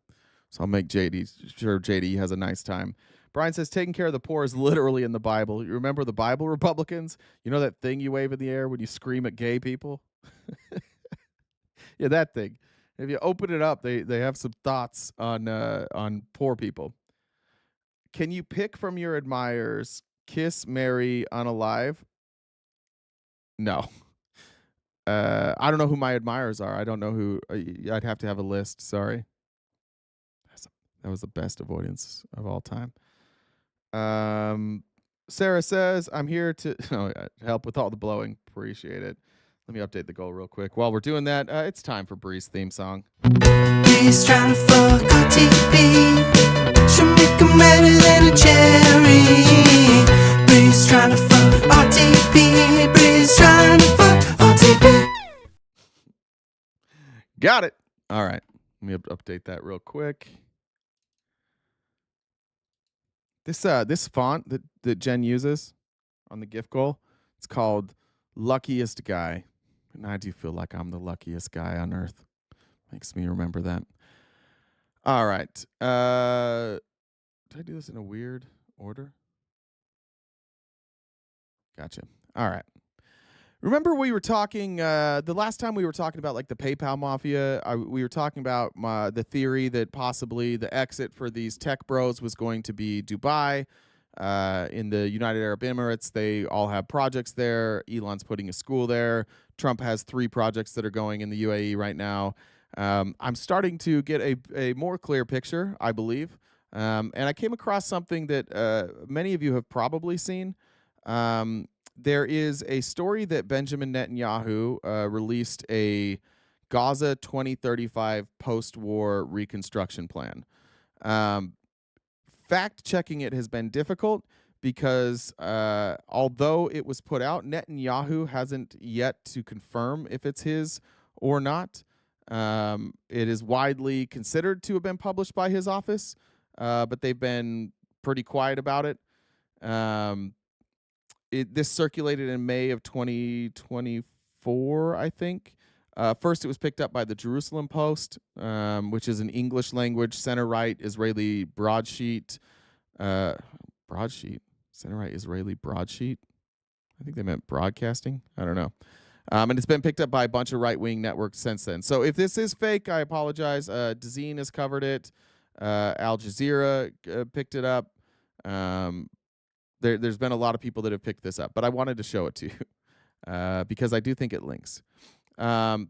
So I'll make sure JD has a nice time. Brian says, taking care of the poor is literally in the Bible. You remember the Bible, Republicans? You know that thing you wave in the air when you scream at gay people? Yeah, that thing. If you open it up, they have some thoughts on poor people. Can you pick from your admirers, kiss, marry, unalive? No. I don't know who my admirers are. I don't know who. I'd have to have a list. Sorry. That was the best avoidance of all time. Sarah says, I'm here to help with all the blowing. Appreciate it. Let me update the goal real quick. While we're doing that, it's time for Bree's theme song. Bree's trying to fuck RTP. She'll make him better than a cherry. Bree's trying to fuck RTP. Bree's trying to fuck RTP. Got it. All right. Let me update that real quick. This font that Jen uses on the gift goal, it's called Luckiest Guy. And I do feel like I'm the luckiest guy on earth. Makes me remember that. All right. Did I do this in a weird order? Gotcha. All right. Remember we were talking, the last time we were talking about like the PayPal mafia, we were talking about the theory that possibly the exit for these tech bros was going to be Dubai. In the United Arab Emirates, they all have projects there. Elon's putting a school there. Trump has 3 projects that are going in the UAE right now. I'm starting to get a more clear picture, I believe. And I came across something that many of you have probably seen. There is a story that Benjamin Netanyahu released a Gaza 2035 post-war reconstruction plan. Fact-checking it has been difficult because although it was put out, Netanyahu hasn't yet to confirm if it's his or not. It is widely considered to have been published by his office, but they've been pretty quiet about it. This circulated in May of 2024, I think. First, it was picked up by the Jerusalem Post, which is an English language center-right Israeli broadsheet. Center-right Israeli broadsheet? I think they meant broadcasting. I don't know. And it's been picked up by a bunch of right-wing networks since then. So if this is fake, I apologize. Dazeen has covered it. Al Jazeera picked it up. There's been a lot of people that have picked this up, but I wanted to show it to you because I do think it links. In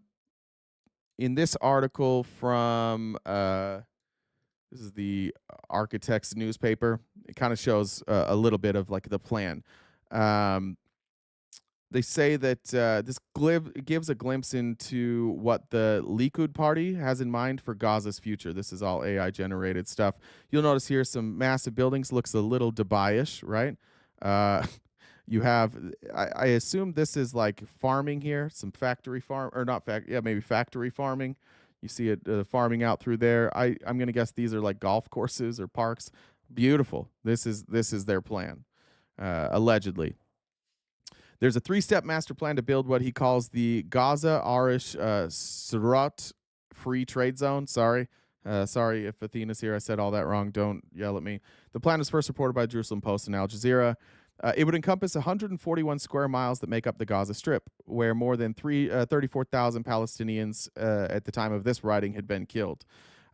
this article from, this is the Architects newspaper, it kind of shows a little bit of like the plan. They say that this gives a glimpse into what the Likud party has in mind for Gaza's future. This is all AI-generated stuff. You'll notice here some massive buildings. Looks a little Dubai-ish, right? You have, I assume this is like farming here, some factory farm, or not factory, yeah, maybe factory farming. You see it farming out through there. I'm going to guess these are like golf courses or parks. Beautiful. This is their plan, allegedly. There's a 3-step master plan to build what he calls the Gaza Arish Surat Free Trade Zone. Sorry, Sorry if Athena's here. I said all that wrong. Don't yell at me. The plan was first reported by Jerusalem Post and Al Jazeera. It would encompass 141 square miles that make up the Gaza Strip, where more than 34,000 Palestinians at the time of this writing had been killed.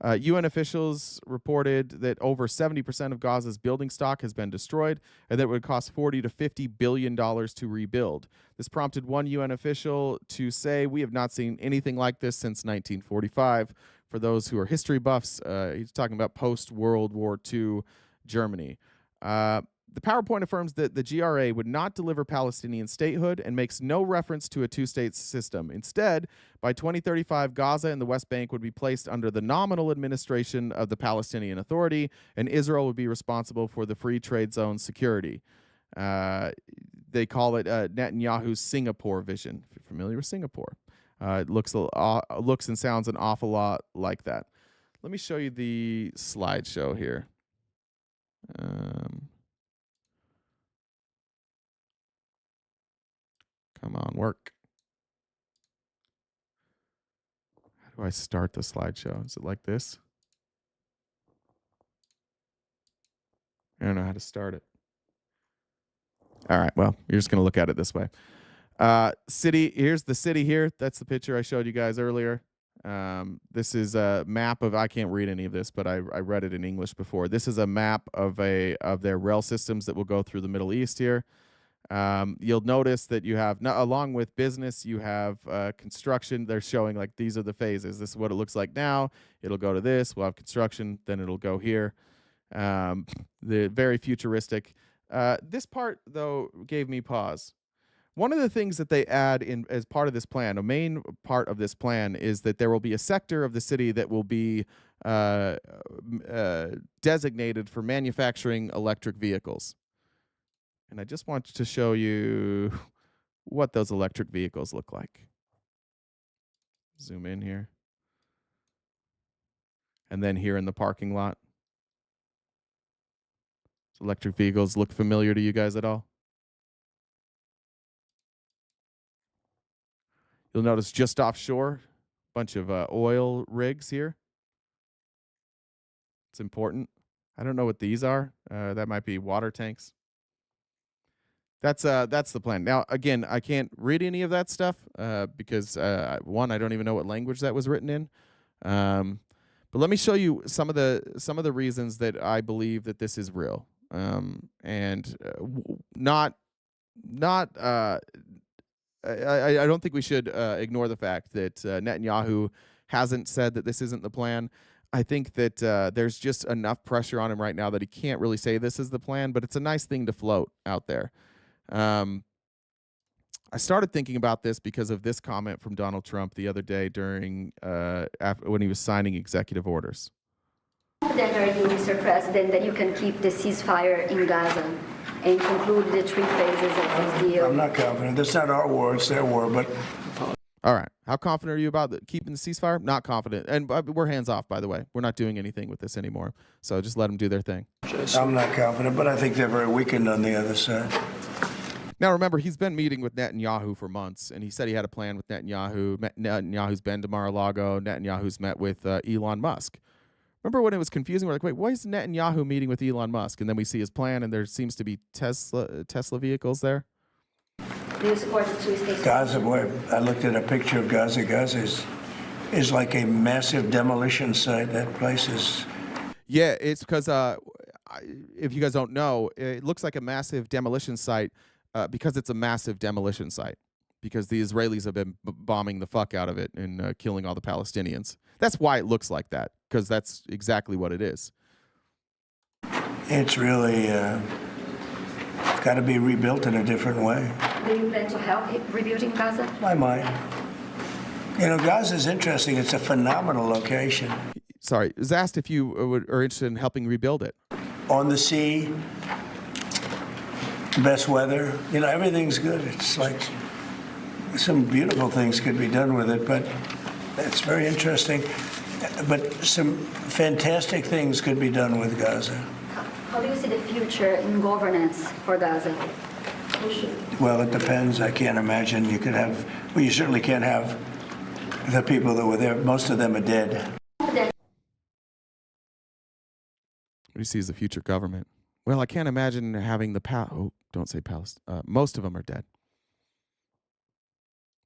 UN officials reported that over 70% of Gaza's building stock has been destroyed, and that it would cost $40 to $50 billion to rebuild. This prompted one UN official to say, "We have not seen anything like this since 1945. For those who are history buffs, he's talking about post-World War II Germany. The PowerPoint affirms that the GRA would not deliver Palestinian statehood and makes no reference to a two-state system. Instead, by 2035, Gaza and the West Bank would be placed under the nominal administration of the Palestinian Authority, and Israel would be responsible for the free trade zone security. They call it Netanyahu's Singapore vision. If you're familiar with Singapore, it looks and sounds an awful lot like that. Let me show you the slideshow here. Come on, work. How do I start the slideshow? Is it like this? I don't know how to start it. All right, well, you're just going to look at it this way. City, here's the city here. That's the picture I showed you guys earlier. This is a map of, I can't read any of this, but I read it in English before. This is a map of their rail systems that will go through the Middle East here. You'll notice that you have, along with business, you have construction. They're showing like these are the phases. This is what it looks like now. It'll go to this. We'll have construction. Then it'll go here. The very futuristic. This part, though, gave me pause. One of the things that they add in as part of this plan, a main part of this plan, is that there will be a sector of the city that will be designated for manufacturing electric vehicles. And I just want to show you what those electric vehicles look like. Zoom in here. And then here in the parking lot. Does electric vehicles look familiar to you guys at all? You'll notice just offshore, a bunch of oil rigs here. It's important. I don't know what these are. That might be water tanks. That's the plan. Now, again, I can't read any of that stuff because one, I don't even know what language that was written in. But let me show you some of the reasons that I believe that this is real, and not. I don't think we should ignore the fact that Netanyahu hasn't said that this isn't the plan. I think that there's just enough pressure on him right now that he can't really say this is the plan, but it's a nice thing to float out there. I started thinking about this because of this comment from Donald Trump the other day during when he was signing executive orders. Confident are you, Mr. President, that you can keep the ceasefire in Gaza and conclude the 3 phases of this deal? I'm not confident. That's not our war, it's their war, but... All right. How confident are you about keeping the ceasefire? Not confident. And we're hands off, by the way. We're not doing anything with this anymore. So just let them do their thing. I'm not confident, but I think they're very weakened on the other side. Now, remember, he's been meeting with Netanyahu for months, and he said he had a plan with Netanyahu. Netanyahu's been to Mar-a-Lago. Netanyahu's met with Elon Musk. Remember when it was confusing? We're like, wait, why is Netanyahu meeting with Elon Musk? And then we see his plan, and there seems to be Tesla vehicles there. Do you support the 2-state? Gaza, boy, I looked at a picture of Gaza. Gaza is like a massive demolition site. That place is... Yeah, it's because, if you guys don't know, it looks like a massive demolition site because it's a massive demolition site. Because the Israelis have been bombing the fuck out of it and killing all the Palestinians. That's why it looks like that, because that's exactly what it is. It's really got to be rebuilt in a different way. Do you plan to help rebuilding Gaza? I might. You know, Gaza is interesting. It's a phenomenal location. Sorry, I was asked if you are interested in helping rebuild it. On the sea, best weather. You know, everything's good. It's like some beautiful things could be done with it, but it's very interesting. But some fantastic things could be done with Gaza. How do you see the future in governance for Gaza? Well, it depends. I can't imagine you could have, well, you certainly can't have the people that were there. Most of them are dead. do you see as the future government? Well, I can't imagine having don't say Palestine. Most of them are dead.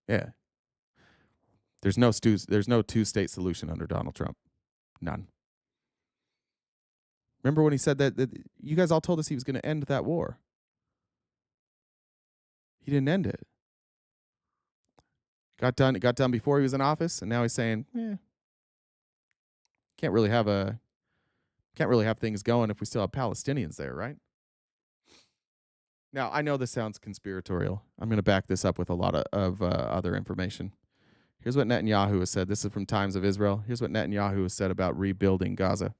Yeah. There's no two-state solution under Donald Trump. None. Remember when he said that you guys all told us he was going to end that war? He didn't end it. It got done before he was in office, and now he's saying, can't really have things going if we still have Palestinians there, right? Now, I know this sounds conspiratorial. I'm going to back this up with a lot of other information. Here's what Netanyahu has said. This is from Times of Israel. Here's what Netanyahu has said about rebuilding Gaza.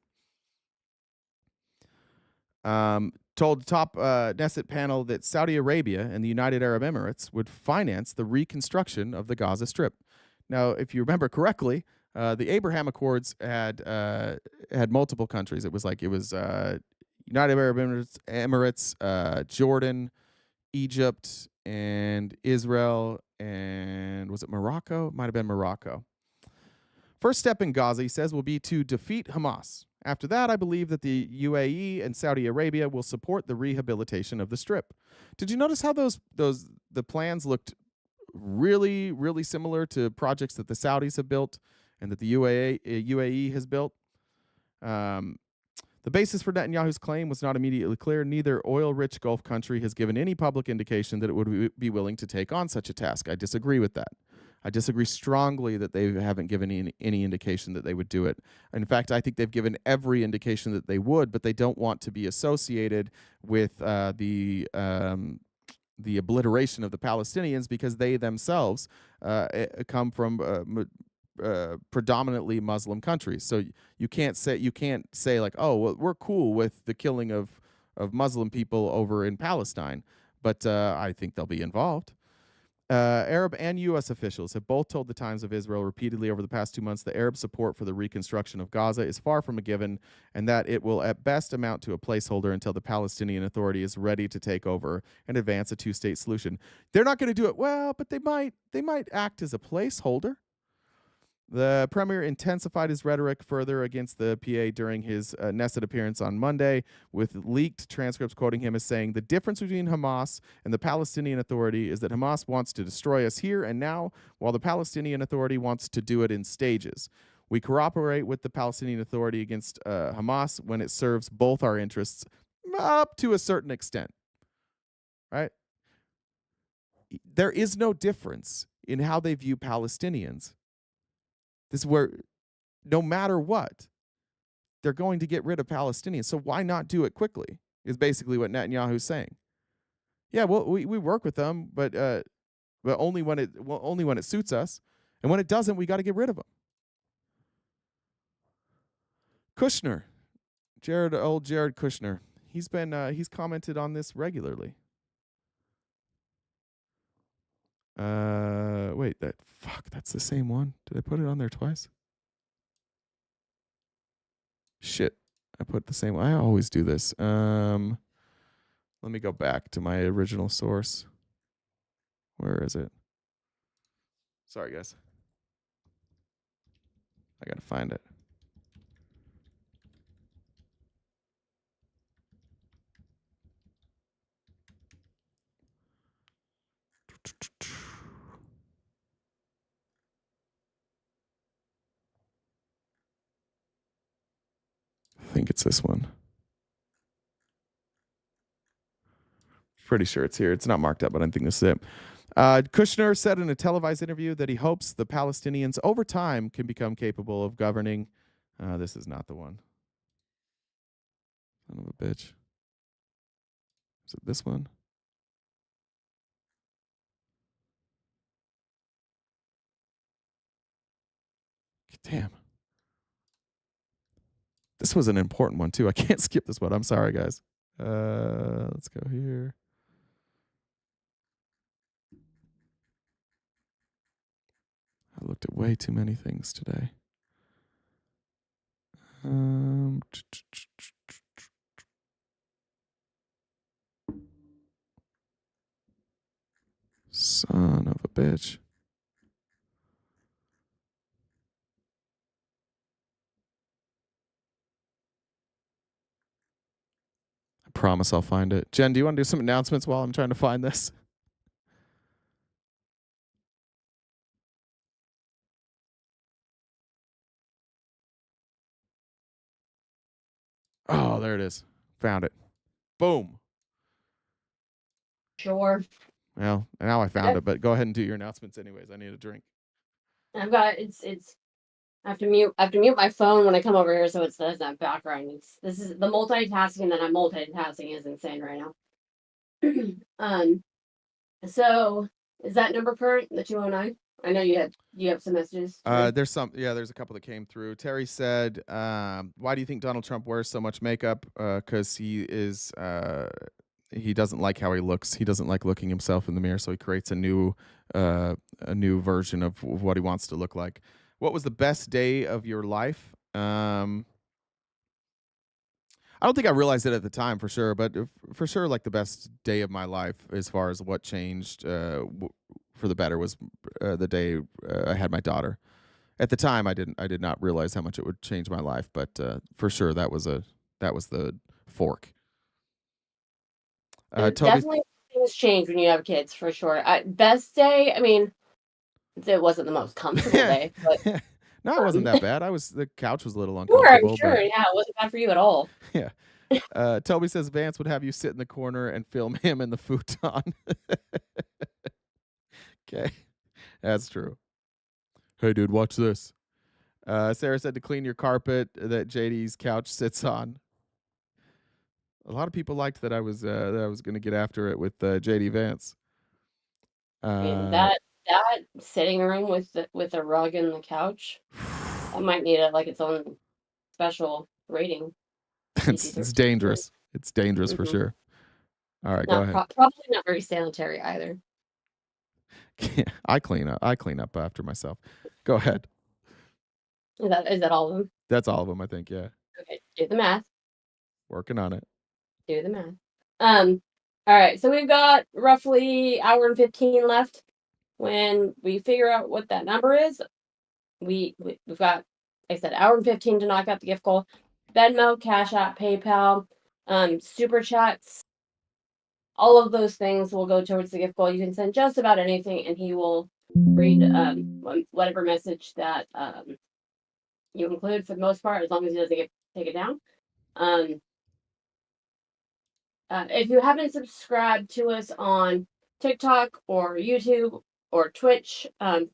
Told the top Knesset panel that Saudi Arabia and the United Arab Emirates would finance the reconstruction of the Gaza Strip. Now, if you remember correctly, the Abraham Accords had multiple countries. It was United Arab Emirates, Jordan, Egypt, and Israel, and was it Morocco? Might have been Morocco. First step in Gaza, he says, will be to defeat Hamas. After that, I believe that the UAE and Saudi Arabia will support the rehabilitation of the Strip. Did you notice how the plans looked really, really similar to projects that the Saudis have built and that the UAE has built? The basis for Netanyahu's claim was not immediately clear. Neither oil-rich Gulf country has given any public indication that it would be willing to take on such a task. I disagree with that. I disagree strongly that they haven't given any indication that they would do it. In fact, I think they've given every indication that they would, but they don't want to be associated with the obliteration of the Palestinians because they themselves come from predominantly Muslim countries. So you can't say like, oh, well, we're cool with the killing of Muslim people over in Palestine, but I think they'll be involved. Arab and U.S. officials have both told the Times of Israel repeatedly over the past 2 months that Arab support for the reconstruction of Gaza is far from a given and that it will at best amount to a placeholder until the Palestinian Authority is ready to take over and advance a two-state solution. They're not going to do it well, but they might act as a placeholder. The premier intensified his rhetoric further against the PA during his Knesset appearance on Monday, with leaked transcripts quoting him as saying, the difference between Hamas and the Palestinian Authority is that Hamas wants to destroy us here and now, while the Palestinian Authority wants to do it in stages. We cooperate with the Palestinian Authority against Hamas when it serves both our interests up to a certain extent. Right? There is no difference in how they view Palestinians. This is where, no matter what, they're going to get rid of Palestinians. So why not do it quickly, is basically what Netanyahu's saying. Yeah, well, we work with them, but only when it suits us. And when it doesn't, we got to get rid of them. Kushner, Jared Kushner, he's commented on this regularly. Wait, that's the same one. Did I put it on there twice? Shit, I put the same one. I always do this. Let me go back to my original source. Where is it? Sorry, guys. I gotta find it. I think it's this one. Pretty sure it's here. It's not marked up, but I think this is it. Kushner said in a televised interview that he hopes the Palestinians over time can become capable of governing. This is not the one. Son of a bitch. Is it this one? Damn. This was an important one, too. I can't skip this one. I'm sorry, guys. Let's go here. I looked at way too many things today. Son of a bitch. promise I'll find it. Jen, do you want to do some announcements while I'm trying to find this? Oh, there it is. Found it. Boom. Sure. Well, now I found it, but go ahead and do your announcements anyways. I need a drink. I've got it's I have to mute my phone when I come over here so it doesn't have background. This is the multitasking that I'm multitasking is insane right now. So is that number current, the 209? I know you have some messages. There's a couple that came through. Terry said, why do you think Donald Trump wears so much makeup? Because he doesn't like how he looks. He doesn't like looking himself in the mirror, so he creates a new version of what he wants to look like. What was the best day of your life? I don't think I realized it at the time for sure, but for sure, like the best day of my life as far as what changed for the better was the day I had my daughter. At the time, I did not realize how much it would change my life, but for sure that was the fork. Toby, Definitely things change when you have kids, for sure. Best day, I mean, it wasn't the most comfortable day, but no, it wasn't that bad. The couch was a little sure, I'm uncomfortable. sure. Yeah, it wasn't bad for you at all. Yeah. Toby says Vance would have you sit in the corner and film him in the futon. Okay, that's true. Hey, dude, watch this. Sarah said to clean your carpet that JD's couch sits on. A lot of people liked that I was going to get after it with JD Vance. I mean, that sitting room with the rug and the couch, I might need its own special rating. It's dangerous. It's dangerous for sure. All right, go ahead. Probably not very sanitary either. I clean up after myself. Go ahead. Is that all of them? That's all of them, I think. Yeah. Okay, do the math. Working on it. Do the math. All right, so we've got roughly hour and 15 left. When we figure out what that number is, we've got, like I said, hour and 15 to knock out the gift goal. Venmo, Cash App, PayPal, Super Chats, all of those things will go towards the gift goal. You can send just about anything, and he will read whatever message that you include for the most part, as long as he doesn't take it down. If you haven't subscribed to us on TikTok or YouTube or Twitch,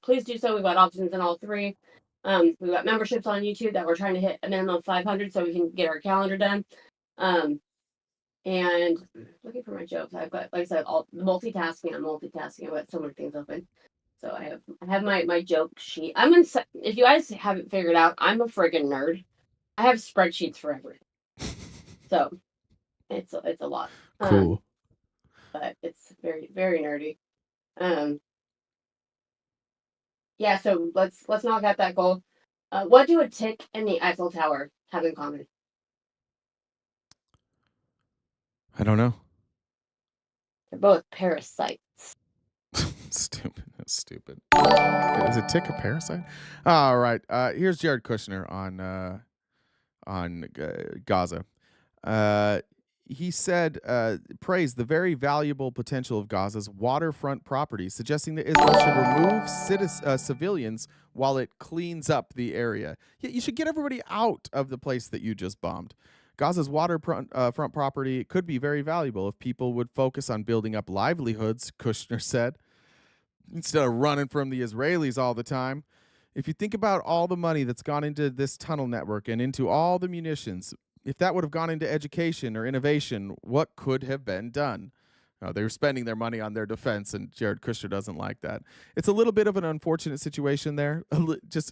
please do so. We've got options in all three. We've got memberships on YouTube that we're trying to hit a minimum of 500 so we can get our calendar done. And looking for my jokes. I've got, like I said, all multitasking. I'm multitasking. I've got so many things open. So I have my joke sheet. If you guys haven't figured out, I'm a friggin' nerd. I have spreadsheets for everything. So it's a lot. Cool. But it's very, very nerdy. Yeah, so let's knock out that goal. What do a tick and the Eiffel Tower have in common? I don't know. They're both parasites. Stupid. That's stupid. Is a tick a parasite? All right. Here's Jared Kushner on Gaza. He said, praised the very valuable potential of Gaza's waterfront property, suggesting that Israel should remove civilians while it cleans up the area. Yeah, you should get everybody out of the place that you just bombed. Gaza's waterfront property could be very valuable if people would focus on building up livelihoods, Kushner said, instead of running from the Israelis all the time. If you think about all the money that's gone into this tunnel network and into all the munitions, if that would have gone into education or innovation, what could have been done? They were spending their money on their defense, and Jared Kushner doesn't like that. It's a little bit of an unfortunate situation there.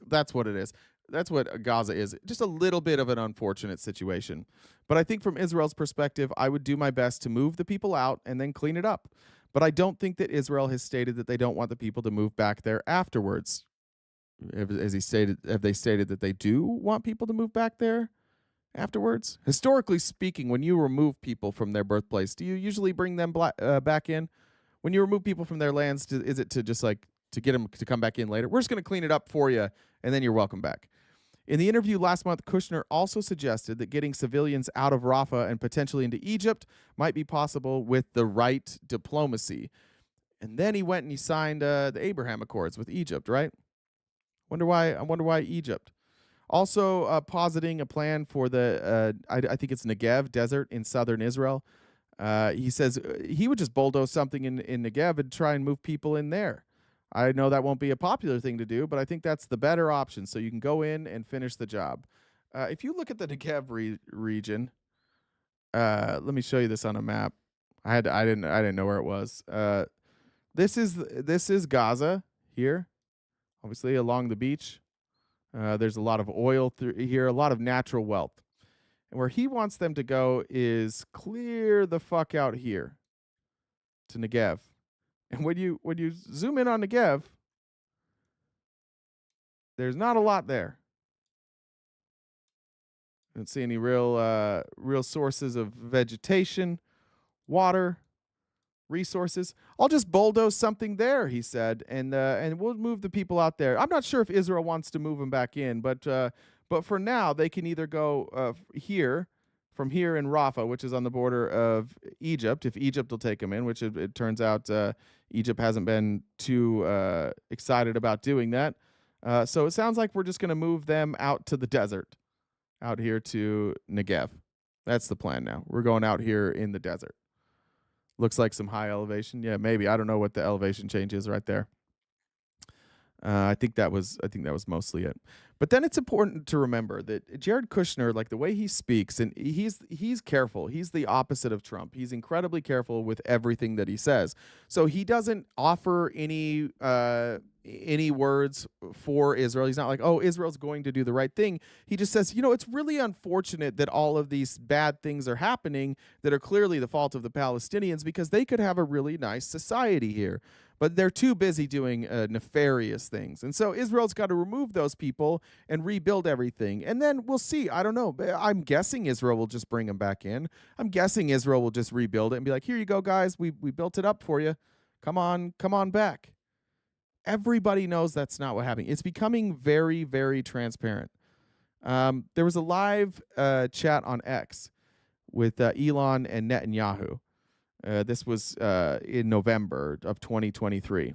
That's what it is. That's what Gaza is. Just a little bit of an unfortunate situation. But I think from Israel's perspective, I would do my best to move the people out and then clean it up. But I don't think that Israel has stated that they don't want the people to move back there afterwards. Have they stated that they do want people to move back there afterwards? Historically speaking, when you remove people from their birthplace, do you usually bring them back in? When you remove people from their lands, is it to just like to get them to come back in later? We're just going to clean it up for you, and then you're welcome back. In the interview last month, Kushner also suggested that getting civilians out of Rafah and potentially into Egypt might be possible with the right diplomacy. And then he went and he signed the Abraham Accords with Egypt, right? I wonder why Egypt. Also positing a plan for the, I think it's Negev desert in southern Israel. He says he would just bulldoze something in Negev and try and move people in there. I know that won't be a popular thing to do, but I think that's the better option. So you can go in and finish the job. If you look at the Negev region, let me show you this on a map. I didn't know where it was. This is Gaza here, obviously along the beach. There's a lot of oil through here, a lot of natural wealth. And where he wants them to go is clear the fuck out here to Negev. And when you zoom in on Negev, there's not a lot there. I don't see any real sources of vegetation, water, resources. I'll just bulldoze something there, he said, and we'll move the people out there. I'm not sure if Israel wants to move them back in, but for now they can either go from here in Rafah, which is on the border of Egypt, if Egypt will take them in, which it turns out Egypt hasn't been too excited about doing that. So it sounds like we're just going to move them out to the desert, out here to Negev. That's the plan now. We're going out here in the desert. Looks like some high elevation. Yeah, maybe. I don't know what the elevation change is right there. I think that was mostly it. But then it's important to remember that Jared Kushner, like the way he speaks, and he's careful. He's the opposite of Trump. He's incredibly careful with everything that he says. So he doesn't offer any words for Israel. He's not like, oh, Israel's going to do the right thing. He just says, it's really unfortunate that all of these bad things are happening that are clearly the fault of the Palestinians, because they could have a really nice society here. But they're too busy doing nefarious things. And so Israel's got to remove those people and rebuild everything. And then we'll see. I don't know. I'm guessing Israel will just bring them back in. I'm guessing Israel will just rebuild it and be like, here you go, guys. We built it up for you. Come on back. Everybody knows that's not what happened. It's becoming very, very transparent. There was a live chat on X with Elon and Netanyahu. This was in November of 2023.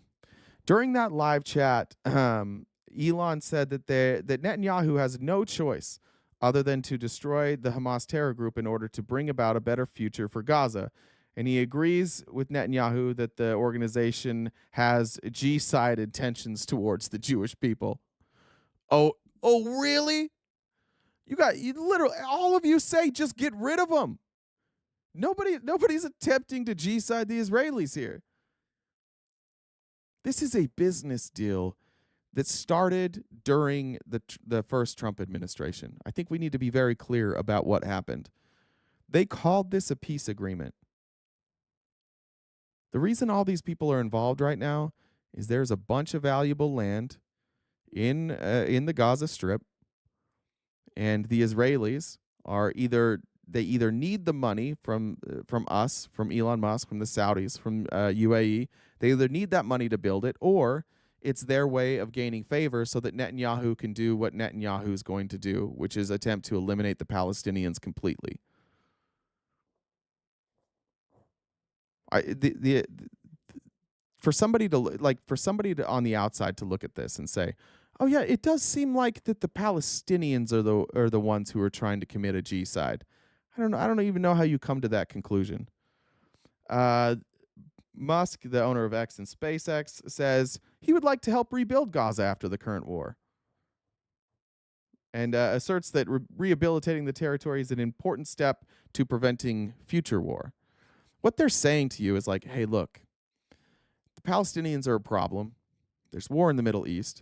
During that live chat, Elon said that Netanyahu has no choice other than to destroy the Hamas terror group in order to bring about a better future for Gaza. And he agrees with Netanyahu that the organization has G-side intentions towards the Jewish people. Oh, really? You literally, all of you say just get rid of them. Nobody's attempting to G-side the Israelis here. This is a business deal that started during the first Trump administration. I think we need to be very clear about what happened. They called this a peace agreement. The reason all these people are involved right now is there's a bunch of valuable land in the Gaza Strip, and the Israelis are either need the money from us, from Elon Musk, from the Saudis, from UAE. They either need that money to build it, or it's their way of gaining favor so that Netanyahu can do what Netanyahu is going to do, which is attempt to eliminate the Palestinians completely. For somebody to on the outside to look at this and say, oh yeah, it does seem like that the Palestinians are the ones who are trying to commit a G-side. I don't even know how you come to that conclusion. Musk, the owner of X and SpaceX, says he would like to help rebuild Gaza after the current war, and asserts that rehabilitating the territory is an important step to preventing future war. What they're saying to you is like, hey, look, the Palestinians are a problem. There's war in the Middle East.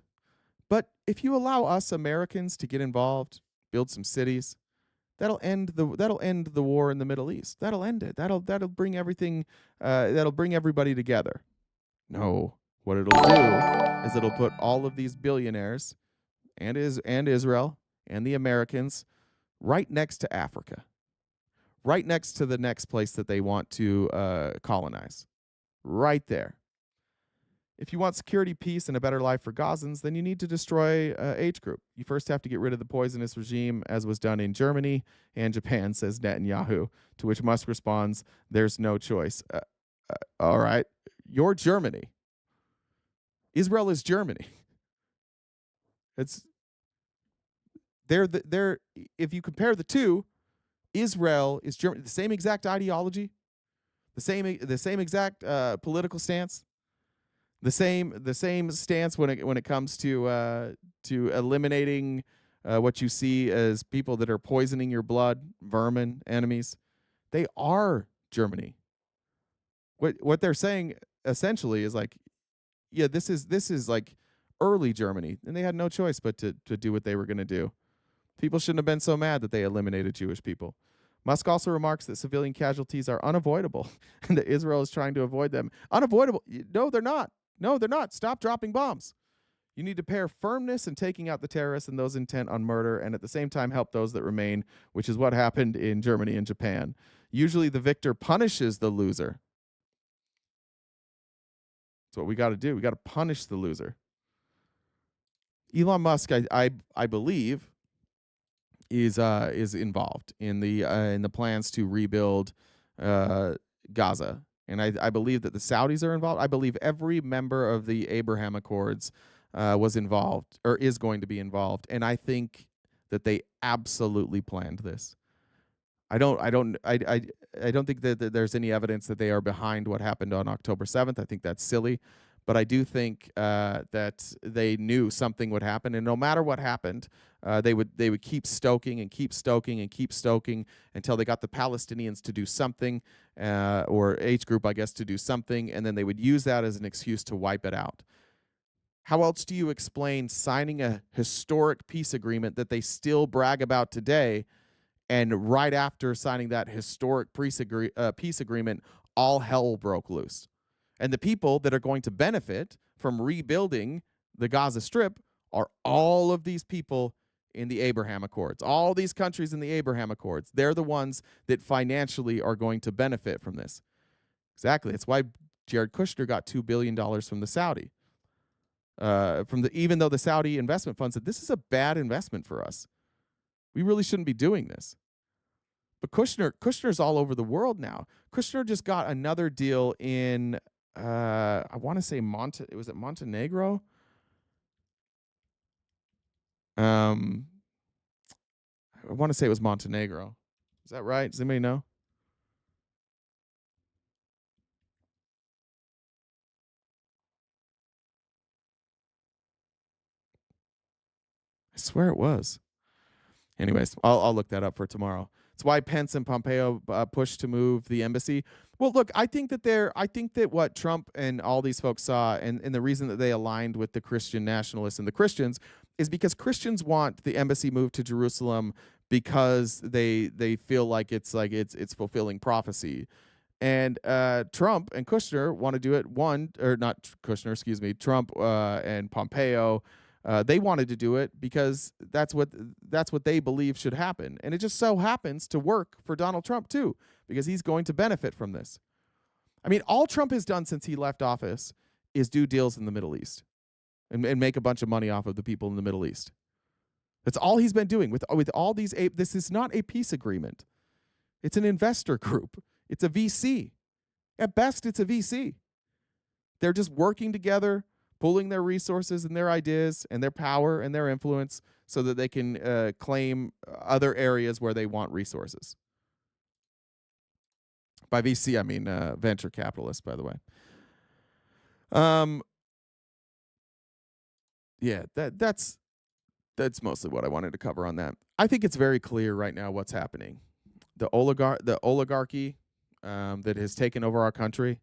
But if you allow us Americans to get involved, build some cities, that'll end the war in the Middle East. That'll end it. That'll bring everything. That'll bring everybody together. No, what it'll do is it'll put all of these billionaires and Israel and the Americans right next to Africa, right next to the next place that they want to colonize, right there. If you want security, peace, and a better life for Gazans, then you need to destroy H group. You first have to get rid of the poisonous regime, as was done in Germany and Japan, says Netanyahu, to which Musk responds, there's no choice. All right, you're Germany. Israel is Germany. It's they're if you compare the two, Israel is Germany, the same exact ideology, the same exact political stance, the same stance when it comes to eliminating what you see as people that are poisoning your blood, vermin, enemies. They are Germany. What they're saying essentially is like, yeah, this is like early Germany, and they had no choice but to do what they were going to do. People shouldn't have been so mad that they eliminated Jewish people. Musk also remarks that civilian casualties are unavoidable and that Israel is trying to avoid them. Unavoidable? No, they're not. No, they're not. Stop dropping bombs. You need to pair firmness in taking out the terrorists and those intent on murder, and at the same time help those that remain, which is what happened in Germany and Japan. Usually the victor punishes the loser. That's what we got to do. We got to punish the loser. Elon Musk, I believe, is involved in the plans to rebuild Gaza, and I believe that the Saudis are involved. I believe every member of the Abraham Accords was involved or is going to be involved, and I think that they absolutely planned this. I don't think that there's any evidence that they are behind what happened on October 7th. I think that's silly. But I do think that they knew something would happen, and no matter what happened, they would keep stoking and keep stoking and keep stoking until they got the Palestinians to do something, or H group, I guess, to do something, and then they would use that as an excuse to wipe it out. How else do you explain signing a historic peace agreement that they still brag about today, and right after signing that historic peace agreement, all hell broke loose? And the people that are going to benefit from rebuilding the Gaza Strip are all of these people in the Abraham Accords. All these countries in the Abraham Accords. They're the ones that financially are going to benefit from this. Exactly. That's why Jared Kushner got $2 billion from the Saudi. Even though the Saudi investment fund said, this is a bad investment for us. We really shouldn't be doing this. But Kushner's all over the world now. Kushner just got another deal in... I want to say was it Montenegro? I want to say it was Montenegro. Is that right? Does anybody know? I swear it was. Anyways, I'll look that up for tomorrow. It's why Pence and Pompeo pushed to move the embassy. Well, look, I think that what Trump and all these folks saw, and the reason that they aligned with the Christian nationalists and the Christians, is because Christians want the embassy moved to Jerusalem because they feel like it's fulfilling prophecy. And Trump and Kushner want to do it. Trump and Pompeo. They wanted to do it because that's what they believe should happen. And it just so happens to work for Donald Trump too, because he's going to benefit from this. I mean, all Trump has done since he left office is do deals in the Middle East and make a bunch of money off of the people in the Middle East. That's all he's been doing with all these. This is not a peace agreement. It's an investor group. It's a VC. At best, it's a VC. They're just working together, pooling their resources and their ideas and their power and their influence so that they can claim other areas where they want resources. By VC, I mean venture capitalists, by the way. Yeah, that's mostly what I wanted to cover on that. I think it's very clear right now what's happening. The oligarchy that has taken over our country.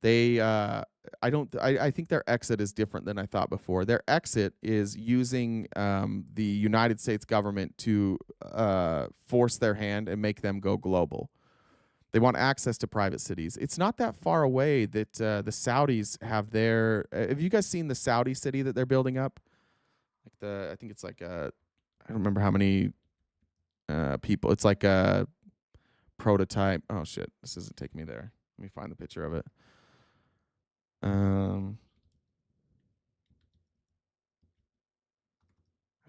I think their exit is different than I thought before. Their exit is using the United States government to force their hand and make them go global. They want access to private cities. It's not that far away that the Saudis have their. Have you guys seen the Saudi city that they're building up? I think it's like I don't remember how many people. It's like a prototype. Oh shit! This isn't taking me there. Let me find the picture of it.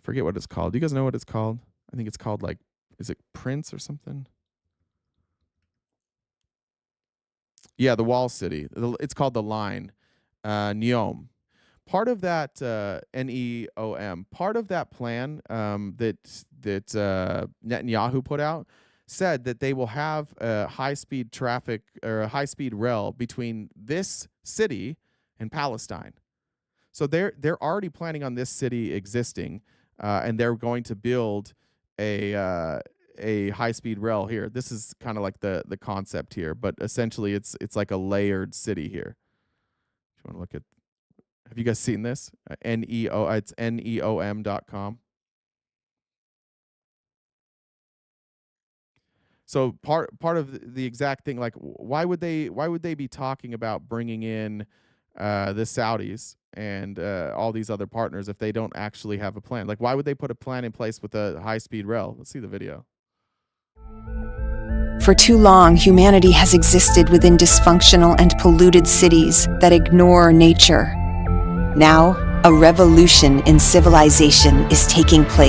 forget what it's called. Do you guys know what it's called? I think it's called like, is it Prince or something? Yeah, the wall city. It's called the Line, Neom. Part of that NEOM, part of that plan that Netanyahu put out said that they will have a high-speed traffic or a high-speed rail between this city and Palestine. So they're already planning on this city existing, and they're going to build a high-speed rail here. This is kind of like the concept here, but essentially it's like a layered city here. If you want to look at, have you guys seen this? It's neom.com. So part of the exact thing, like why would they be talking about bringing in the Saudis and all these other partners if they don't actually have a plan? Like why would they put a plan in place with a high-speed rail? Let's see the video. For too long, humanity has existed within dysfunctional and polluted cities that ignore nature. Now, a revolution in civilization is taking place.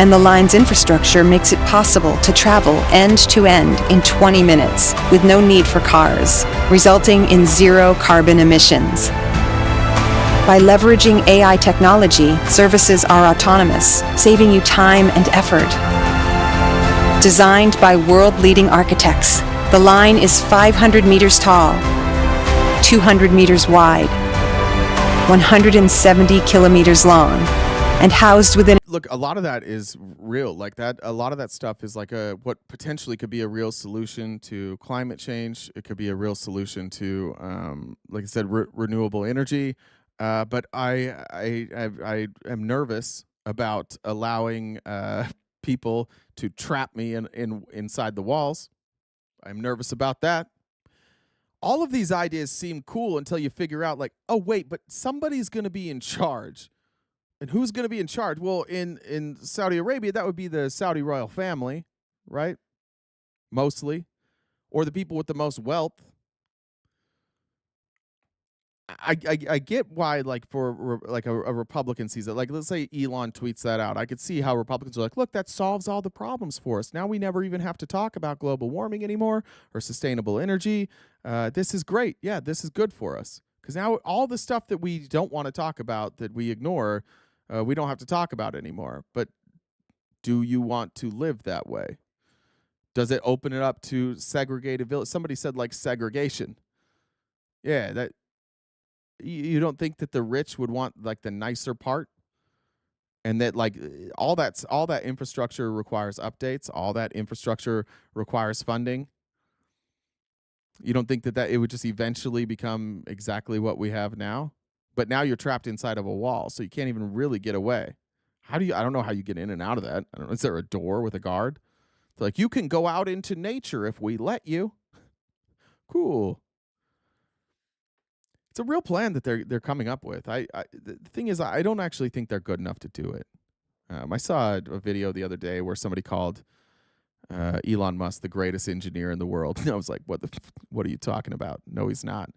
And the line's infrastructure makes it possible to travel end-to-end in 20 minutes with no need for cars, resulting in zero carbon emissions. By leveraging AI technology, services are autonomous, saving you time and effort. Designed by world-leading architects, the line is 500 meters tall, 200 meters wide, 170 kilometers long, and housed within. Look, a lot of that is real. Like that, a lot of that stuff is like what potentially could be a real solution to climate change. It could be a real solution to, like I said, renewable energy. But I am nervous about allowing people to trap me inside the walls. I'm nervous about that. All of these ideas seem cool until you figure out, like, oh wait, but somebody's going to be in charge. And who's going to be in charge? Well, in Saudi Arabia, that would be the Saudi royal family, right? Mostly. Or the people with the most wealth. I get why, like, for like a Republican sees it. Like, let's say Elon tweets that out. I could see how Republicans are like, look, that solves all the problems for us. Now we never even have to talk about global warming anymore or sustainable energy. This is great. Yeah, this is good for us. Because now all the stuff that we don't want to talk about, that we ignore, we don't have to talk about anymore. But do you want to live that way? Does it open it up to segregated village? Somebody said like segregation. Yeah, that you don't think that the rich would want like the nicer part? And that like all that infrastructure requires updates, all that infrastructure requires funding. You don't think that it would just eventually become exactly what we have now? But now you're trapped inside of a wall, so you can't even really get away. I don't know how you get in and out of that. I don't know, is there a door with a guard? They're like, you can go out into nature if we let you. Cool. It's a real plan that they're coming up with. The thing is, I don't actually think they're good enough to do it. I saw a video the other day where somebody called Elon Musk the greatest engineer in the world. And I was like, what are you talking about? No, he's not.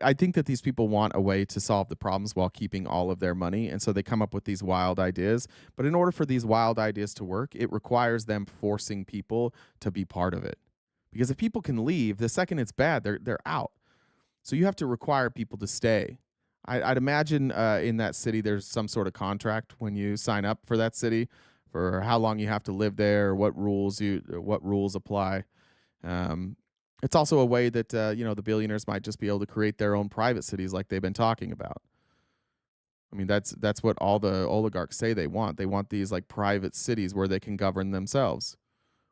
I think that these people want a way to solve the problems while keeping all of their money. And so they come up with these wild ideas. But in order for these wild ideas to work, it requires them forcing people to be part of it. Because if people can leave, the second it's bad, they're out. So you have to require people to stay. I'd imagine in that city, there's some sort of contract when you sign up for that city for how long you have to live there, what rules apply. It's also a way that the billionaires might just be able to create their own private cities like they've been talking about. I mean, that's what all the oligarchs say they want. They want these like private cities where they can govern themselves.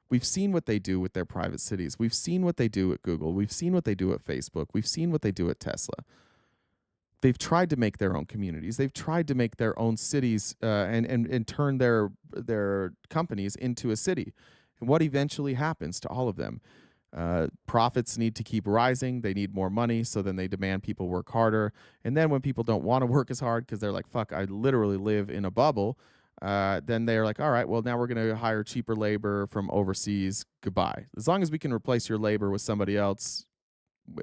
We've seen what they do with their private cities. We've seen what they do at Google. We've seen what they do at Facebook. We've seen what they do at Tesla. they've tried to make their own communities. They've tried to make their own cities and turn their companies into a city. And what eventually happens to all of them? Profits need to keep rising. They need more money, so then they demand people work harder. And then when people don't want to work as hard because they're like, fuck, I literally live in a bubble, then they're like, all right, well, now we're going to hire cheaper labor from overseas. Goodbye. As long as we can replace your labor with somebody else,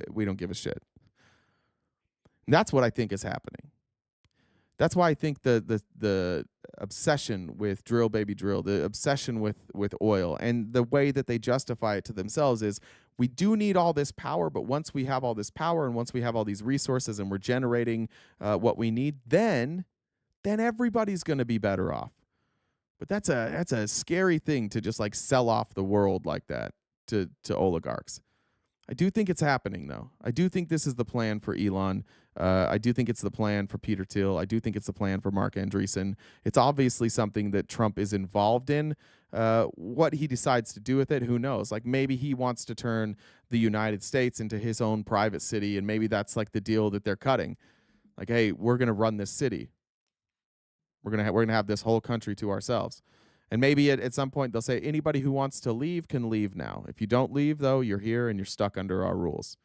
we don't give a shit. And that's what I think is happening. That's why I think the obsession with drill baby drill, the obsession with oil, and the way that they justify it to themselves is, we do need all this power, but once we have all this power and once we have all these resources and we're generating what we need, then everybody's going to be better off. But that's a scary thing to just like sell off the world like that to oligarchs. I do think it's happening, though. I do think this is the plan for Elon. I do think it's the plan for Peter Thiel. I do think it's the plan for Mark Andreessen. It's obviously something that Trump is involved in. What he decides to do with it, who knows? Like, maybe he wants to turn the United States into his own private city, and maybe that's like the deal that they're cutting. Like, hey, we're going to run this city. We're gonna have this whole country to ourselves. And maybe at some point they'll say, anybody who wants to leave can leave now. If you don't leave, though, you're here and you're stuck under our rules.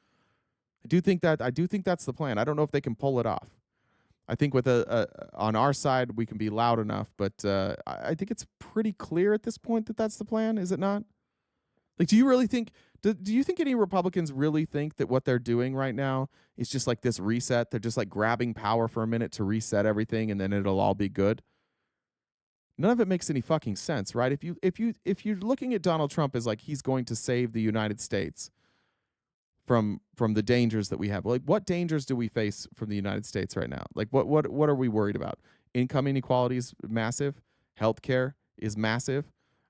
I do think that's the plan. I don't know if they can pull it off. I think with on our side we can be loud enough, but I think it's pretty clear at this point that that's the plan. Is it not? Like, do you really think? Do you think any Republicans really think that what they're doing right now is just like this reset? They're just like grabbing power for a minute to reset everything, and then it'll all be good. None of it makes any fucking sense, right? If you're looking at Donald Trump as like he's going to save the United States from the dangers that we have, like, what dangers do we face from the United States right now? Like, what are we worried about? Income inequality is massive. Healthcare is massive.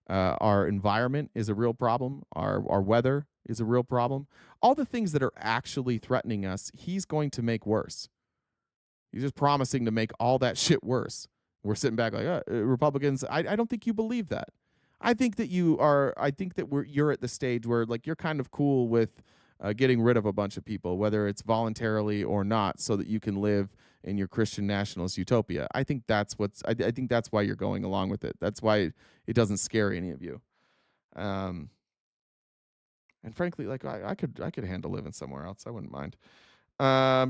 Our environment is a real problem. Our weather is a real problem. All the things that are actually threatening us, he's going to make worse. He's just promising to make all that shit worse. We're sitting back like, Republicans, I don't think you believe that. I think that you're at the stage where like you're kind of cool with getting rid of a bunch of people, whether it's voluntarily or not, so that you can live in your Christian nationalist utopia. I think that's I think that's why you're going along with it. That's why it doesn't scare any of you. And frankly, like I could handle living somewhere else. I wouldn't mind.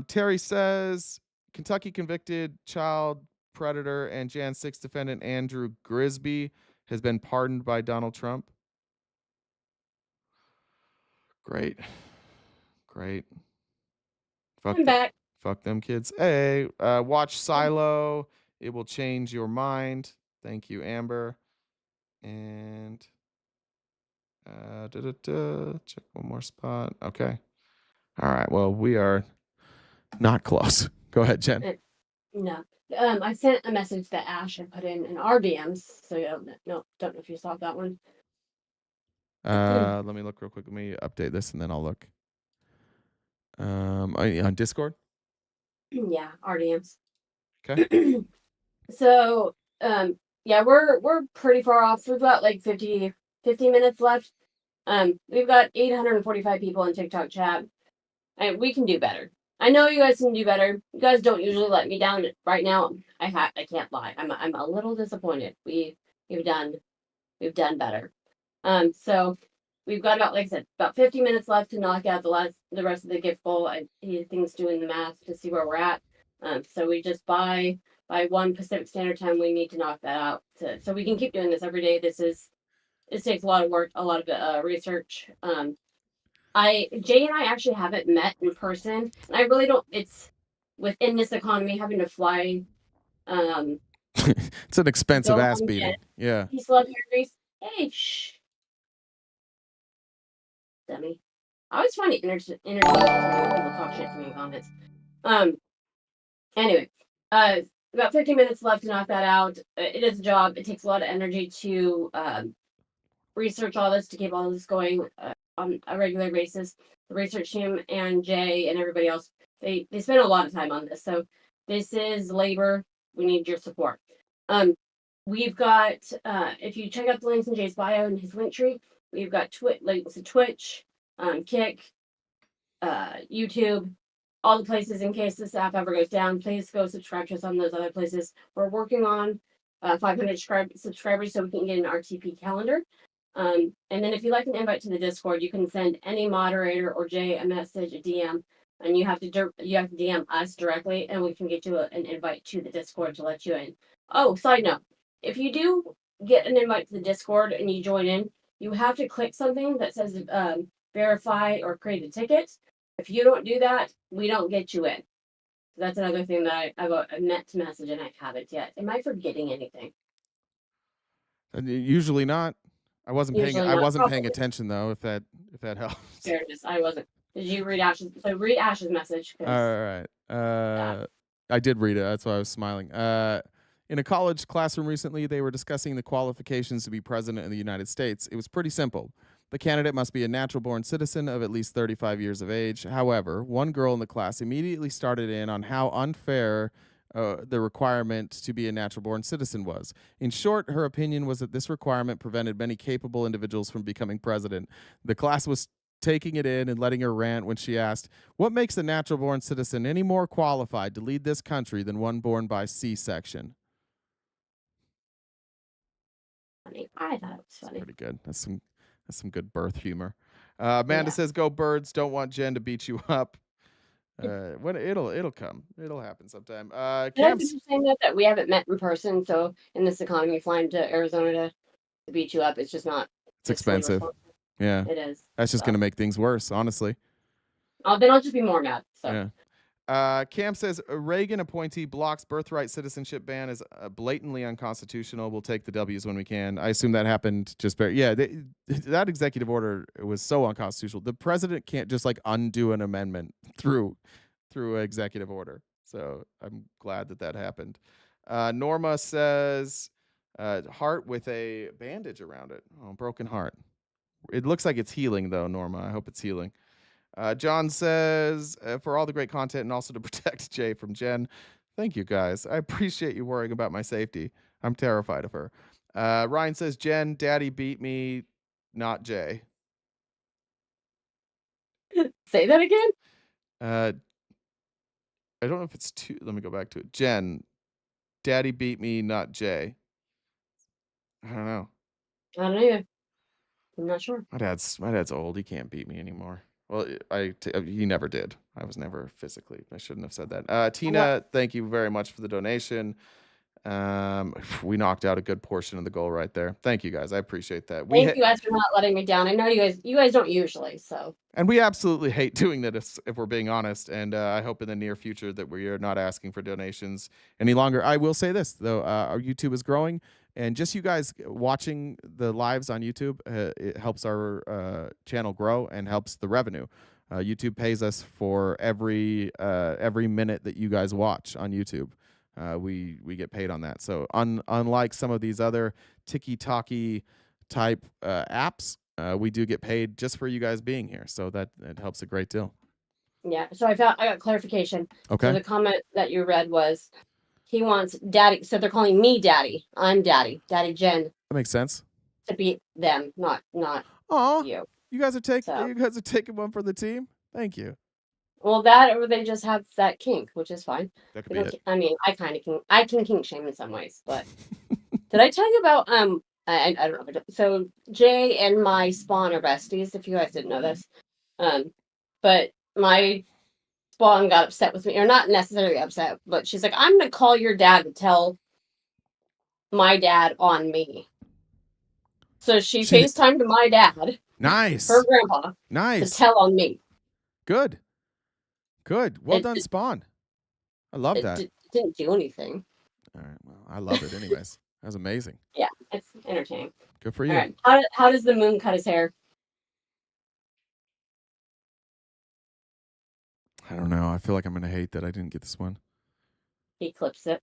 Terry says Kentucky convicted child predator and Jan 6 defendant Andrew Grisby has been pardoned by Donald Trump. Great. I'm back. Fuck them kids. Hey, watch Silo. It will change your mind. Thank you, Amber. And check one more spot. Okay. All right. Well, we are not close. Go ahead, Jen. No. I sent a message that Ash had put in our DMs, so don't know if you saw that one. Let me look real quick. Let me update this and then I'll look. On Discord? Yeah, our DMs. Okay. So, yeah, we're pretty far off. We've got like 50 minutes left. We've got 845 people in TikTok chat. We can do better. I know you guys can do better. You guys don't usually let me down. Right now, I can't lie. I'm a little disappointed. We've done better. So we've got about, like I said, about 50 minutes left to knock out the rest of the gift bowl. I think doing the math to see where we're at. So we just by 1 Pacific Standard Time, we need to knock that out so we can keep doing this every day. This takes a lot of work, a lot of research. Jay and I actually haven't met in person, and I really don't. It's within this economy having to fly. It's an expensive ass beating. Yeah. He's love Grace. Hey, shh, dummy. I always find it entertaining when people talk shit to me in comments. Anyway, about 15 minutes left to knock that out. It is a job. It takes a lot of energy to research all this, to keep all this going on a regular basis. The research team and Jay and everybody else, they spend a lot of time on this. So this is labor. We need your support. We've got, if you check out the links in Jay's bio and his link tree, we've got links to Twitch, Kick, YouTube, all the places in case this app ever goes down. Please go subscribe to us on those other places. We're working on 500 subscribers so we can get an RTP calendar. And then if you like an invite to the Discord, you can send any moderator or Jay a message, a DM, and you have to DM us directly, and we can get you an invite to the Discord to let you in. Oh, side note, if you do get an invite to the Discord and you join in, you have to click something that says verify or create a ticket. If you don't do that, we don't get you in. So that's another thing that I meant to message and I haven't yet. Am I forgetting anything? Usually not. I wasn't paying attention though. If that helps. Fairness, I wasn't. Did you read Ash's? So read Ash's message. All right. I did read it. That's why I was smiling. In a college classroom recently, they were discussing the qualifications to be president of the United States. It was pretty simple. The candidate must be a natural-born citizen of at least 35 years of age. However, one girl in the class immediately started in on how unfair the requirement to be a natural-born citizen was. In short, her opinion was that this requirement prevented many capable individuals from becoming president. The class was taking it in and letting her rant when she asked, what makes a natural-born citizen any more qualified to lead this country than one born by C-section? Funny. I thought it was funny. Pretty good. That's some good birth humor. Amanda says, "Go Birds! Don't want Jen to beat you up." When it'll come, it'll happen sometime. Cam's saying that we haven't met in person, so in this economy, flying to Arizona to beat you up, it's just not. It's expensive. Yeah, it is. That's just gonna make things worse, honestly. Then I'll just be more mad. So. Yeah. Cam says a Reagan appointee blocks birthright citizenship ban is blatantly unconstitutional. We'll take the W's when we can. I assume that happened just that executive order was so unconstitutional. The president can't just like undo an amendment through executive order. So I'm glad that happened. Norma says heart with a bandage around it. Oh, broken heart. It looks like it's healing though, Norma. I hope it's healing. John says, for all the great content and also to protect Jay from Jen. Thank you, guys. I appreciate you worrying about my safety. I'm terrified of her. Ryan says, Jen, Daddy beat me, not Jay. Say that again? I don't know if it's two. Let me go back to it. Jen, Daddy beat me, not Jay. I don't know. I don't know. I'm not sure. My dad's old. He can't beat me anymore. Well, he never did. I was never physically. I shouldn't have said that. Tina, thank you very much for the donation. We knocked out a good portion of the goal right there. Thank you guys. I appreciate that. Thank you guys for not letting me down. I know you guys don't usually, so. And we absolutely hate doing that if we're being honest. And I hope in the near future that we are not asking for donations any longer. I will say this though, our YouTube is growing. And just you guys watching the lives on YouTube, it helps our channel grow and helps the revenue. YouTube pays us for every minute that you guys watch on YouTube. We get paid on that. So unlike some of these other ticky-tacky type apps, we do get paid just for you guys being here. So that it helps a great deal. Yeah. So I got clarification. Okay. So the comment that you read was, he wants Daddy. So they're calling me Daddy. I'm Daddy. Daddy Jen. That makes sense. To beat them, not you. You guys are taking one for the team. Thank you. Well, that or they just have that kink, which is fine. That could be it. I mean, I can kink shame in some ways, but did I tell you about I don't know. So Jay and my spawn are besties. If you guys didn't know this, but my Spawn got upset with me, or not necessarily upset, but she's like, I'm gonna call your dad to tell my dad on me. So she FaceTimed my dad. Nice. Her grandpa. Nice. To tell on me. Good. Well done, Spawn. I love that. It didn't do anything. All right. Well, I love it anyways. That was amazing. Yeah, it's entertaining. Good for you. All right. How does the moon cut his hair? I don't know. I feel like I'm going to hate that I didn't get this one. He clips it.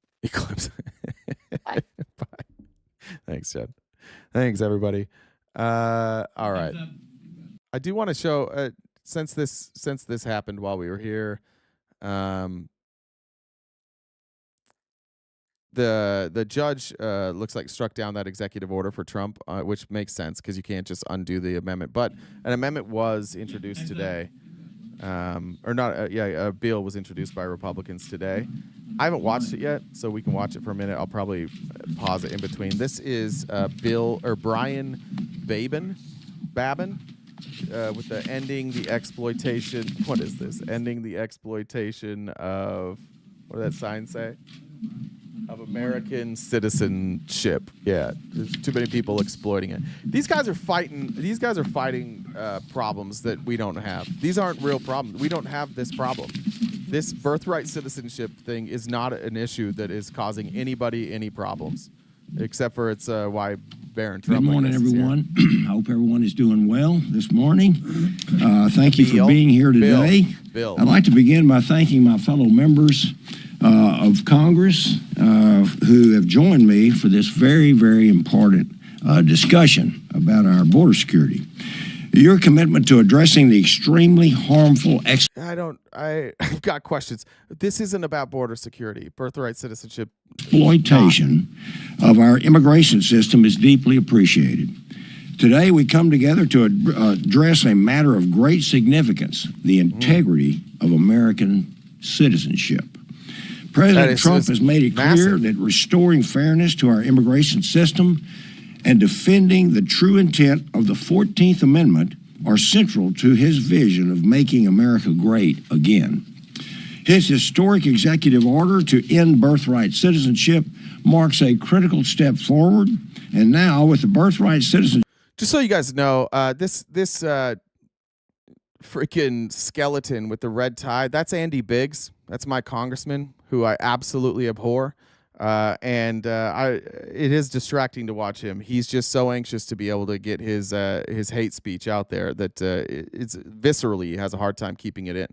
Bye. Thanks, Jen. Thanks, everybody. All right. I do want to show, since this happened while we were here, the judge looks like struck down that executive order for Trump, which makes sense because you can't just undo the amendment. But an amendment was introduced today. or not. A bill was introduced by Republicans today. I haven't watched it yet, so we can watch it for a minute. I'll probably pause it in between. This is Brian Babin with the ending the exploitation. What is this? Ending the exploitation of, what did that sign say? Of American citizenship. Yeah, there's too many people exploiting it. These guys are fighting problems that we don't have. These aren't real problems. We don't have this problem. This birthright citizenship thing is not an issue that is causing anybody any problems, except for it's why Barron Trump. Good morning, everyone. I hope everyone is doing well this morning. Thank you for being here today. Bill. I'd like to begin by thanking my fellow members of Congress who have joined me for this very, very important discussion about our border security. Your commitment to addressing the extremely harmful I've got questions. This isn't about border security. Birthright citizenship. Exploitation of our immigration system is deeply appreciated. Today, we come together to address a matter of great significance, the integrity of American citizenship. President Trump has made it clear that restoring fairness to our immigration system and defending the true intent of the 14th Amendment are central to his vision of making America great again. His historic executive order to end birthright citizenship marks a critical step forward, and now with the birthright citizenship... Just so you guys know, this freaking skeleton with the red tie, that's Andy Biggs. That's my congressman, who I absolutely abhor. It is distracting to watch him. He's just so anxious to be able to get his hate speech out there that it's viscerally he has a hard time keeping it in.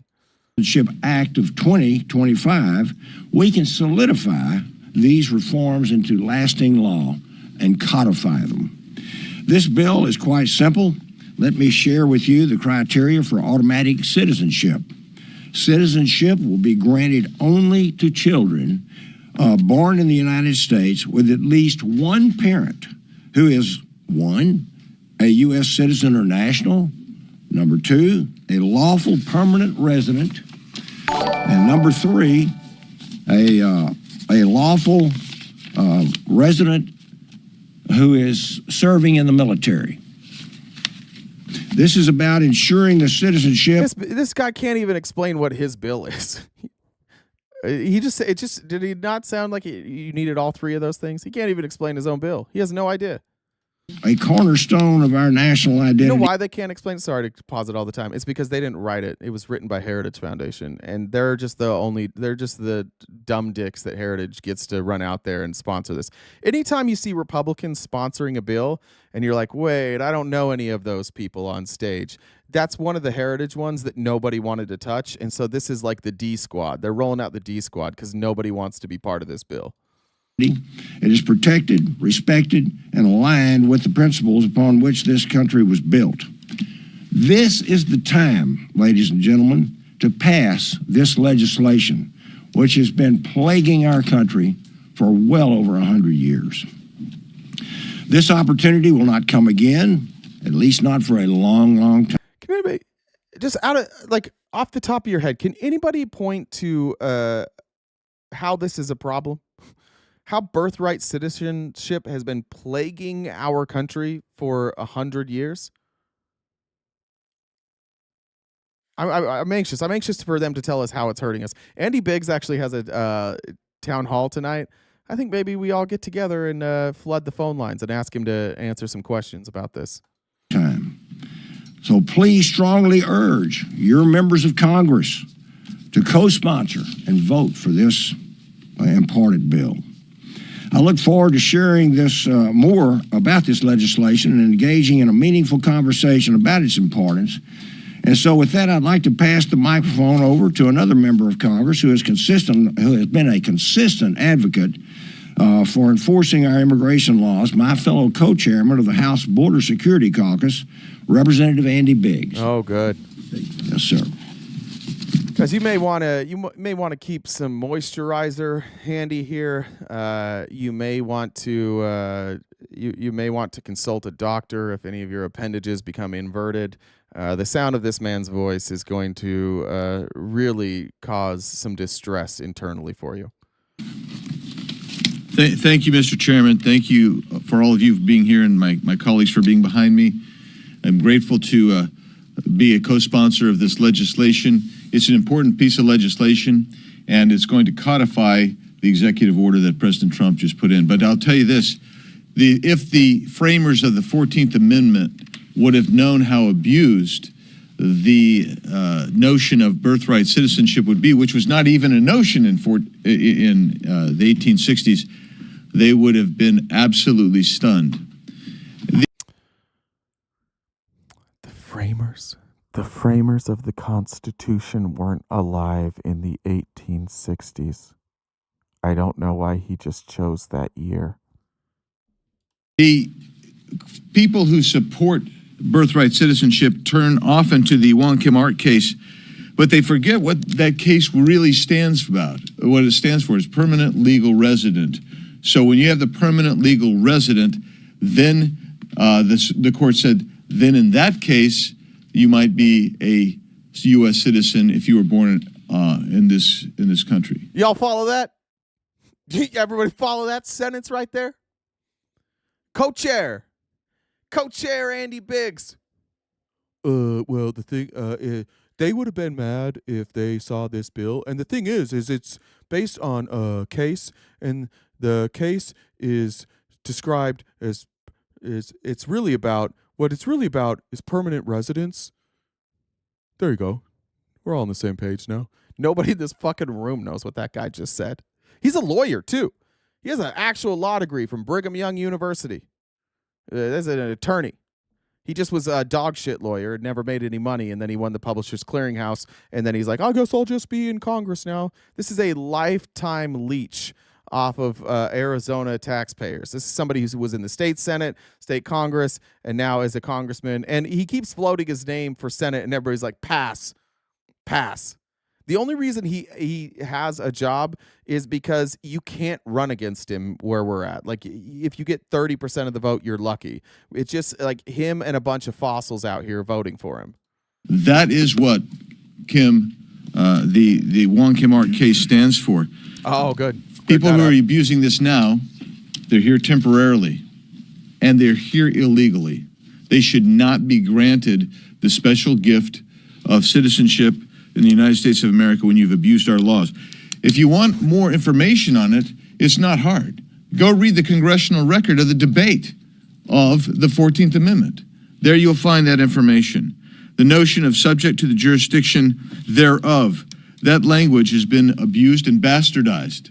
Act of 2025, we can solidify these reforms into lasting law and codify them. This bill is quite simple. Let me share with you the criteria for automatic citizenship. Citizenship will be granted only to children born in the United States with at least one parent who is, 1, a U.S. citizen or national, number 2, a lawful permanent resident, and number 3, a lawful resident who is serving in the military. This is about ensuring the citizenship. This guy can't even explain what his bill is. Did he not sound like you needed all three of those things? He can't even explain his own bill. He has no idea. A cornerstone of our national identity. You know why they can't explain? Sorry to pause it all the time. It's because they didn't write it. It was written by Heritage Foundation, and they're just the dumb dicks that Heritage gets to run out there and sponsor this. Anytime you see Republicans sponsoring a bill, and you're like, wait, I don't know any of those people on stage. That's one of the Heritage ones that nobody wanted to touch, and so this is like the D squad. They're rolling out the D squad because nobody wants to be part of this bill. It is protected, respected, and aligned with the principles upon which this country was built. This is the time, ladies and gentlemen, to pass this legislation, which has been plaguing our country for well over 100 years. This opportunity will not come again, at least not for a long, long time. Can anybody, just off the top of your head, can anybody point to how this is a problem? How birthright citizenship has been plaguing our country for 100 years? I'm anxious. I'm anxious for them to tell us how it's hurting us. Andy Biggs actually has a town hall tonight. I think maybe we all get together and flood the phone lines and ask him to answer some questions about this. So please strongly urge your members of Congress to co-sponsor and vote for this important bill. I look forward to sharing this more about this legislation and engaging in a meaningful conversation about its importance. And so with that, I'd like to pass the microphone over to another member of Congress who has been a consistent advocate for enforcing our immigration laws, my fellow co-chairman of the House Border Security Caucus, Representative Andy Biggs. Oh, good. Yes, sir. Guys, you may want to keep some moisturizer handy here. You may want to you may want to consult a doctor if any of your appendages become inverted. The sound of this man's voice is going to really cause some distress internally for you. Thank you, Mr. Chairman. Thank you for all of you being here and my colleagues for being behind me. I'm grateful to be a co-sponsor of this legislation. It's an important piece of legislation, and it's going to codify the executive order that President Trump just put in. But I'll tell you this, if the framers of the 14th Amendment would have known how abused the notion of birthright citizenship would be, which was not even a notion in the 1860s, they would have been absolutely stunned. The framers of the Constitution weren't alive in the 1860s. I don't know why he just chose that year. The people who support birthright citizenship turn often to the Wong Kim Ark case, but they forget what that case really stands about. What it stands for is permanent legal resident. So when you have the permanent legal resident, then the court said, then in that case, you might be a U.S. citizen if you were born in this country. Y'all follow that? Everybody follow that sentence right there? Co-chair Andy Biggs. Well, the thing, they would have been mad if they saw this bill. And the thing is it's based on a case, and the case is described as it's really about what it's really about is permanent residence. There you go. We're all on the same page now. Nobody in this fucking room knows what that guy just said. He's a lawyer too. He has an actual law degree from Brigham Young University. That's an attorney. He just was a dog shit lawyer, never made any money, and then he won the Publishers Clearinghouse, and then he's like, I guess I'll just be in Congress now. This is a lifetime leech off of Arizona taxpayers. This is somebody who was in the state Senate, state Congress, and now is a congressman, and he keeps floating his name for Senate, and everybody's like, pass. The only reason he has a job is because you can't run against him where we're at. Like, if you get 30% of the vote, you're lucky. It's just like him and a bunch of fossils out here voting for him. That is what Kim, the Wong Kim Ark case stands for. Oh, good. People who are abusing this now, they're here temporarily, and they're here illegally. They should not be granted the special gift of citizenship in the United States of America when you've abused our laws. If you want more information on it, it's not hard. Go read the congressional record of the debate of the 14th Amendment. There you'll find that information. The notion of subject to the jurisdiction thereof, that language has been abused and bastardized.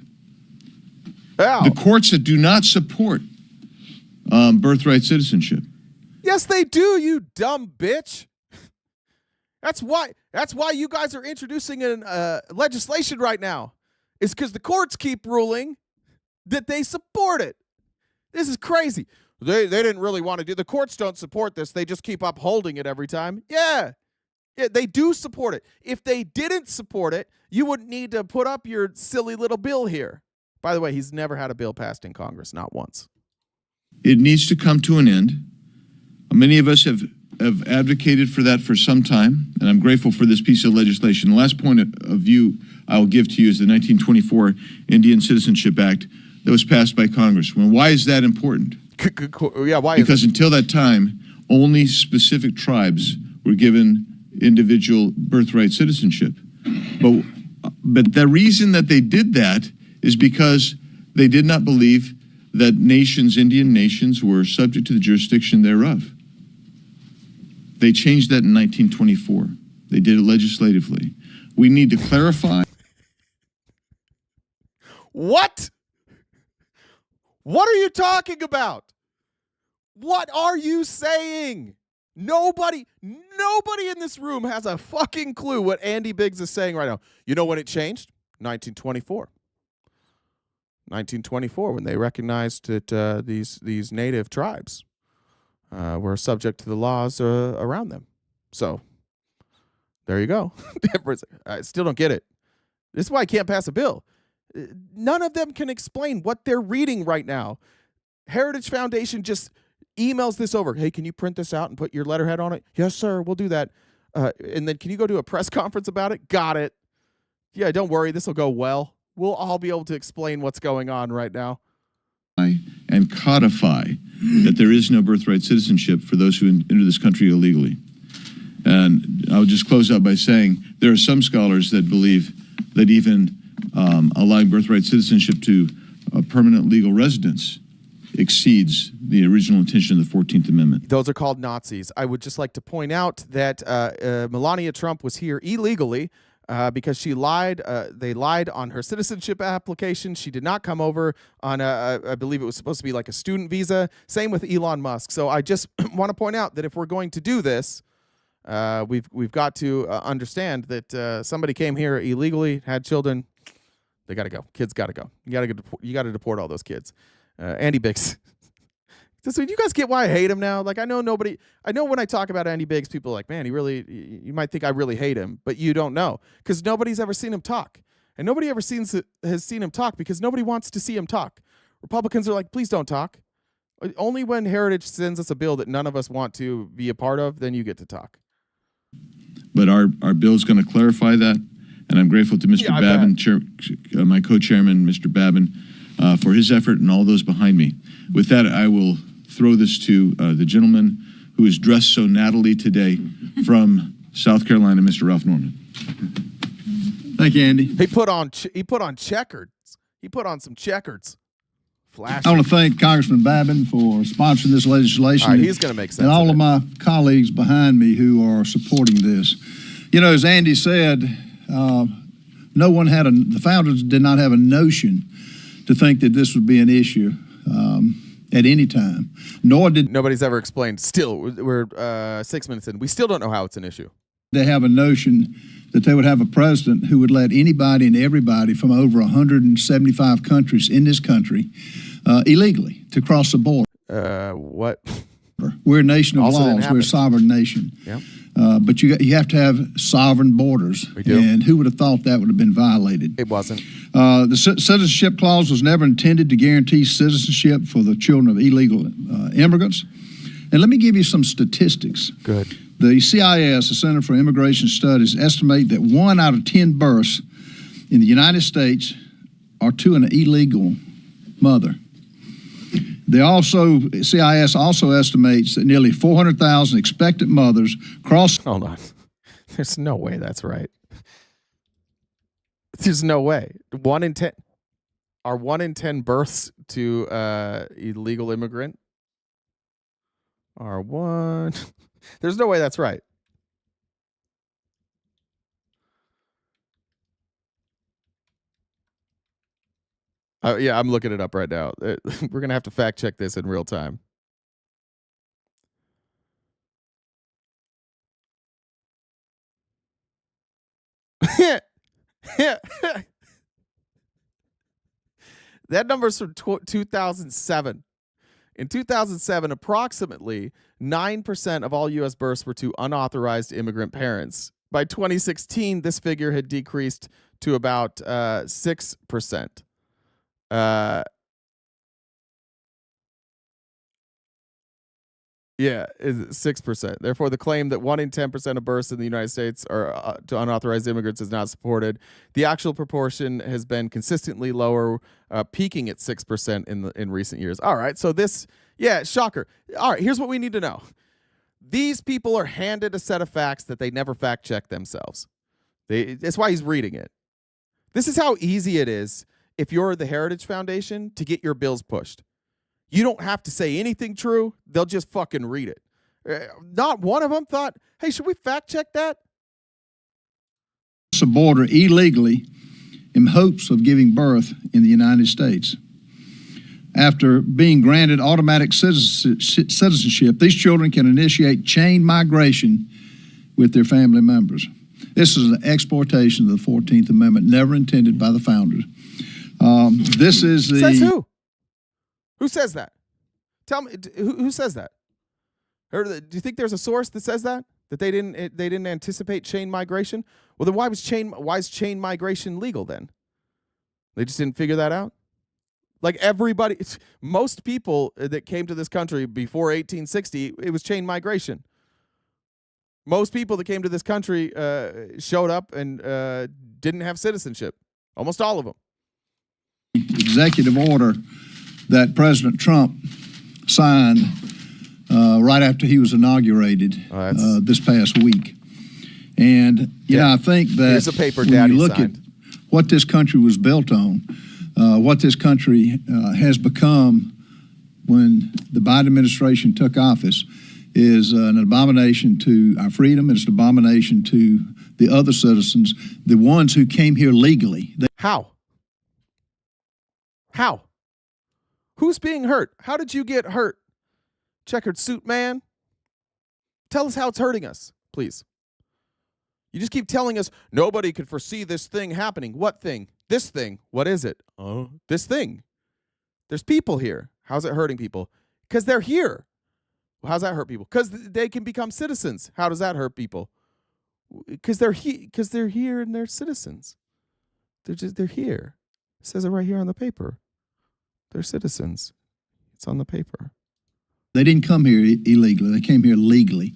Ow. The courts that do not support birthright citizenship. Yes, they do, you dumb bitch. That's why you guys are introducing legislation right now. Is because the courts keep ruling that they support it. This is crazy. They didn't really want to do. The courts don't support this. They just keep upholding it every time. Yeah, they do support it. If they didn't support it, you wouldn't need to put up your silly little bill here. By the way, he's never had a bill passed in Congress, not once. It needs to come to an end. Many of us have advocated for that for some time, and I'm grateful for this piece of legislation. The last point of view I will give to you is the 1924 Indian Citizenship Act that was passed by Congress. Well, why is that important? Yeah, why? Because until that time, only specific tribes were given individual birthright citizenship. But the reason that they did that is because they did not believe that nations, Indian nations, were subject to the jurisdiction thereof. They changed that in 1924. They did it legislatively. We need to clarify. What? What are you talking about? What are you saying? Nobody in this room has a fucking clue what Andy Biggs is saying right now. You know when it changed? 1924. 1924, when they recognized that these native tribes were subject to the laws around them. So there you go. I still don't get it. This is why I can't pass a bill. None of them can explain what they're reading right now. Heritage Foundation just emails this over. Hey, can you print this out and put your letterhead on it? Yes, sir. We'll do that. And then can you go do a press conference about it? Got it. Yeah, don't worry. This will go well. We'll all be able to explain what's going on right now. And codify that there is no birthright citizenship for those who enter this country illegally. And I'll just close out by saying there are some scholars that believe that even allowing birthright citizenship to permanent legal residents exceeds the original intention of the 14th Amendment. Those are called Nazis. I would just like to point out that Melania Trump was here illegally because she lied. They lied on her citizenship application. She did not come over on I believe it was supposed to be like a student visa. Same with Elon Musk. So I just want to point out that if we're going to do this, we've got to understand that somebody came here illegally, had children. They got to go. Kids got to go. You got to deport all those kids. Andy Biggs. So you guys get why I hate him now? Like I know when I talk about Andy Biggs, people are like, man, you might think I really hate him, but you don't know because nobody's ever seen him talk. And nobody ever has seen him talk because nobody wants to see him talk. Republicans are like, please don't talk. Only when Heritage sends us a bill that none of us want to be a part of, then you get to talk. But our bill is going to clarify that, and I'm grateful to Mr. Babin, my co-chairman, Mr. Babin, for his effort and all those behind me. With that, I will throw this to the gentleman who is dressed so nattily today from South Carolina, Mr. Ralph Norman. Thank you, Andy. He put on checkers. He put on some checkers. Flash. I want to thank Congressman Babin for sponsoring this legislation. All right, he's going to make sense. And all of my colleagues behind me who are supporting this. You know, as Andy said, the founders did not have a notion to think that this would be an issue at any time. Nor did nobody's ever explained. Still, we're 6 minutes in. We still don't know how it's an issue. They have a notion that they would have a president who would let anybody and everybody from over 175 countries in this country illegally to cross the border. What? We're a nation of Also laws. We're a sovereign nation. Yeah. But you have to have sovereign borders. We do. And who would have thought that would have been violated? It wasn't. The citizenship clause was never intended to guarantee citizenship for the children of illegal immigrants. And let me give you some statistics. Good. The CIS, the Center for Immigration Studies, estimate that 1 out of 10 births in the United States are to an illegal mother. CIS also estimates that nearly 400,000 expectant mothers cross. Hold on. There's no way that's right. There's no way. 1 in 10 are 1 in 10 births to illegal immigrant are one. There's no way that's right. Yeah, I'm looking it up right now. We're going to have to fact check this in real time. That number's from 2007. In 2007, approximately 9% of all U.S. births were to unauthorized immigrant parents. By 2016, this figure had decreased to about 6%. Yeah, is 6%. Therefore, the claim that 1 in 10% of births in the United States are to unauthorized immigrants is not supported. The actual proportion has been consistently lower, peaking at 6% in recent years. All right, so this, yeah, shocker. All right, here's what we need to know. These people are handed a set of facts that they never fact check themselves. That's why he's reading it. This is how easy it is if you're the Heritage Foundation to get your bills pushed. You don't have to say anything true. They'll just fucking read it. Not one of them thought, hey, should we fact check that? The border illegally in hopes of giving birth in the United States. After being granted automatic citizenship, these children can initiate chain migration with their family members. This is an exploitation of the 14th Amendment, never intended by the founders. This is the... Says who? Who says that? Tell me, who says that? Or do you think there's a source that says that they didn't anticipate chain migration? Well, then why is chain migration legal then? They just didn't figure that out. Like most people that came to this country before 1860, it was chain migration. Most people that came to this country showed up and didn't have citizenship. Almost all of them. Executive order that President Trump signed right after he was inaugurated this past week. And, I think that here's a paper when Daddy you look signed. at what this country was built on, what this country has become when the Biden administration took office is an abomination to our freedom. It's an abomination to the other citizens, the ones who came here legally. How? Who's being hurt? How did you get hurt? Checkered suit man? Tell us how it's hurting us, please. You just keep telling us nobody could foresee this thing happening. What thing? This thing. What is it? Oh, this thing. There's people here. How's it hurting people? Because they're here. Well, how's that hurt people? Because they can become citizens. How does that hurt people? Because they're here and they're citizens. They're here. It says it right here on the paper. They're citizens. It's on the paper. They didn't come here illegally. They came here legally,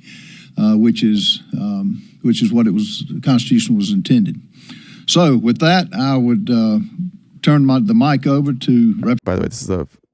which is what the Constitution was intended. So with that, I would turn the mic over to. By the way,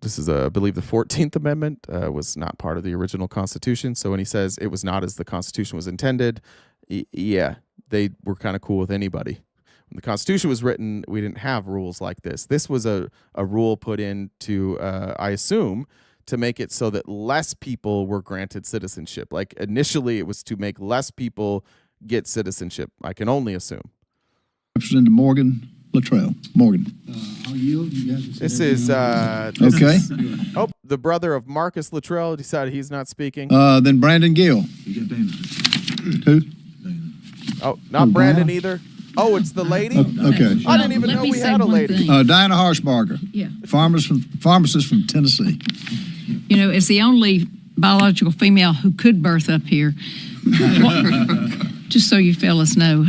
this is I believe the 14th Amendment was not part of the original Constitution. So when he says it was not as the Constitution was intended, yeah, they were kind of cool with anybody. When the Constitution was written, we didn't have rules like this. This was a rule put in to, I assume, to make it so that less people were granted citizenship. Like initially, it was to make less people get citizenship. I can only assume. Representative Morgan Luttrell. Morgan. I'll yield. You guys This is okay. The brother of Marcus Luttrell decided he's not speaking. Then Brandon Gill. You got Dana. Who? Oh, not Brandon either. Oh, it's the lady? Okay. I didn't even know we had a lady. Diana Harshbarger. Yeah. Pharmacist from Tennessee. You know, as the only biological female who could birth up here, just so you fellas know.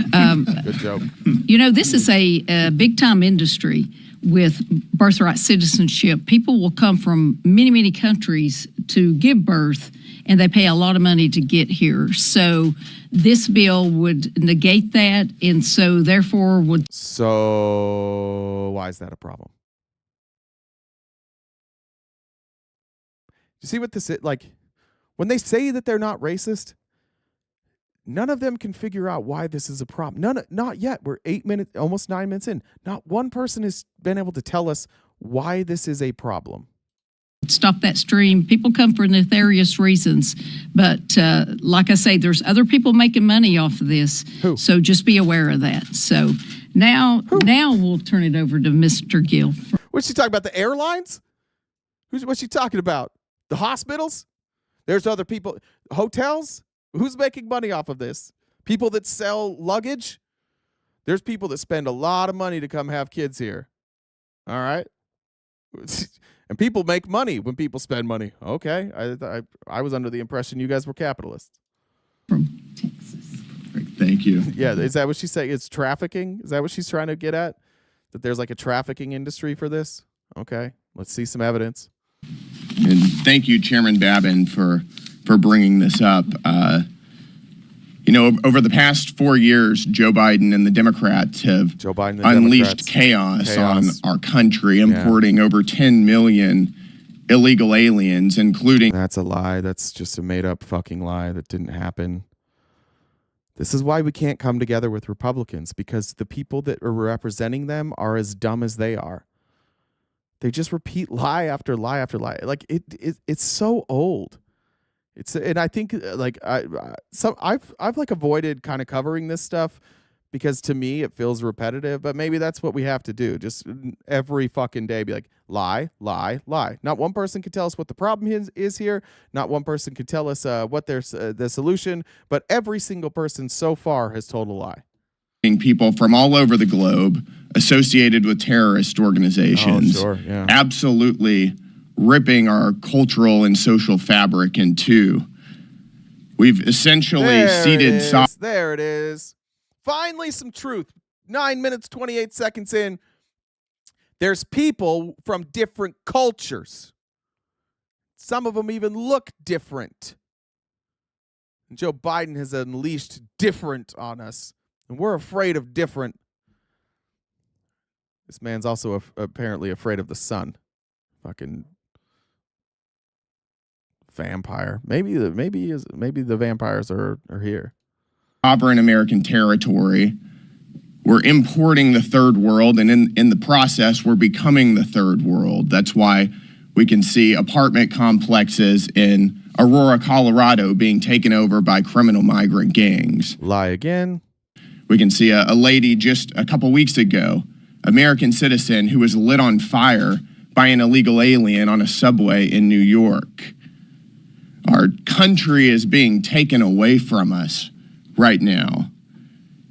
Good joke. You know, this is a big-time industry with birthright citizenship. People will come from many, many countries to give birth, and they pay a lot of money to get here. So this bill would negate that, and so therefore would... So why is that a problem? You see what this is? Like, when they say that they're not racist, none of them can figure out why this is a problem. Not yet. We're 8 minutes, almost 9 minutes in. Not one person has been able to tell us why this is a problem. Stop that stream. People come for nefarious reasons, but like I say, there's other people making money off of this. Who? So just be aware of that. So now we'll turn it over to Mr. Gill. What's she talking about? The airlines? What's she talking about? The hospitals? There's other people. Hotels? Who's making money off of this? People that sell luggage? There's people that spend a lot of money to come have kids here. All right? And people make money when people spend money. Okay. I was under the impression you guys were capitalists. From Texas. Thank you. Yeah. Is that what she's saying? It's trafficking? Is that what she's trying to get at? That there's like a trafficking industry for this? Okay. Let's see some evidence. And thank you, Chairman Babin, for bringing this up. You know, over the past 4 years, Joe Biden and the Democrats have unleashed chaos on our country, importing over 10 million illegal aliens, including... That's a lie. That's just a made-up fucking lie that didn't happen. This is why we can't come together with Republicans, because the people that are representing them are as dumb as they are. They just repeat lie after lie after lie. Like it's so old. And I think like I've like avoided kind of covering this stuff because to me it feels repetitive, but maybe that's what we have to do. Just every fucking day be like lie, lie, lie. Not one person can tell us what the problem is here. Not one person can tell us what there's the solution, but every single person so far has told a lie. People from all over the globe associated with terrorist organizations. Oh, sure, yeah. Absolutely ripping our cultural and social fabric in two. We've essentially ceded... There it is. Finally some truth. 9 minutes, 28 seconds in. There's people from different cultures. Some of them even look different. And Joe Biden has unleashed different on us. And we're afraid of different. This man's also apparently afraid of the sun. Fucking vampire. Maybe the vampires are here. Sovereign American territory. We're importing the third world, and in the process, we're becoming the third world. That's why we can see apartment complexes in Aurora, Colorado being taken over by criminal migrant gangs. Lie again. We can see a lady just a couple weeks ago, American citizen, who was lit on fire by an illegal alien on a subway in New York. Our country is being taken away from us right now.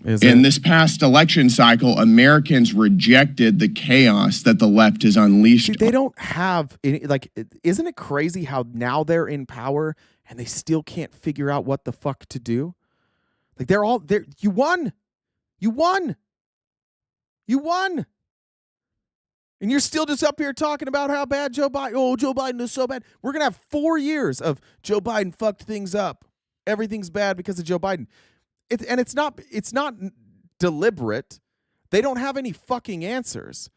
In this past election cycle, Americans rejected the chaos that the left has unleashed. See, they don't have any, like, isn't it crazy how now they're in power and they still can't figure out what the fuck to do? Like, they're all there. You won. And you're still just up here talking about how bad Joe Biden is so bad. We're going to have 4 years of Joe Biden fucked things up. Everything's bad because of Joe Biden. It's not deliberate. They don't have any fucking answers.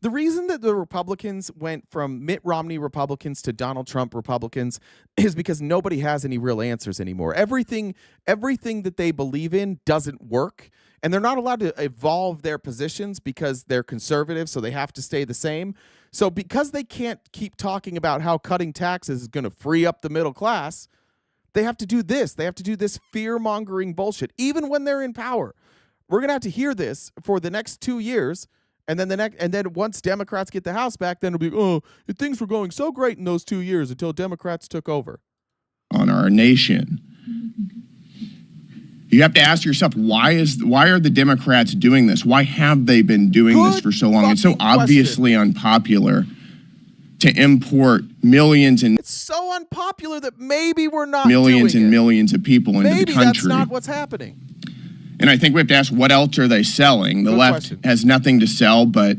The reason that the Republicans went from Mitt Romney Republicans to Donald Trump Republicans is because nobody has any real answers anymore. Everything that they believe in doesn't work, and they're not allowed to evolve their positions because they're conservative, so they have to stay the same. So because they can't keep talking about how cutting taxes is going to free up the middle class, they have to do this. They have to do this fear-mongering bullshit, even when they're in power. We're going to have to hear this for the next 2 years, and then once Democrats get the House back, then it'll be, oh, things were going so great in those 2 years until Democrats took over. On our nation. You have to ask yourself, why are the Democrats doing this? Why have they been doing this for so long? It's so obviously unpopular to import millions and it's so unpopular that maybe we're not millions doing and it. millions of people into Maybe the country. That's not what's happening. And I think we have to ask, what else are they selling? The left has nothing to sell but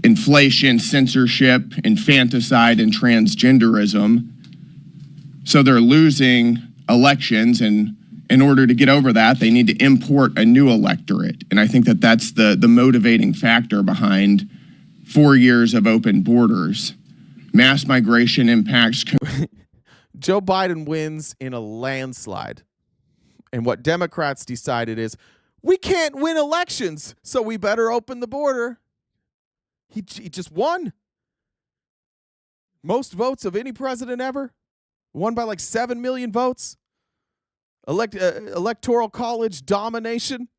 inflation, censorship, infanticide, and transgenderism. So they're losing elections, and in order to get over that, they need to import a new electorate. And I think that that's the motivating factor behind 4 years of open borders. Mass migration impacts. Joe Biden wins in a landslide. And what Democrats decided is, we can't win elections, so we better open the border. He just won. Most votes of any president ever. Won by like 7 million votes. Electoral college domination.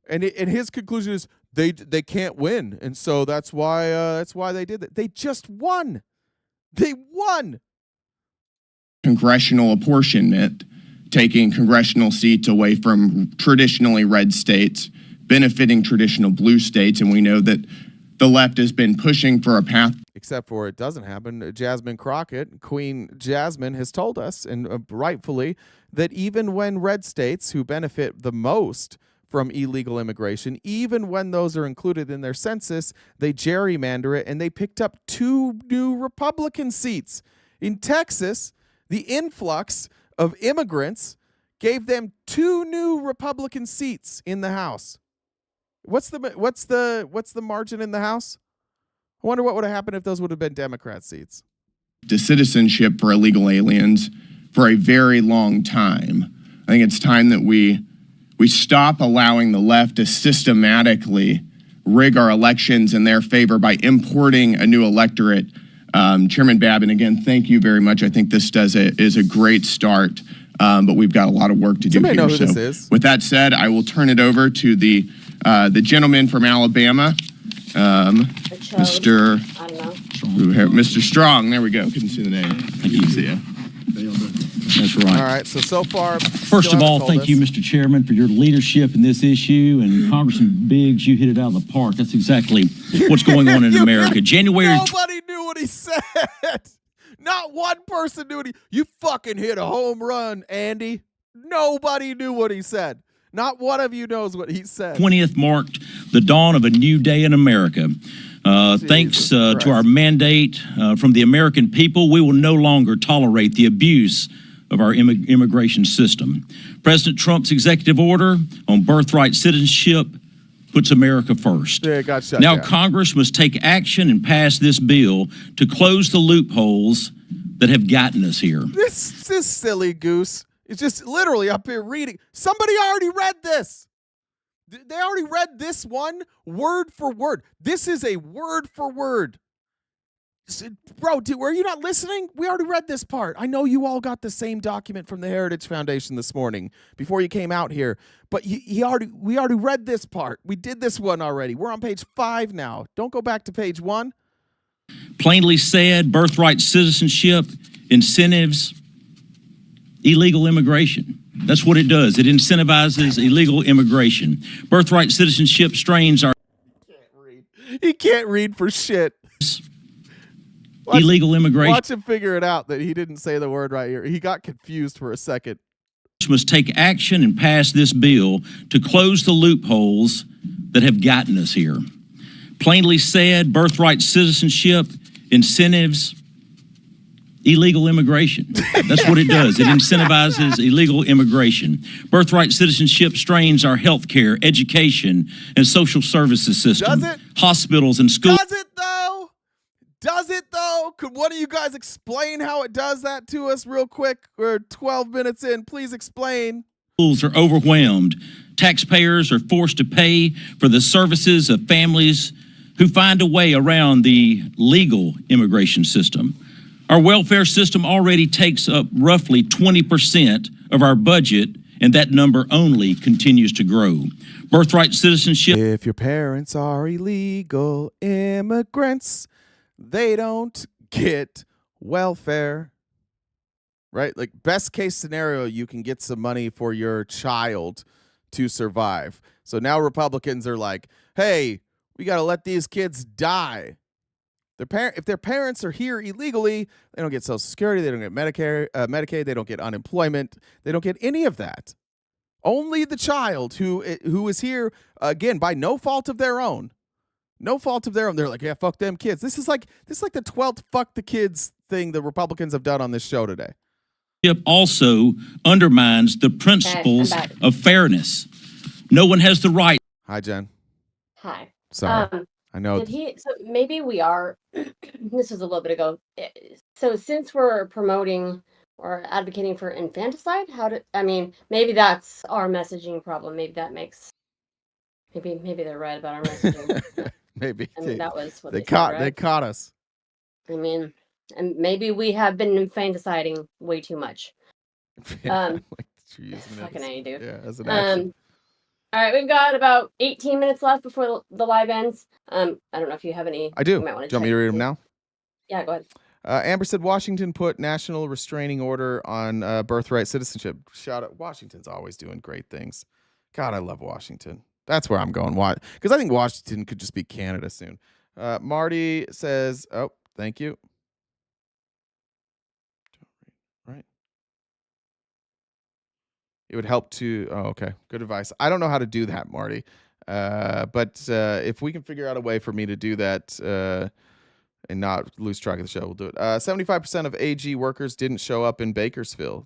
And his conclusion is, they can't win, and so that's why they did that. They just won. They won. Congressional apportionment, taking congressional seats away from traditionally red states, benefiting traditional blue states, and we know that the left has been pushing for a path. Except for it doesn't happen. Jasmine Crockett, Queen Jasmine, has told us, and rightfully, that even when red states who benefit the most from illegal immigration, even when those are included in their census, they gerrymander it, and they picked up 2 new Republican seats. In Texas, the influx of immigrants gave them 2 new Republican seats in the House. What's the margin in the House? I wonder what would have happened if those would have been Democrat seats. To citizenship for illegal aliens for a very long time. I think it's time that we stop allowing the left to systematically rig our elections in their favor by importing a new electorate. Chairman Babin, again, thank you very much. I think this is a great start, but we've got a lot of work to do here. Know who this is. With that said, I will turn it over to the gentleman from Alabama, Mr. Strong. There we go. Couldn't see the name. Thank you. See ya. That's right. All right, so far... First of all, thank you, Mr. Chairman, for your leadership in this issue. And Congressman Biggs, you hit it out of the park. That's exactly what's going on in America. Nobody knew what he said. Not one person knew what you fucking hit a home run, Andy. Nobody knew what he said. Not one of you knows what he said. 20th marked the dawn of a new day in America. Thanks to our mandate from the American people, we will no longer tolerate the abuse of our immigration system. President Trump's executive order on birthright citizenship puts America first. Yeah, it got shut now down. Congress must take action and pass this bill to close the loopholes that have gotten us here. This silly goose is just literally up here reading. Somebody already read this. They already read this one word for word. This is a word for word. Bro, were you not listening? We already read this part. I know you all got the same document from the Heritage Foundation this morning before you came out here, but we already read this part. We did this one already. We're on page 5 now. Don't go back to page 1. Plainly said, birthright citizenship, incentives, illegal immigration. That's what it does. It incentivizes illegal immigration. Birthright citizenship strains our... He can't read for shit. Illegal immigration. Watch him figure it out that he didn't say the word right here. He got confused for a second. Must take action and pass this bill to close the loopholes that have gotten us here. Plainly said, birthright citizenship, incentives, illegal immigration. That's what it does. It incentivizes illegal immigration. Birthright citizenship strains our healthcare, education, and social services system. Does it? Hospitals and schools. Does it though? Does it though? Could one of you guys explain how it does that to us real quick? We're 12 minutes in. Please explain. Schools are overwhelmed. Taxpayers are forced to pay for the services of families who find a way around the legal immigration system. Our welfare system already takes up roughly 20% of our budget, and that number only continues to grow. Birthright citizenship. If your parents are illegal immigrants, they don't get welfare. Right? Like, best case scenario, you can get some money for your child to survive. So now Republicans are like, hey, we got to let these kids die. If their parents are here illegally, they don't get Social Security, they don't get Medicaid, they don't get unemployment, they don't get any of that. Only the child who is here, again, by no fault of their own. No fault of their own. They're like, yeah, fuck them kids. This is like the 12th fuck the kids thing the Republicans have done on this show today. Also undermines the principles of fairness. No one has the right. Hi, Jen. Hi. Sorry. I know. So maybe we are, this was a little bit ago. So since we're promoting or advocating for infanticide, maybe that's our messaging problem. Maybe that makes, maybe they're right about our messaging. Maybe. That was what they caught, said, right? They caught us. And maybe we have been infanticiding way too much. Like, fucking A, dude. Yeah, as an action. All right, we've got about 18 minutes left before the live ends. I don't know if you have any. I do. Do you want me to read them now? Yeah, go ahead. Amber said Washington put national restraining order on birthright citizenship. Shout out. Washington's always doing great things. God, I love Washington. That's where I'm going. Why? Because I think Washington could just be Canada soon. Marty says, oh, thank you. Right. It would help to, oh, okay. Good advice. I don't know how to do that, Marty. But if we can figure out a way for me to do that and not lose track of the show, we'll do it. 75% of AG workers didn't show up in Bakersfield.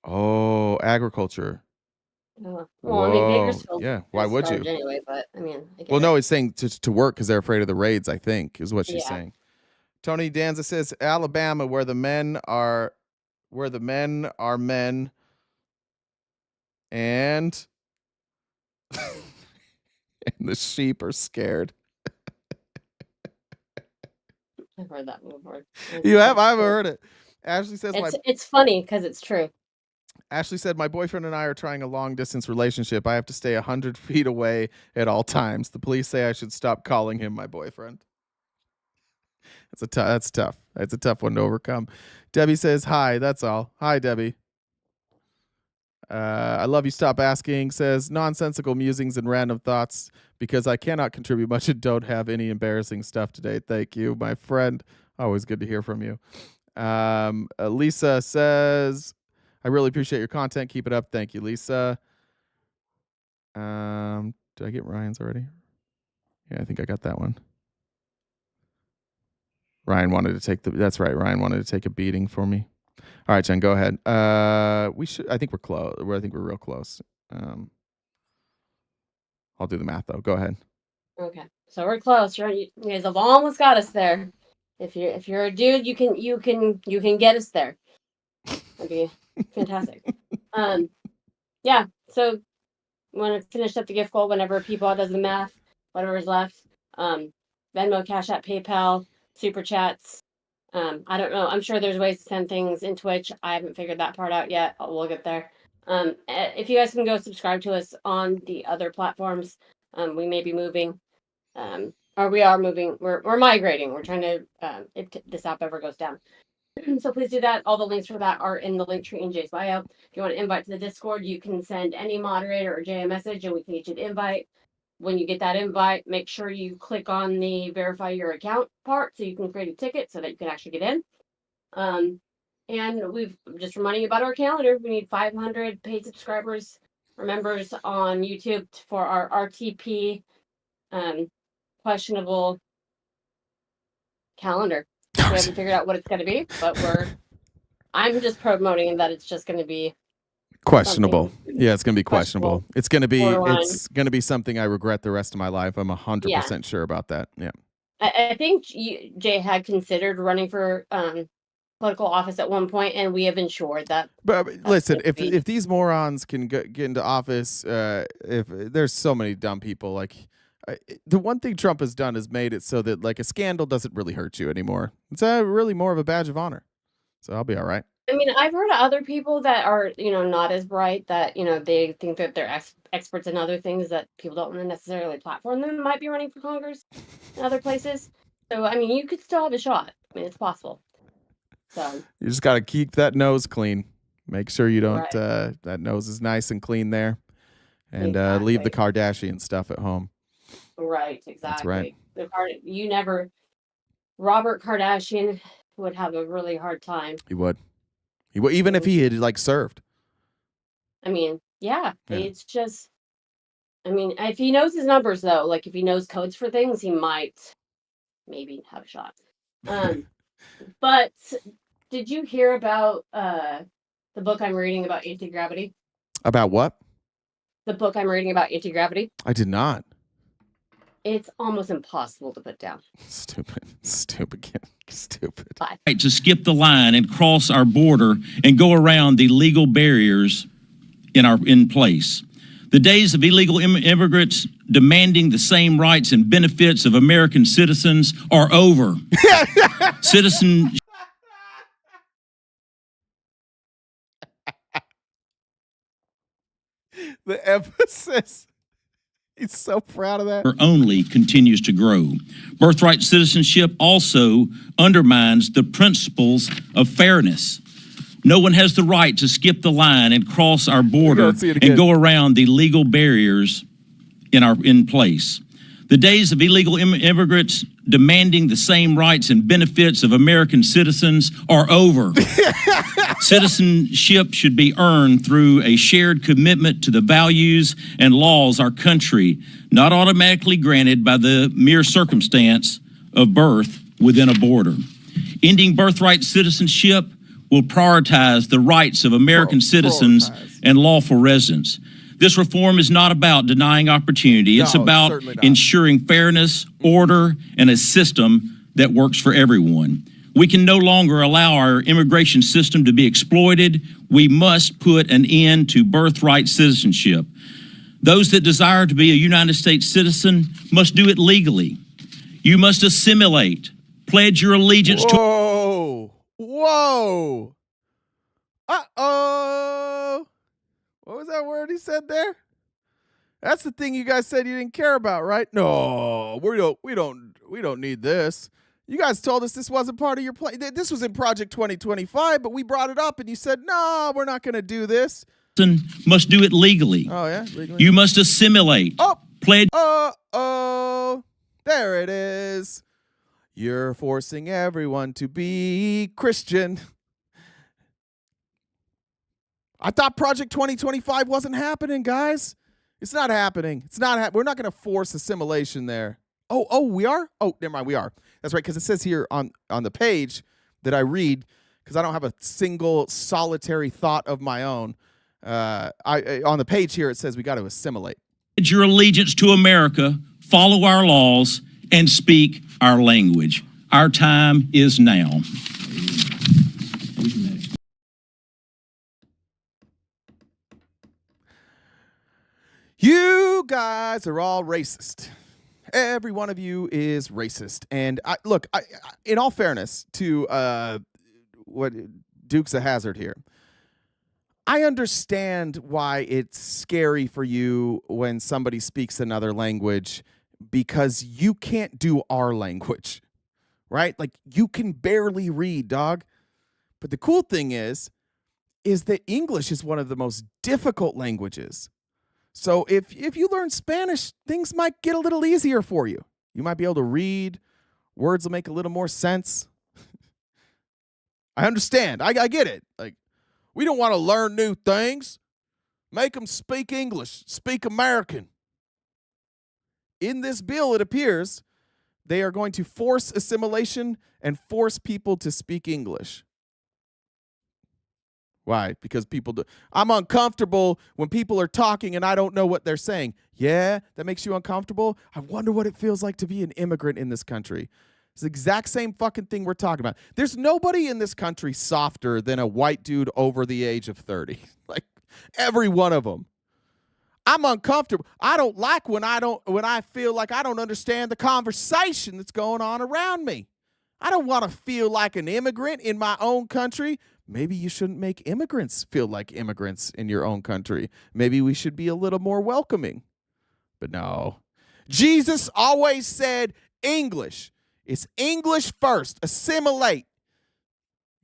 Oh, agriculture. Well, I mean, Bakersfield. Yeah, why would you? Anyway, but I mean. Well, no, it's saying to work because they're afraid of the raids, I think, is what she's saying. Tony Danza says Alabama, where the men are men. And the sheep are scared. I've heard that before. You have? I haven't heard it. Ashley says it's funny because it's true. Ashley said, my boyfriend and I are trying a long-distance relationship. I have to stay 100 feet away at all times. The police say I should stop calling him my boyfriend. That's tough. That's a tough one to overcome. Debbie says, hi, that's all. Hi, Debbie. I love you. Stop asking. Says nonsensical musings and random thoughts because I cannot contribute much and don't have any embarrassing stuff today. Thank you, my friend. Always good to hear from you. Lisa says, I really appreciate your content. Keep it up. Thank you, Lisa. Did I get Ryan's already? Yeah, I think I got that one. Ryan wanted to take that's right. Ryan wanted to take a beating for me. All right, Jen, go ahead. I think we're close. I think we're real close. I'll do the math though. Go ahead. Okay, so we're close. You guys have almost got us there. If you're a dude, you can get us there. That'd be fantastic. Yeah. So want to finish up the gift goal whenever people does the math, whatever's left. Venmo, Cash App, PayPal, Super Chats. I don't know. I'm sure there's ways to send things in Twitch. I haven't figured that part out yet. We'll get there. If you guys can go subscribe to us on the other platforms, we may be moving, or we are moving. We're migrating. We're trying to if this app ever goes down. So please do that. All the links for that are in the link tree in Jay's bio. If you want to invite to the Discord, you can send any moderator or Jay a message, and we can get you the invite. When you get that invite, make sure you click on the verify your account part so you can create a ticket so that you can actually get in. And we've just reminding you about our calendar. We need 500 paid subscribers or members on YouTube for our RTP questionable calendar. We haven't figured out what it's going to be, but I'm just promoting that it's just going to be questionable. Yeah, it's going to be questionable. It's going to be something I regret the rest of my life. I'm 100% sure about that. Yeah. I think Jay had considered running for political office at one point, and we have ensured that. But listen, if these morons can get into office, if there's so many dumb people, like the one thing Trump has done is made it so that like a scandal doesn't really hurt you anymore. It's really more of a badge of honor. So I'll be all right. I mean, I've heard of other people that are, not as bright, that, they think that they're experts in other things that people don't want to necessarily platform them, might be running for Congress in other places. So, I mean, you could still have a shot. I mean, it's possible. So you just got to keep that nose clean. Make sure you don't, that nose is nice and clean there. And leave the Kardashian stuff at home. Right, exactly. That's right. Robert Kardashian would have a really hard time. He would, even if he had like served. I mean, yeah. It's just, I mean, if he knows his numbers though, like if he knows codes for things, he might maybe have a shot. But did you hear about the book I'm reading about anti-gravity? About what? The book I'm reading about anti-gravity? I did not. It's almost impossible to put down. Stupid. Right to skip the line and cross our border and go around the legal barriers in place. The days of illegal immigrants demanding the same rights and benefits of American citizens are over. Citizen. The emphasis. He's so proud of that. Only continues to grow. Birthright citizenship also undermines the principles of fairness. No one has the right to skip the line and cross our border and go around the legal barriers in place. The days of illegal immigrants demanding the same rights and benefits of American citizens are over. Citizenship should be earned through a shared commitment to the values and laws our country, not automatically granted by the mere circumstance of birth within a border. Ending birthright citizenship will prioritize the rights of American citizens and lawful residents. This reform is not about denying opportunity. It's about ensuring fairness, order, and a system that works for everyone. We can no longer allow our immigration system to be exploited. We must put an end to birthright citizenship. Those that desire to be a United States citizen must do it legally. You must assimilate, pledge your allegiance to... Whoa! Uh-oh! What was that word he said there? That's the thing you guys said you didn't care about, right? No, we don't need this. You guys told us this wasn't part of your plan. This was in Project 2025, but we brought it up and you said, no, we're not going to do this. Must do it legally. Oh, yeah? Legally? You must assimilate. Pledge. Uh-oh. There it is. You're forcing everyone to be Christian. I thought Project 2025 wasn't happening, guys. It's not happening. We're not going to force assimilation there. Oh, we are? Oh, never mind, we are. That's right, because it says here on the page that I read, because I don't have a single solitary thought of my own. On the page here, it says we got to assimilate. Your allegiance to America, follow our laws, and speak our language. Our time is now. You guys are all racist. Every one of you is racist. And look, in all fairness to what Duke's a hazard here, I understand why it's scary for you when somebody speaks another language because you can't do our language, right? Like, you can barely read, dog. But the cool thing is that English is one of the most difficult languages. So if you learn Spanish, things might get a little easier for you. You might be able to read. Words will make a little more sense. I understand. I get it. Like, we don't want to learn new things. Make them speak English, speak American. In this bill, it appears they are going to force assimilation and force people to speak English. Why? Because people do. I'm uncomfortable when people are talking and I don't know what they're saying. Yeah, that makes you uncomfortable? I wonder what it feels like to be an immigrant in this country. It's the exact same fucking thing we're talking about. There's nobody in this country softer than a white dude over the age of 30. Like, every one of them. I'm uncomfortable. I don't like when I feel like I don't understand the conversation that's going on around me. I don't want to feel like an immigrant in my own country. Maybe you shouldn't make immigrants feel like immigrants in your own country. Maybe we should be a little more welcoming. But no. Jesus always said English. It's English first. Assimilate.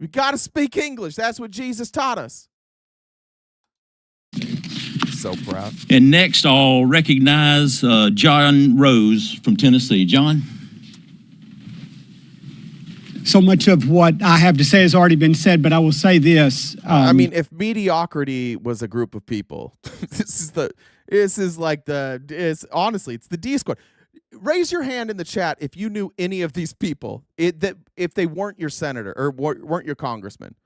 We got to speak English. That's what Jesus taught us. So proud. And next, I'll recognize John Rose from Tennessee. John? So much of what I have to say has already been said, but I will say this. I mean, if mediocrity was a group of people, honestly, it's the D squad. Raise your hand in the chat if you knew any of these people, if they weren't your senator or weren't your congressman.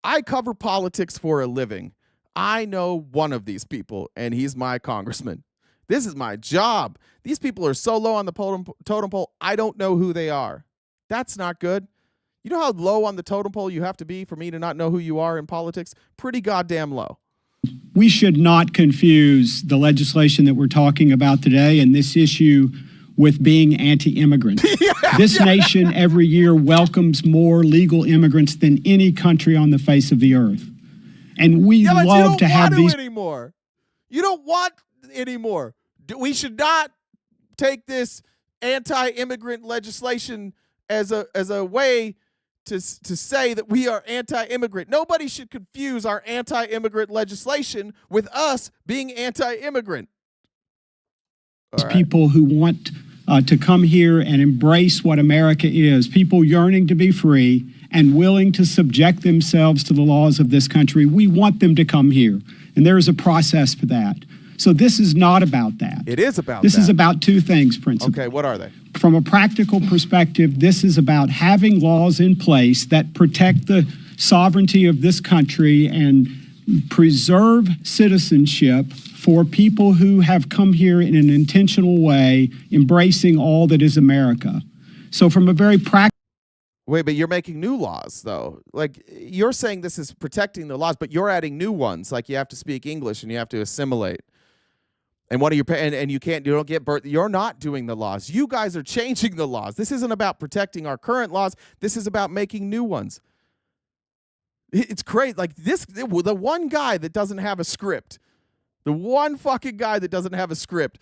I cover politics for a living. I know one of these people, and he's my congressman. This is my job. These people are so low on the totem pole, I don't know who they are. That's not good. You know how low on the totem pole you have to be for me to not know who you are in politics? Pretty goddamn low. We should not confuse the legislation that we're talking about today and this issue with being anti-immigrant. This nation every year welcomes more legal immigrants than any country on the face of the earth. And we love to have these anymore. You don't want anymore. We should not take this anti-immigrant legislation as a way to say that we are anti-immigrant. Nobody should confuse our anti-immigrant legislation with us being anti-immigrant. people who want to come here and embrace what America is, people yearning to be free and willing to subject themselves to the laws of this country. We want them to come here, and there is a process for that. So this is not about that. It is about This that. is about two things, principally. Okay, what are they? From a practical perspective, this is about having laws in place that protect the sovereignty of this country and preserve citizenship for people who have come here in an intentional way, embracing all that is America. So from a very practical Wait, but you're making new laws, though. Like, you're saying this is protecting the laws, but you're adding new ones. Like, you have to speak English and you have to assimilate. And one of your and you don't get birth. You're not doing the laws. You guys are changing the laws. This isn't about protecting our current laws. This is about making new ones. It's great. Like this, the one guy that doesn't have a script, the one fucking guy that doesn't have a script.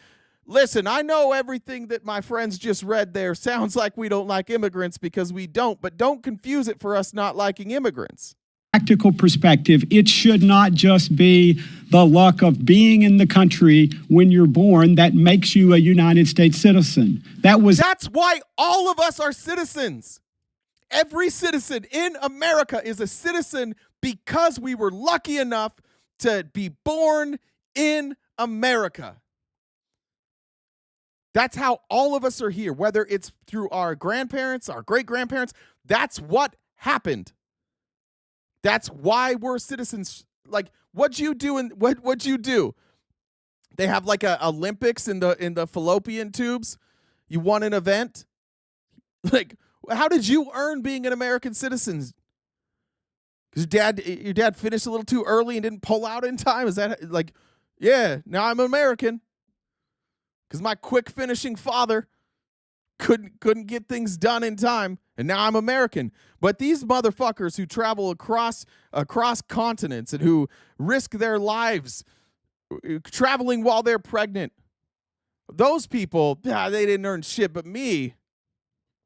Listen, I know everything that my friends just read there sounds like we don't like immigrants because we don't, but don't confuse it for us not liking immigrants. Practical perspective, it should not just be the luck of being in the country when you're born that makes you a United States citizen. That's why all of us are citizens. Every citizen in America is a citizen because we were lucky enough to be born in America. That's how all of us are here, whether it's through our grandparents, our great-grandparents. That's what happened. That's why we're citizens. Like, what'd you do? What'd you do? They have like a Olympics in the fallopian tubes. You won an event. Like, how did you earn being an American citizen? Because your dad finished a little too early and didn't pull out in time. Is that like, yeah? Now I'm American. Because my quick finishing father couldn't get things done in time, and now I'm American. But these motherfuckers who travel across continents and who risk their lives traveling while they're pregnant, those people, they didn't earn shit. But me,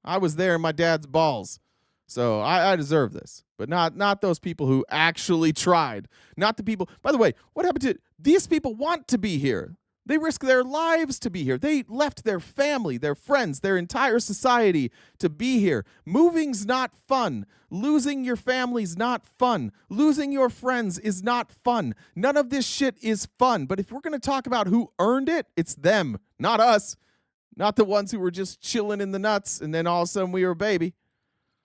I was there in my dad's balls, so I deserve this. But not those people who actually tried. Not the people. By the way, what happened to these people? Want to be here. They risk their lives to be here. They left their family, their friends, their entire society to be here. Moving's not fun. Losing your family's not fun. Losing your friends is not fun. None of this shit is fun. But if we're going to talk about who earned it, it's them, not us. Not the ones who were just chilling in the nuts and then all of a sudden we were a baby.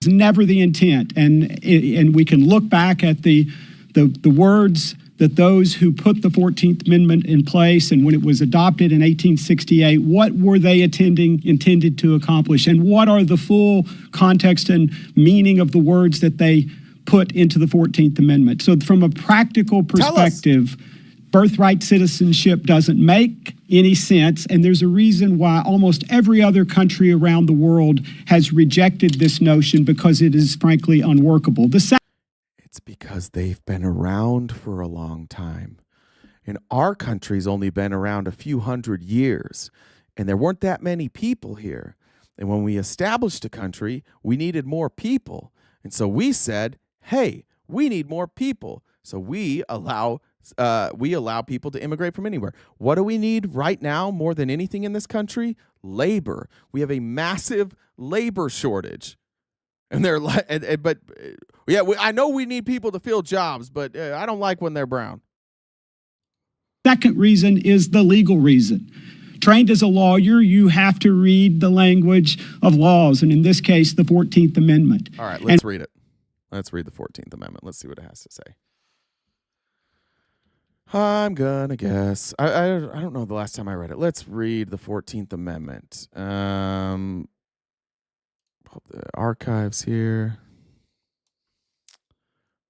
It's never the intent. And we can look back at the words that those who put the 14th Amendment in place, and when it was adopted in 1868, what were they intended to accomplish? And what are the full context and meaning of the words that they put into the 14th Amendment? So from a practical perspective, birthright citizenship doesn't make any sense, and there's a reason why almost every other country around the world has rejected this notion, because it is frankly unworkable. It's because they've been around for a long time. And our country's only been around a few hundred years. And there weren't that many people here. And when we established a country, we needed more people. And so we said, hey, we need more people. So we allow people to immigrate from anywhere. What do we need right now more than anything in this country? Labor. We have a massive labor shortage. And they're like, I know we need people to fill jobs, but I don't like when they're brown. Second reason is the legal reason. Trained as a lawyer, you have to read the language of laws, and in this case, the 14th Amendment. All right, let's read it. Let's read the 14th Amendment. Let's see what it has to say. I'm gonna guess. I don't know the last time I read it. Let's read the 14th Amendment. The archives here.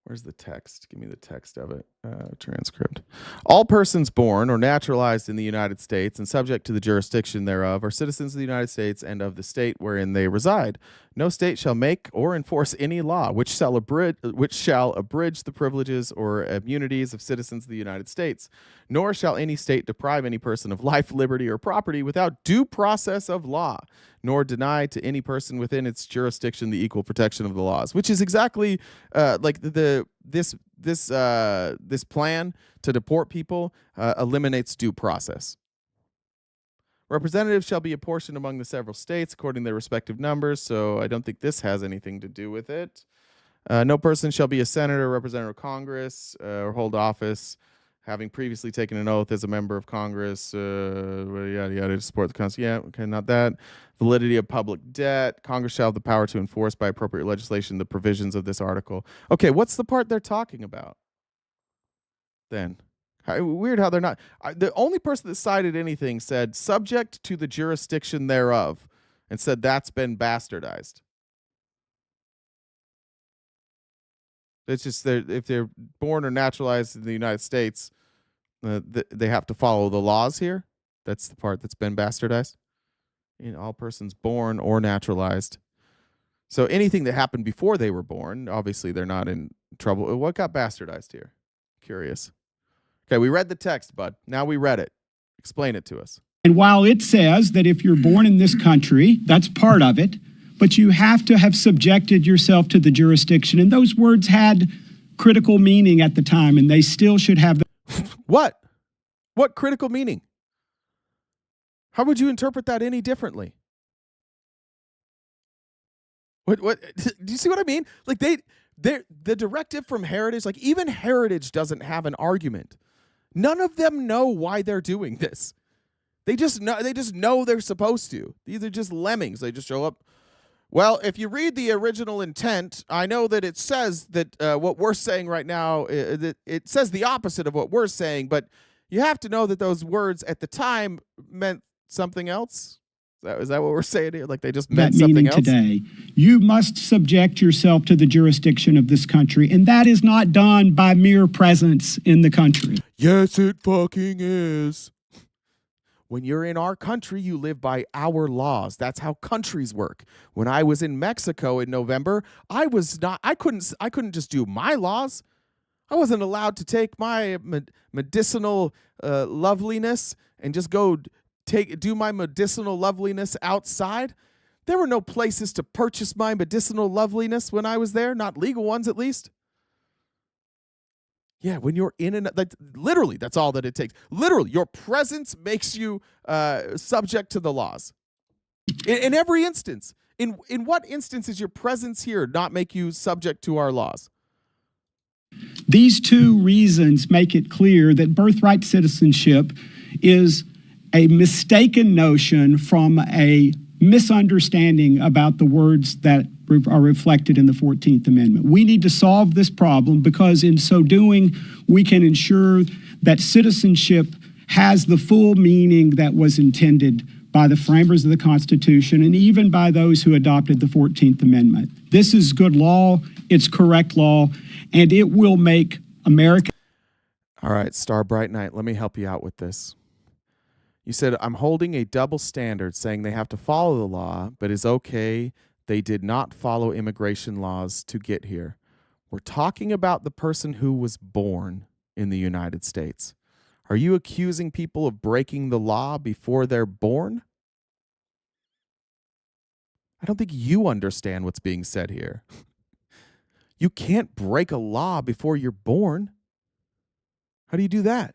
Where's the text? Give me the text of it. Transcript. All persons born or naturalized in the United States and subject to the jurisdiction thereof are citizens of the United States and of the state wherein they reside. No state shall make or enforce any law which shall abridge the privileges or immunities of citizens of the United States. Nor shall any state deprive any person of life, liberty, or property without due process of law, nor deny to any person within its jurisdiction the equal protection of the laws. Which is exactly like this plan to deport people eliminates due process. Representatives shall be apportioned among the several states according to their respective numbers, so I don't think this has anything to do with it. No person shall be a senator, representative of Congress, or hold office having previously taken an oath as a member of Congress, yada, yada, to support the Constitution. Yeah, okay, not that. Validity of public debt. Congress shall have the power to enforce by appropriate legislation the provisions of this article. Okay, what's the part they're talking about then? Weird how they're not. The only person that cited anything said subject to the jurisdiction thereof and said that's been bastardized. It's just if they're born or naturalized in the United States, they have to follow the laws here. That's the part that's been bastardized. All persons born or naturalized. So anything that happened before they were born, obviously they're not in trouble. What got bastardized here? Curious. Okay, we read the text, bud. Now we read it. Explain it to us. And while it says that if you're born in this country, that's part of it, but you have to have subjected yourself to the jurisdiction. And those words had critical meaning at the time, and they still should have. What? What critical meaning? How would you interpret that any differently? What? Do you see what I mean? Like the directive from Heritage, like even Heritage doesn't have an argument. None of them know why they're doing this. They just know they're supposed to. These are just lemmings. They just show up. Well, if you read the original intent, I know that it says that what we're saying right now, it says the opposite of what we're saying, but you have to know that those words at the time meant something else. Is that what we're saying here? Like they just meant that something meaning else? today. You must subject yourself to the jurisdiction of this country, and that is not done by mere presence in the country. Yes, it fucking is. When you're in our country, you live by our laws. That's how countries work. When I was in Mexico in November, I couldn't just do my laws. I wasn't allowed to take my medicinal loveliness and just go do my medicinal loveliness outside. There were no places to purchase my medicinal loveliness when I was there, not legal ones at least. Yeah, when you're literally, that's all that it takes. Literally, your presence makes you subject to the laws. In every instance. In what instance is your presence here not make you subject to our laws? These two reasons make it clear that birthright citizenship is a mistaken notion from a misunderstanding about the words that are reflected in the 14th Amendment. We need to solve this problem because in so doing, we can ensure that citizenship has the full meaning that was intended by the framers of the Constitution and even by those who adopted the 14th Amendment. This is good law, it's correct law, and it will make America... All right, Star Bright Knight, let me help you out with this. You said, I'm holding a double standard saying they have to follow the law, but it's okay they did not follow immigration laws to get here. We're talking about the person who was born in the United States. Are you accusing people of breaking the law before they're born? I don't think you understand what's being said here. You can't break a law before you're born. How do you do that?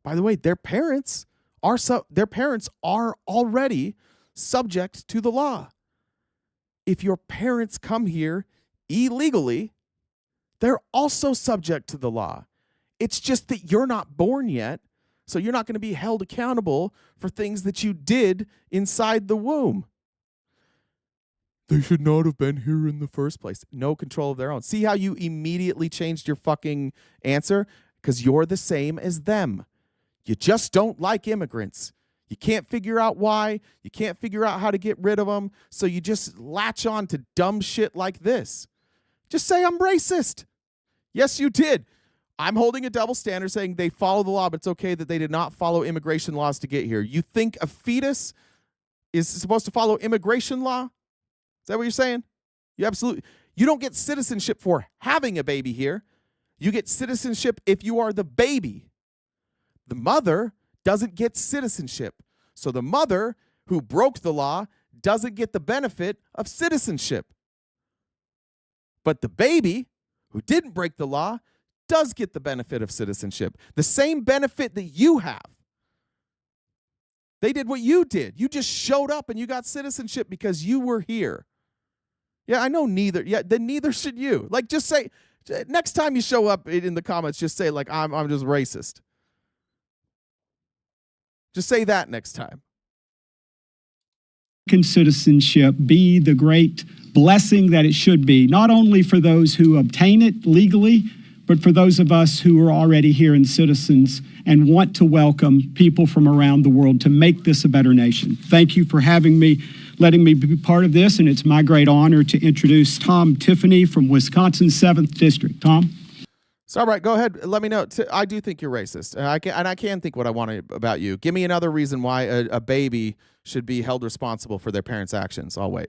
By the way, their parents are already subject to the law. If your parents come here illegally, they're also subject to the law. It's just that you're not born yet, so you're not going to be held accountable for things that you did inside the womb. They should not have been here in the first place. No control of their own. See how you immediately changed your fucking answer? Because you're the same as them. You just don't like immigrants. You can't figure out why. You can't figure out how to get rid of them. So you just latch on to dumb shit like this. Just say I'm racist. Yes, you did. I'm holding a double standard saying they follow the law, but it's okay that they did not follow immigration laws to get here. You think a fetus is supposed to follow immigration law? Is that what you're saying? You don't get citizenship for having a baby here. You get citizenship if you are the baby. The mother doesn't get citizenship. So the mother who broke the law doesn't get the benefit of citizenship. But the baby who didn't break the law does get the benefit of citizenship. The same benefit that you have. They did what you did. You just showed up and you got citizenship because you were here. Yeah, I know neither. Yeah, then neither should you. Like, just say, next time you show up in the comments, just say, like, I'm just racist. Just say that next time. Can citizenship be the great blessing that it should be, not only for those who obtain it legally, but for those of us who are already here and citizens and want to welcome people from around the world to make this a better nation. Thank you for having me, letting me be part of this, and it's my great honor to introduce Tom Tiffany from Wisconsin's 7th District. Tom? So, all right, go ahead. Let me know. I do think you're racist. I can think what I want about you. Give me another reason why a baby should be held responsible for their parents' actions. I'll wait.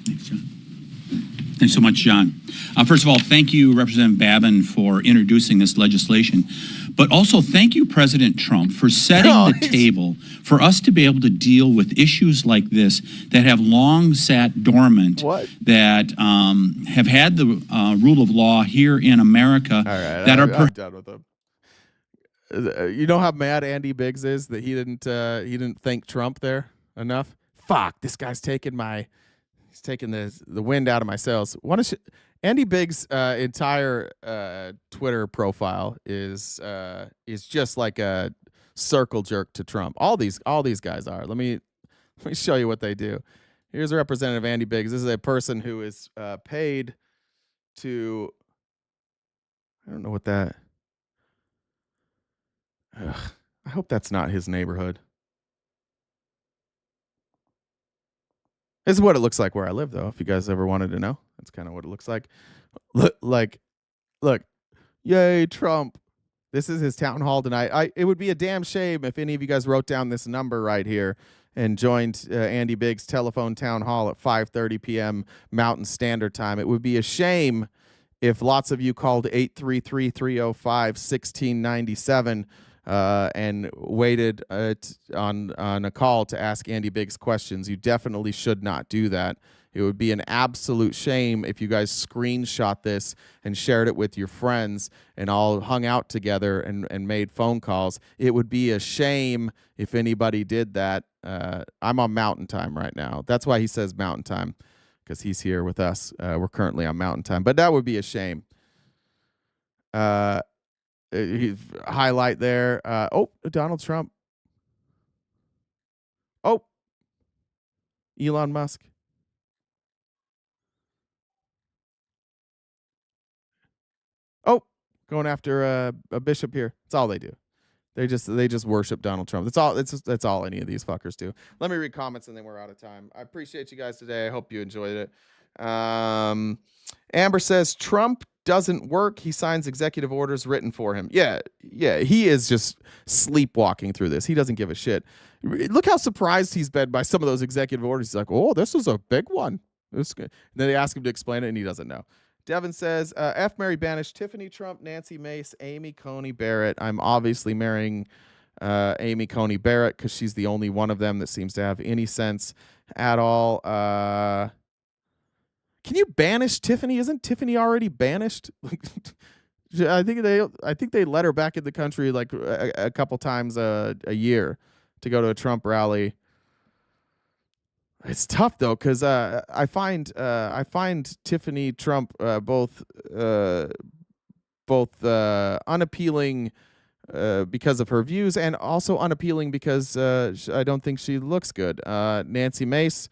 Thanks, John. Thanks so much, John. First of all, thank you, Representative Babin, for introducing this legislation. But also, thank you, President Trump, for setting the table for us to be able to deal with issues like this that have long sat dormant, that have had the rule of law here in America. All right, that I'm done with them. You know how mad Andy Biggs is that he didn't thank Trump there enough? Fuck, this guy's taking he's taking the wind out of my sails. Andy Biggs' entire Twitter profile is just like a circle jerk to Trump. All these guys are. Let me show you what they do. Here's Representative Andy Biggs. This is a person who is paid to. I don't know what that. Ugh, I hope that's not his neighborhood. This is what it looks like where I live, though. If you guys ever wanted to know, that's kind of what it looks like. Look, yay, Trump. This is his town hall tonight. It would be a damn shame if any of you guys wrote down this number right here and joined Andy Biggs' telephone town hall at 5:30 p.m. Mountain Standard Time. It would be a shame if lots of you called 833-305-1697 and waited on a call to ask Andy Biggs questions. You definitely should not do that. It would be an absolute shame if you guys screenshot this and shared it with your friends and all hung out together and made phone calls. It would be a shame if anybody did that. I'm on Mountain Time right now. That's why he says Mountain Time, because he's here with us. We're currently on Mountain Time, but that would be a shame. Highlight there. Donald Trump. Oh, Elon Musk. Oh, going after a bishop here. That's all they do. They just worship Donald Trump. That's all any of these fuckers do. Let me read comments and then we're out of time. I appreciate you guys today. I hope you enjoyed it. Amber says Trump doesn't work. He signs executive orders written for him. Yeah. He is just sleepwalking through this. He doesn't give a shit. Look how surprised he's been by some of those executive orders. He's like, oh, this is a big one. This good. And then they ask him to explain it and he doesn't know. Devin says, F. Mary Banish, Tiffany Trump, Nancy Mace, Amy Coney Barrett. I'm obviously marrying Amy Coney Barrett because she's the only one of them that seems to have any sense at all. Can you banish Tiffany? Isn't Tiffany already banished? I think they let her back in the country like a couple times a year to go to a Trump rally. It's tough though, because I find Tiffany Trump both unappealing because of her views and also unappealing because I don't think she looks good. Nancy Mace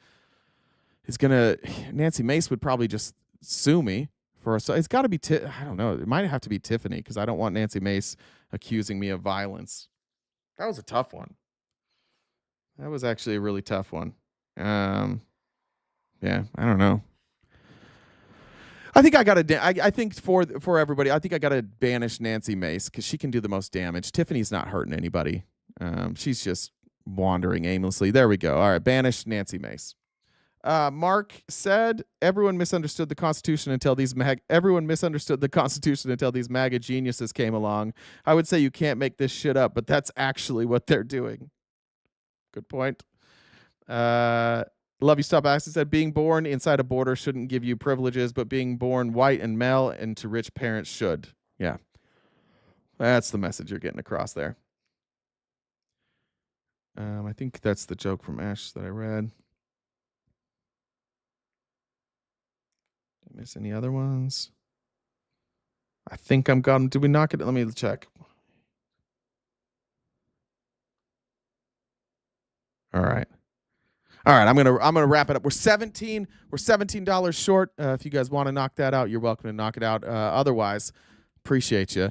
would probably just sue me for. So it's got to be. I don't know. It might have to be Tiffany because I don't want Nancy Mace accusing me of violence. That was a tough one. That was actually a really tough one. Yeah, I don't know. I think I think for everybody, I think I gotta banish Nancy Mace because she can do the most damage. Tiffany's not hurting anybody. She's just wandering aimlessly. There we go. All right, banish Nancy Mace. Mark said everyone misunderstood the Constitution until these MAGA geniuses came along. I would say you can't make this shit up, but that's actually what they're doing. Good point. Love You Stop Access said being born inside a border shouldn't give you privileges, but being born white and male and to rich parents should. Yeah. That's the message you're getting across there. I think that's the joke from Ash that I read. Did I miss any other ones? I think I'm gone. Did we knock it? Let me check. All right. I'm gonna wrap it up. We're $17 short. If you guys want to knock that out, you're welcome to knock it out. Otherwise, appreciate you.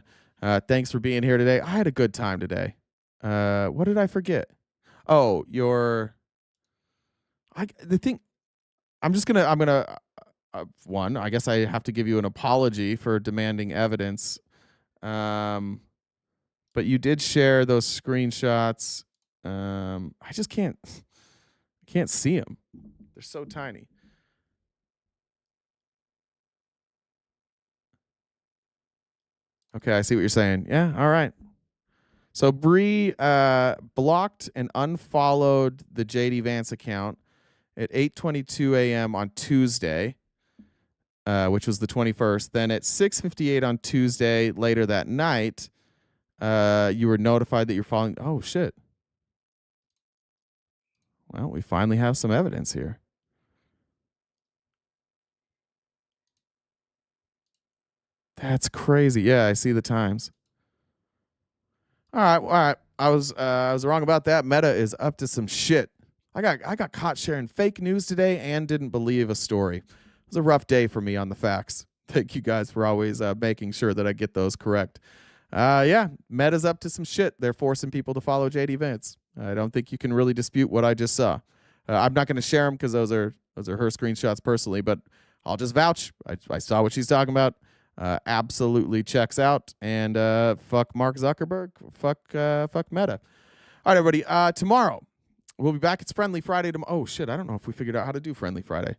Thanks for being here today. I had a good time today. What did I forget? Oh, I'm gonna one. I guess I have to give you an apology for demanding evidence. But you did share those screenshots. I just can't see them. They're so tiny. Okay, I see what you're saying. Yeah, all right. So Bree blocked and unfollowed the JD Vance account at 8:22 a.m. on Tuesday, which was the 21st. Then at 6:58 on Tuesday, later that night, you were notified that you're following. Oh, shit. Well, we finally have some evidence here. That's crazy. Yeah, I see the times. All right. I was wrong about that. Meta is up to some shit. I got caught sharing fake news today and didn't believe a story. It was a rough day for me on the facts. Thank you guys for always making sure that I get those correct. Yeah, Meta's up to some shit. They're forcing people to follow JD Vance. I don't think you can really dispute what I just saw. I'm not going to share them because those are her screenshots personally, but I'll just vouch. I saw what she's talking about. Absolutely checks out. And fuck Mark Zuckerberg. Fuck Meta. All right, everybody. Tomorrow we'll be back. It's Friendly Friday. Oh shit! I don't know if we figured out how to do Friendly Friday.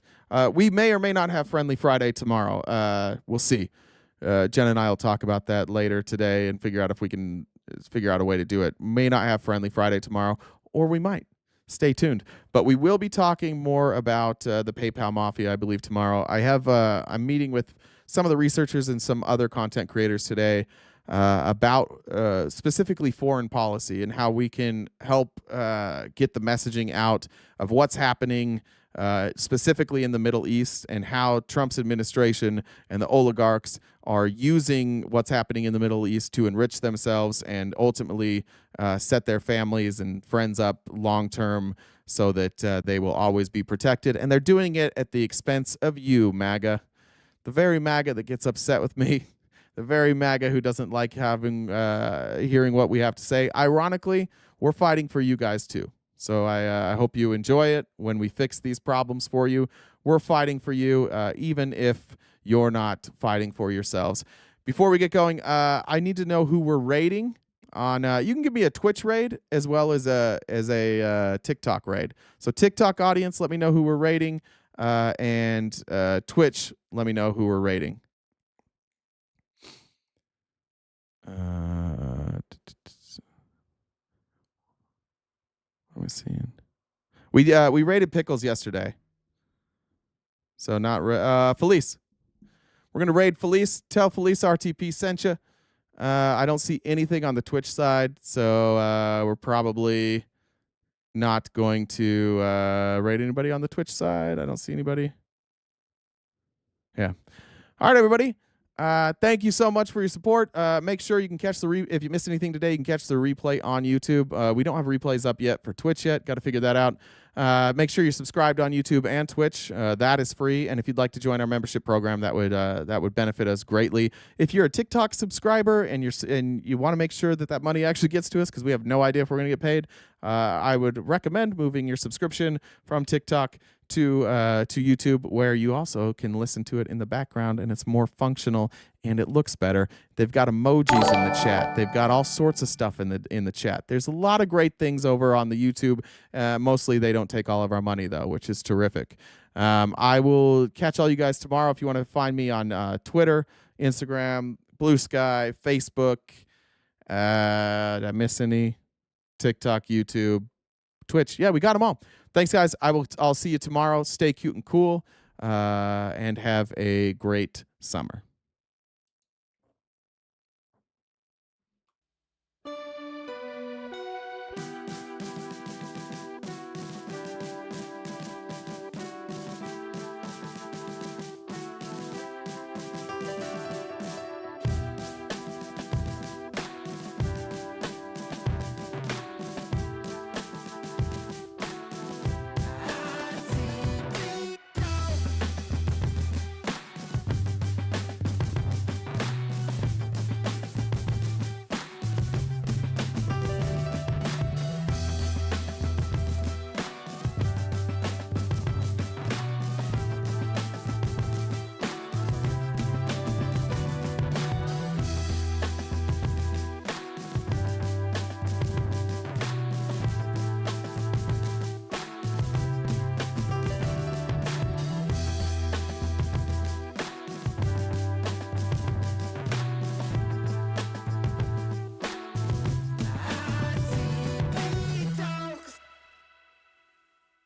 We may or may not have Friendly Friday tomorrow. We'll see. Jen and I will talk about that later today and figure out if we can figure out a way to do it. May not have Friendly Friday tomorrow, or we might. Stay tuned. But we will be talking more about the PayPal Mafia, I believe, tomorrow. I'm meeting with some of the researchers and some other content creators today about specifically foreign policy and how we can help get the messaging out of what's happening specifically in the Middle East and how Trump's administration and the oligarchs are using what's happening in the Middle East to enrich themselves and ultimately set their families and friends up long-term so that they will always be protected. And they're doing it at the expense of you, MAGA. The very MAGA that gets upset with me. The very MAGA who doesn't like hearing what we have to say. Ironically, we're fighting for you guys too. So I hope you enjoy it when we fix these problems for you. We're fighting for you, even if you're not fighting for yourselves. Before we get going, I need to know who we're rating on. You can give me a Twitch raid as well as a TikTok raid. So TikTok audience, let me know who we're rating, and Twitch, let me know who we're rating. What am I seeing? We rated Pickles yesterday. So not Felice. We're gonna raid Felice. Tell Felice RTP sent you. I don't see anything on the Twitch side, so we're probably not going to raid anybody on the Twitch side. I don't see anybody. Yeah. All right, everybody. Thank you so much for your support. Make sure you can catch if you missed anything today, you can catch the replay on YouTube. We don't have replays up yet for Twitch yet. Got to figure that out. Make sure you're subscribed on YouTube and Twitch. That is free. And if you'd like to join our membership program, that would benefit us greatly. If you're a TikTok subscriber and you want to make sure that money actually gets to us because we have no idea if we're going to get paid, I would recommend moving your subscription from TikTok to YouTube, where you also can listen to it in the background and it's more functional and it looks better. They've got emojis in the chat. They've got all sorts of stuff in the chat. There's a lot of great things over on the YouTube. Mostly they don't take all of our money though, which is terrific. I will catch all you guys tomorrow. If you want to find me on Twitter, Instagram, Blue Sky, Facebook, did I miss any? TikTok, YouTube, Twitch. Yeah, we got them all. Thanks, guys. I'll see you tomorrow. Stay cute and cool, and have a great summer.